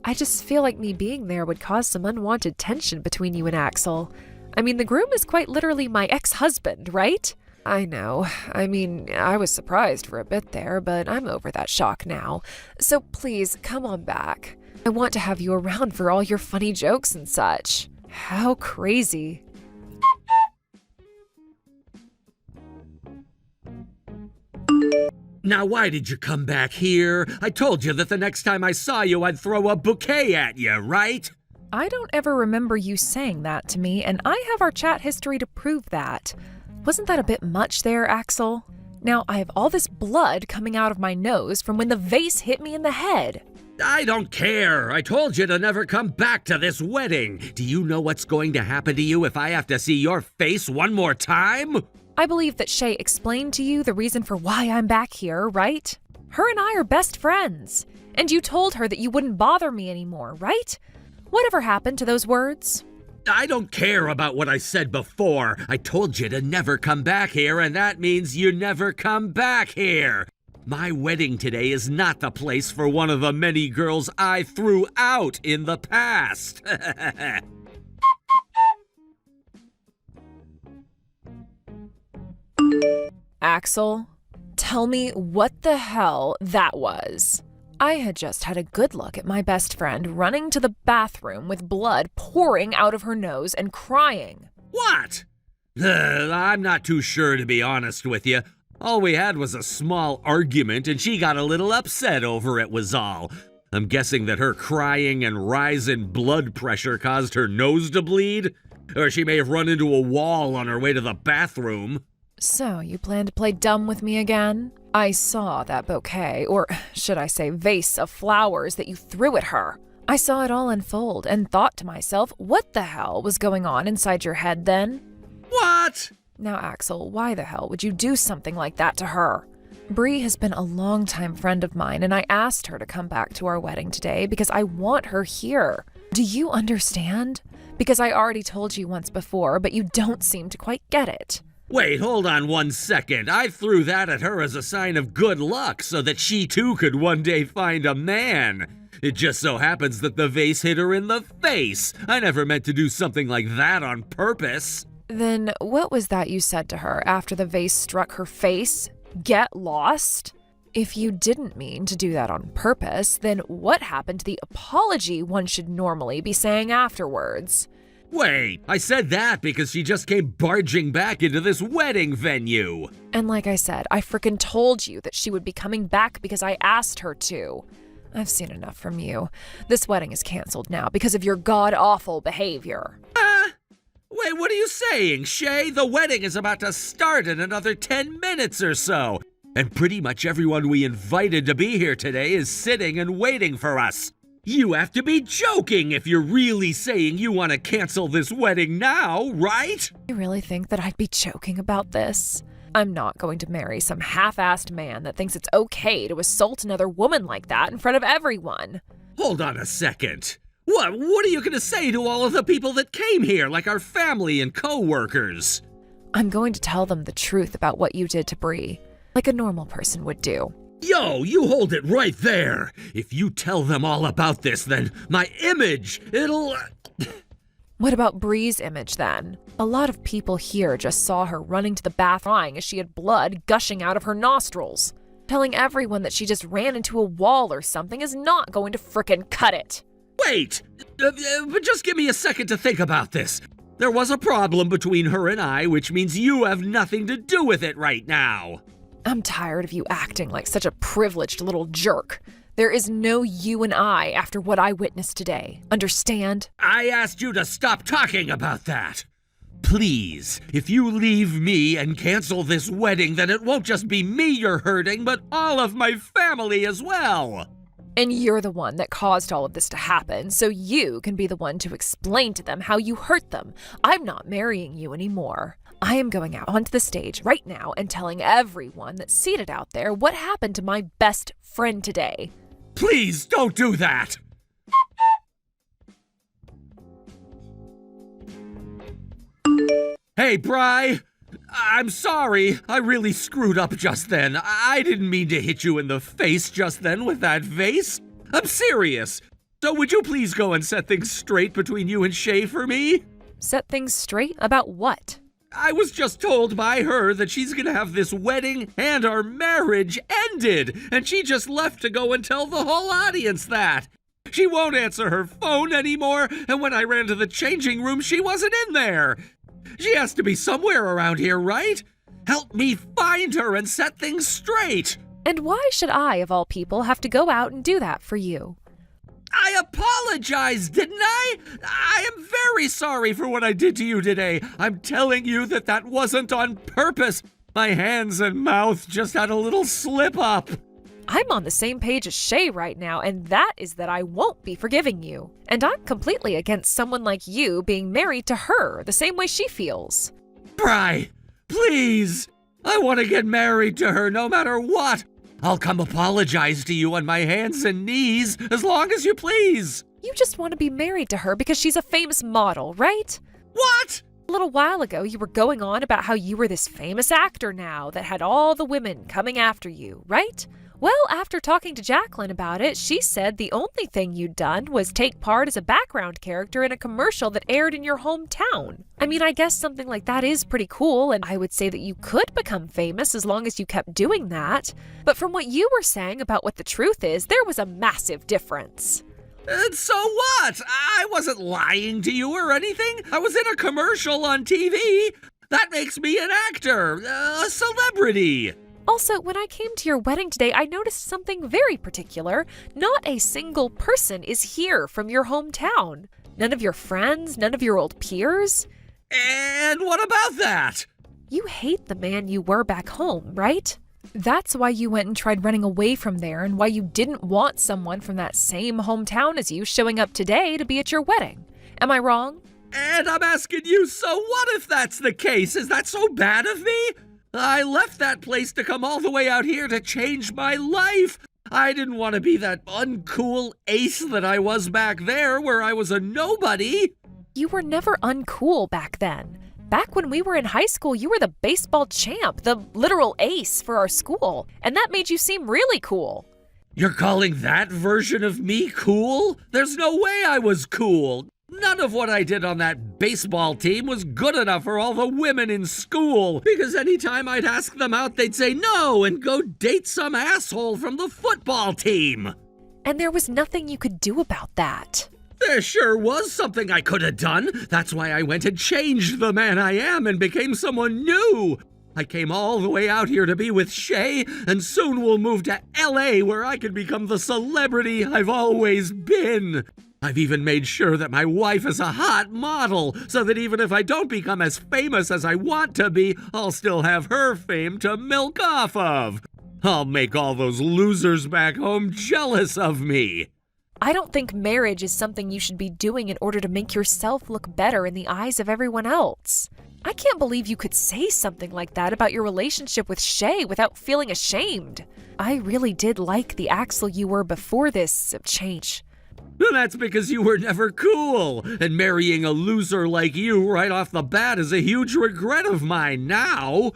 I just feel like me being there would cause some unwanted tension between you and Axel. I mean, the groom is quite literally my ex-husband, right? I know. I mean, I was surprised for a bit there, but I'm over that shock now. So please, come on back. I want to have you around for all your funny jokes and such. How crazy. Now, why did you come back here? I told you that the next time I saw you, I'd throw a bouquet at you, right? I don't ever remember you saying that to me, and I have our chat history to prove that. Wasn't that a bit much there, Axel? Now, I have all this blood coming out of my nose from when the vase hit me in the head. I don't care. I told you to never come back to this wedding. Do you know what's going to happen to you if I have to see your face one more time? I believe that Shay explained to you the reason for why I'm back here, right? Her and I are best friends, and you told her that you wouldn't bother me anymore, right? Whatever happened to those words? I don't care about what I said before. I told you to never come back here, and that means you never come back here. My wedding today is not the place for one of the many girls I threw out in the past. Axel, tell me what the hell that was. I had just had a good look at my best friend running to the bathroom with blood pouring out of her nose and crying. What? I'm not too sure, to be honest with you. All we had was a small argument, and she got a little upset over it was all. I'm guessing that her crying and rise in blood pressure caused her nose to bleed? Or she may have run into a wall on her way to the bathroom. So, you plan to play dumb with me again? I saw that bouquet, or should I say vase of flowers that you threw at her. I saw it all unfold and thought to myself, what the hell was going on inside your head then? What? Now, Axel, why the hell would you do something like that to her? Bree has been a longtime friend of mine, and I asked her to come back to our wedding today because I want her here. Do you understand? Because I already told you once before, but you don't seem to quite get it. Wait, hold on 1 second. I threw that at her as a sign of good luck so that she too could one day find a man. It just so happens that the vase hit her in the face. I never meant to do something like that on purpose. Then what was that you said to her after the vase struck her face? Get lost? If you didn't mean to do that on purpose, then what happened to the apology one should normally be saying afterwards? Wait, I said that because she just came barging back into this wedding venue. And like I said, I frickin' told you that she would be coming back because I asked her to. I've seen enough from you. This wedding is canceled now because of your god-awful behavior. Wait, what are you saying, Shay? The wedding is about to start in another 10 minutes or so. And pretty much everyone we invited to be here today is sitting and waiting for us. You have to be joking if you're really saying you want to cancel this wedding now, right? You really think that I'd be joking about this? I'm not going to marry some half-assed man that thinks it's okay to assault another woman like that in front of everyone. Hold on a second. What are you going to say to all of the people that came here, like our family and co-workers? I'm going to tell them the truth about what you did to Bree, like a normal person would do. Yo, you hold it right there. If you tell them all about this, then my image, it'll... What about Bree's image then? A lot of people here just saw her running to the bath crying as she had blood gushing out of her nostrils. Telling everyone that she just ran into a wall or something is not going to frickin' cut it. Wait! But just give me a second to think about this. There was a problem between her and I, which means you have nothing to do with it right now. I'm tired of you acting like such a privileged little jerk. There is no you and I after what I witnessed today. Understand? I asked you to stop talking about that. Please, if you leave me and cancel this wedding, then it won't just be me you're hurting, but all of my family as well. And you're the one that caused all of this to happen, so you can be the one to explain to them how you hurt them. I'm not marrying you anymore. I am going out onto the stage right now and telling everyone that's seated out there what happened to my best friend today. Please don't do that! Hey, Bri! I'm sorry. I really screwed up just then. I didn't mean to hit you in the face just then with that vase. I'm serious. So would you please go and set things straight between you and Shay for me? Set things straight? About what? I was just told by her that she's gonna have this wedding and our marriage ended, and she just left to go and tell the whole audience that. She won't answer her phone anymore, and when I ran to the changing room, she wasn't in there. She has to be somewhere around here, right? Help me find her and set things straight. And why should I, of all people, have to go out and do that for you? I apologized, didn't I? I am very sorry for what I did to you today. I'm telling you that that wasn't on purpose. My hands and mouth just had a little slip up. I'm on the same page as Shay right now, and that is that I won't be forgiving you. And I'm completely against someone like you being married to her the same way she feels. Bri, please. I want to get married to her no matter what. I'll come apologize to you on my hands and knees as long as you please. You just want to be married to her because she's a famous model, right? What? A little while ago, you were going on about how you were this famous actor now that had all the women coming after you, right? Well, after talking to Jacqueline about it, she said the only thing you'd done was take part as a background character in a commercial that aired in your hometown. I mean, I guess something like that is pretty cool, and I would say that you could become famous as long as you kept doing that. But from what you were saying about what the truth is, there was a massive difference. And so what? I wasn't lying to you or anything. I was in a commercial on TV. That makes me an actor, a celebrity. Also, when I came to your wedding today, I noticed something very particular. Not a single person is here from your hometown. None of your friends, none of your old peers. And what about that? You hate the man you were back home, right? That's why you went and tried running away from there and why you didn't want someone from that same hometown as you showing up today to be at your wedding. Am I wrong? And I'm asking you, so what if that's the case? Is that so bad of me? I left that place to come all the way out here to change my life. I didn't want to be that uncool ace that I was back there where I was a nobody. You were never uncool back then. Back when we were in high school, you were the baseball champ, the literal ace for our school, and that made you seem really cool. You're calling that version of me cool? There's no way I was cool. None of what I did on that baseball team was good enough for all the women in school, because anytime I'd ask them out, they'd say no and go date some asshole from the football team. And there was nothing you could do about that. There sure was something I could have done. That's why I went and changed the man I am and became someone new. I came all the way out here to be with Shay, and soon we'll move to LA where I can become the celebrity I've always been. I've even made sure that my wife is a hot model, so that even if I don't become as famous as I want to be, I'll still have her fame to milk off of. I'll make all those losers back home jealous of me. I don't think marriage is something you should be doing in order to make yourself look better in the eyes of everyone else. I can't believe you could say something like that about your relationship with Shay without feeling ashamed. I really did like the Axel you were before this change. That's because you were never cool, and marrying a loser like you right off the bat is a huge regret of mine now.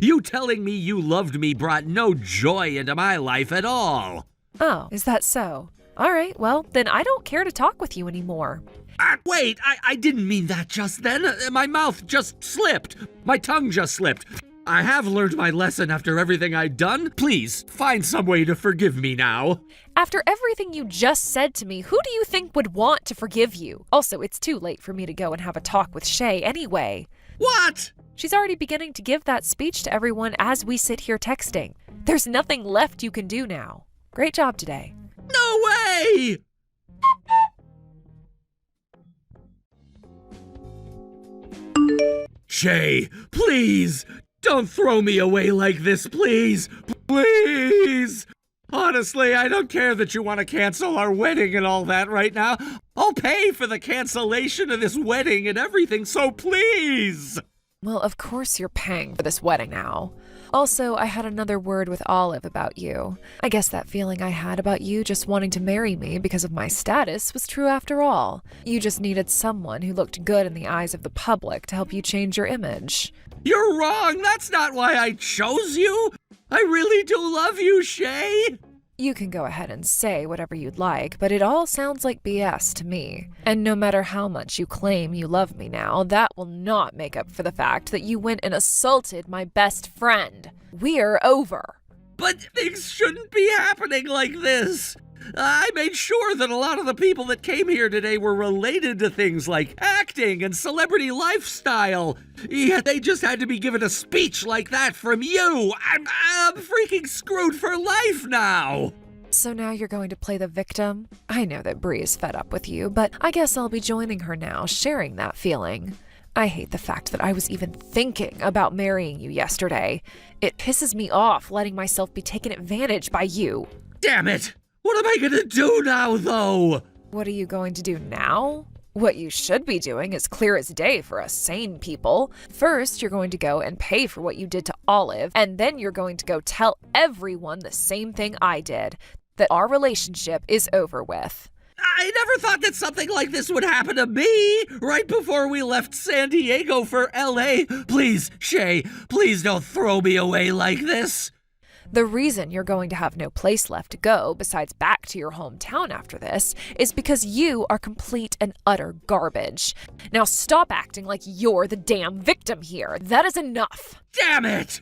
You telling me you loved me brought no joy into my life at all. Oh, is that so? All right, well, then I don't care to talk with you anymore. Wait, I didn't mean that just then. My mouth just slipped. My tongue just slipped. I have learned my lesson after everything I'd done. Please, find some way to forgive me now. After everything you just said to me, who do you think would want to forgive you? Also, it's too late for me to go and have a talk with Shay anyway. What? She's already beginning to give that speech to everyone as we sit here texting. There's nothing left you can do now. Great job today. No way! Shay, please, don't throw me away like this, please. Please! Honestly, I don't care that you want to cancel our wedding and all that right now. I'll pay for the cancellation of this wedding and everything, so please! Well, of course you're paying for this wedding now. Also, I had another word with Olive about you. I guess that feeling I had about you just wanting to marry me because of my status was true after all. You just needed someone who looked good in the eyes of the public to help you change your image. You're wrong! That's not why I chose you! I really do love you, Shay! You can go ahead and say whatever you'd like, but it all sounds like BS to me. And no matter how much you claim you love me now, that will not make up for the fact that you went and assaulted my best friend. We're over. But things shouldn't be happening like this. I made sure that a lot of the people that came here today were related to things like acting and celebrity lifestyle. Yet they just had to be given a speech like that from you. I'm freaking screwed for life now. So now you're going to play the victim? I know that Bree is fed up with you, but I guess I'll be joining her now, sharing that feeling. I hate the fact that I was even thinking about marrying you yesterday. It pisses me off letting myself be taken advantage by you. Damn it! What am I gonna do now, though? What are you going to do now? What you should be doing is clear as day for us sane people. First, you're going to go and pay for what you did to Olive, and then you're going to go tell everyone the same thing I did, that our relationship is over with. I never thought that something like this would happen to me right before we left San Diego for LA. Please, Shay, please don't throw me away like this. The reason you're going to have no place left to go besides back to your hometown after this is because you are complete and utter garbage. Now stop acting like you're the damn victim here. That is enough. Damn it!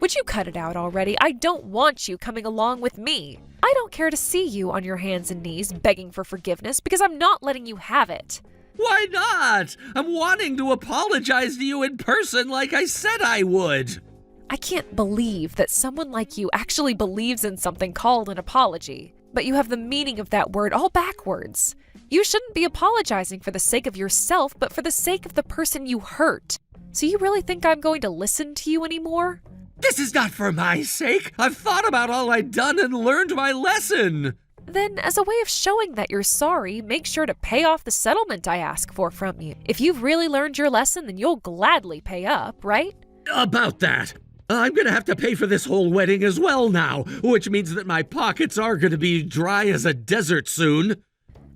Would you cut it out already? I don't want you coming along with me. I don't care to see you on your hands and knees begging for forgiveness because I'm not letting you have it. Why not? I'm wanting to apologize to you in person like I said I would. I can't believe that someone like you actually believes in something called an apology, but you have the meaning of that word all backwards. You shouldn't be apologizing for the sake of yourself, but for the sake of the person you hurt. So you really think I'm going to listen to you anymore? This is not for my sake. I've thought about all I'd done and learned my lesson. Then, as a way of showing that you're sorry, make sure to pay off the settlement I ask for from you. If you've really learned your lesson, then you'll gladly pay up, right? About that, I'm gonna have to pay for this whole wedding as well now, which means that my pockets are gonna be dry as a desert soon.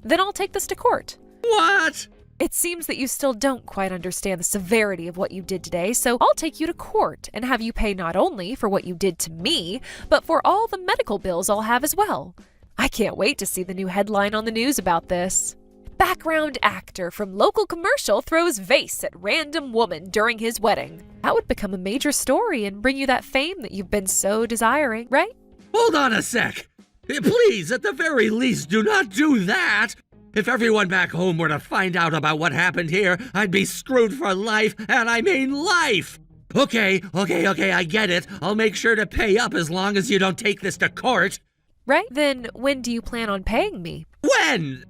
Then I'll take this to court. What? It seems that you still don't quite understand the severity of what you did today, so I'll take you to court and have you pay not only for what you did to me, but for all the medical bills I'll have as well. I can't wait to see the new headline on the news about this. Background actor from local commercial throws vase at random woman during his wedding. That would become a major story and bring you that fame that you've been so desiring, right? Hold on a sec. Please, at the very least, do not do that. If everyone back home were to find out about what happened here, I'd be screwed for life, and I mean life. Okay, I get it. I'll make sure to pay up as long as you don't take this to court. Right? Then when do you plan on paying me? When?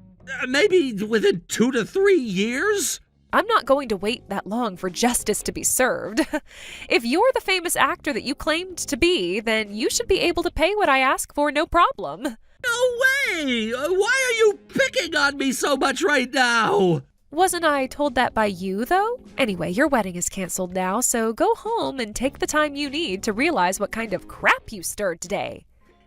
Maybe within 2 to 3 years? I'm not going to wait that long for justice to be served. If you're the famous actor that you claimed to be, then you should be able to pay what I ask for, no problem. No way! Why are you picking on me so much right now? Wasn't I told that by you, though? Anyway, your wedding is canceled now, so go home and take the time you need to realize what kind of crap you stirred today.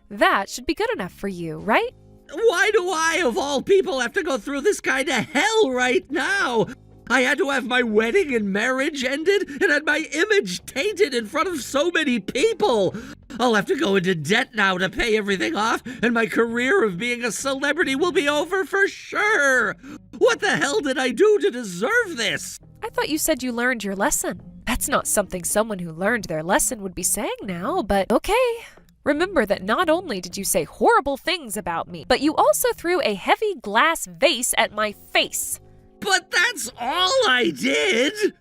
That should be good enough for you, right? Why do I, of all people, have to go through this kind of hell right now? I had to have my wedding and marriage ended and had my image tainted in front of so many people. I'll have to go into debt now to pay everything off, and my career of being a celebrity will be over for sure. What the hell did I do to deserve this? I thought you said you learned your lesson. That's not something someone who learned their lesson would be saying now, but okay. Remember that not only did you say horrible things about me, but you also threw a heavy glass vase at my face. But that's all I did!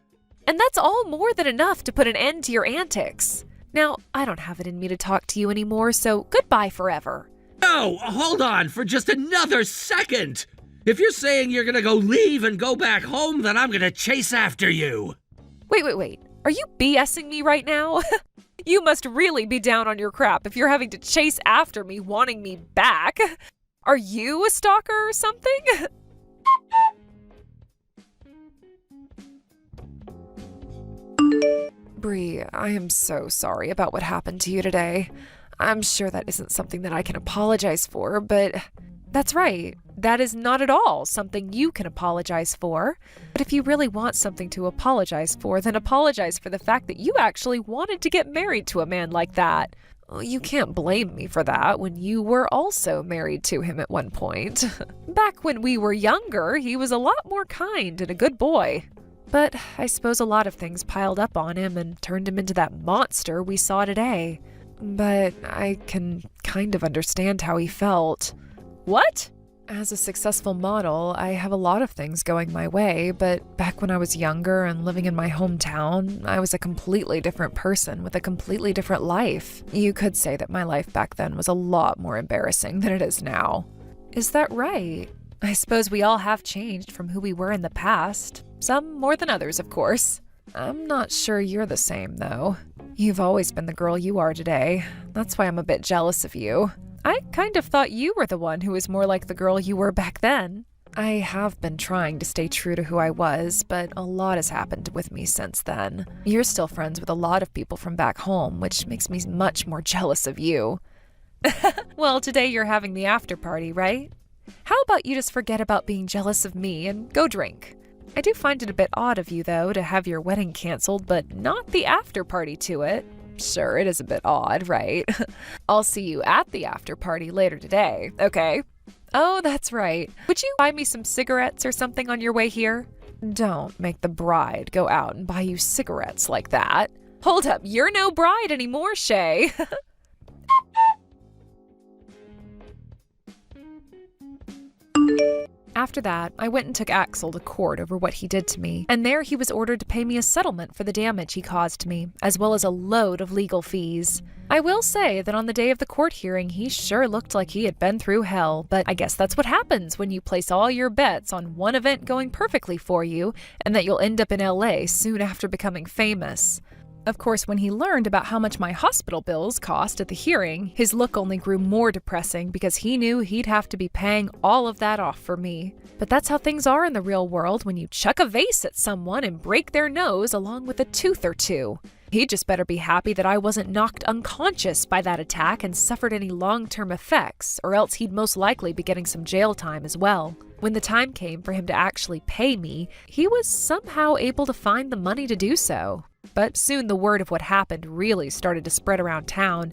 And that's all more than enough to put an end to your antics. Now, I don't have it in me to talk to you anymore, so goodbye forever. No, hold on for just another second! If you're saying you're gonna go leave and go back home, then I'm gonna chase after you. Wait. Are you BSing me right now? You must really be down on your crap if you're having to chase after me wanting me back. Are you a stalker or something? Bree, I am so sorry about what happened to you today. I'm sure that isn't something that I can apologize for, but that's right. That is not at all something you can apologize for. But if you really want something to apologize for, then apologize for the fact that you actually wanted to get married to a man like that. You can't blame me for that when you were also married to him at one point. Back when we were younger, he was a lot more kind and a good boy. But I suppose a lot of things piled up on him and turned him into that monster we saw today. But I can kind of understand how he felt. What? As a successful model, I have a lot of things going my way, but back when I was younger and living in my hometown, I was a completely different person with a completely different life. You could say that my life back then was a lot more embarrassing than it is now. Is that right? I suppose we all have changed from who we were in the past. Some more than others, of course. I'm not sure you're the same, though. You've always been the girl you are today. That's why I'm a bit jealous of you. I kind of thought you were the one who was more like the girl you were back then. I have been trying to stay true to who I was, but a lot has happened with me since then. You're still friends with a lot of people from back home, which makes me much more jealous of you. Well, today you're having the after party, right? How about you just forget about being jealous of me and go drink? I do find it a bit odd of you, though, to have your wedding canceled, but not the after party to it. Sure, it is a bit odd, right? I'll see you at the after party later today, okay? Oh, that's right. Would you buy me some cigarettes or something on your way here? Don't make the bride go out and buy you cigarettes like that. Hold up, you're no bride anymore, Shay. After that, I went and took Axel to court over what he did to me, and there he was ordered to pay me a settlement for the damage he caused me, as well as a load of legal fees. I will say that on the day of the court hearing, he sure looked like he had been through hell, but I guess that's what happens when you place all your bets on one event going perfectly for you, and that you'll end up in LA soon after becoming famous. Of course, when he learned about how much my hospital bills cost at the hearing, his look only grew more depressing because he knew he'd have to be paying all of that off for me. But that's how things are in the real world when you chuck a vase at someone and break their nose along with a tooth or two. He'd just better be happy that I wasn't knocked unconscious by that attack and suffered any long-term effects, or else he'd most likely be getting some jail time as well. When the time came for him to actually pay me, he was somehow able to find the money to do so. But soon the word of what happened really started to spread around town,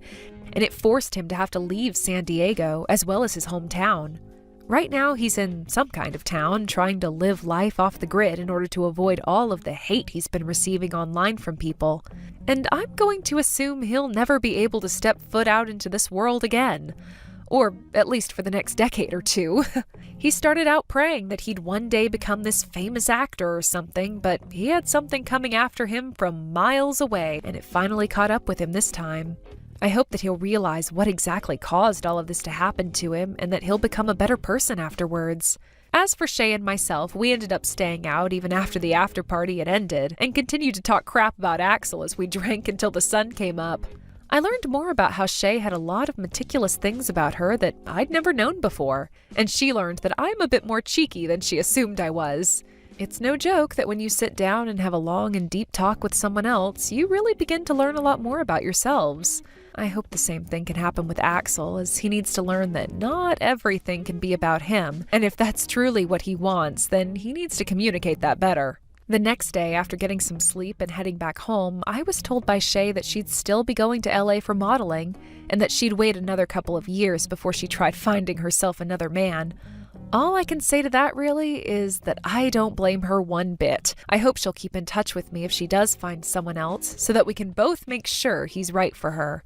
and it forced him to have to leave San Diego as well as his hometown. Right now, he's in some kind of town trying to live life off the grid in order to avoid all of the hate he's been receiving online from people. And I'm going to assume he'll never be able to step foot out into this world again. Or at least for the next decade or two. He started out praying that he'd one day become this famous actor or something, but he had something coming after him from miles away, and it finally caught up with him this time. I hope that he'll realize what exactly caused all of this to happen to him, and that he'll become a better person afterwards. As for Shay and myself, we ended up staying out even after the after party had ended, and continued to talk crap about Axel as we drank until the sun came up. I learned more about how Shay had a lot of meticulous things about her that I'd never known before, and she learned that I'm a bit more cheeky than she assumed I was. It's no joke that when you sit down and have a long and deep talk with someone else, you really begin to learn a lot more about yourselves. I hope the same thing can happen with Axel, as he needs to learn that not everything can be about him, and if that's truly what he wants, then he needs to communicate that better. The next day, after getting some sleep and heading back home, I was told by Shay that she'd still be going to LA for modeling, and that she'd wait another couple of years before she tried finding herself another man. All I can say to that really is that I don't blame her one bit. I hope she'll keep in touch with me if she does find someone else, so that we can both make sure he's right for her.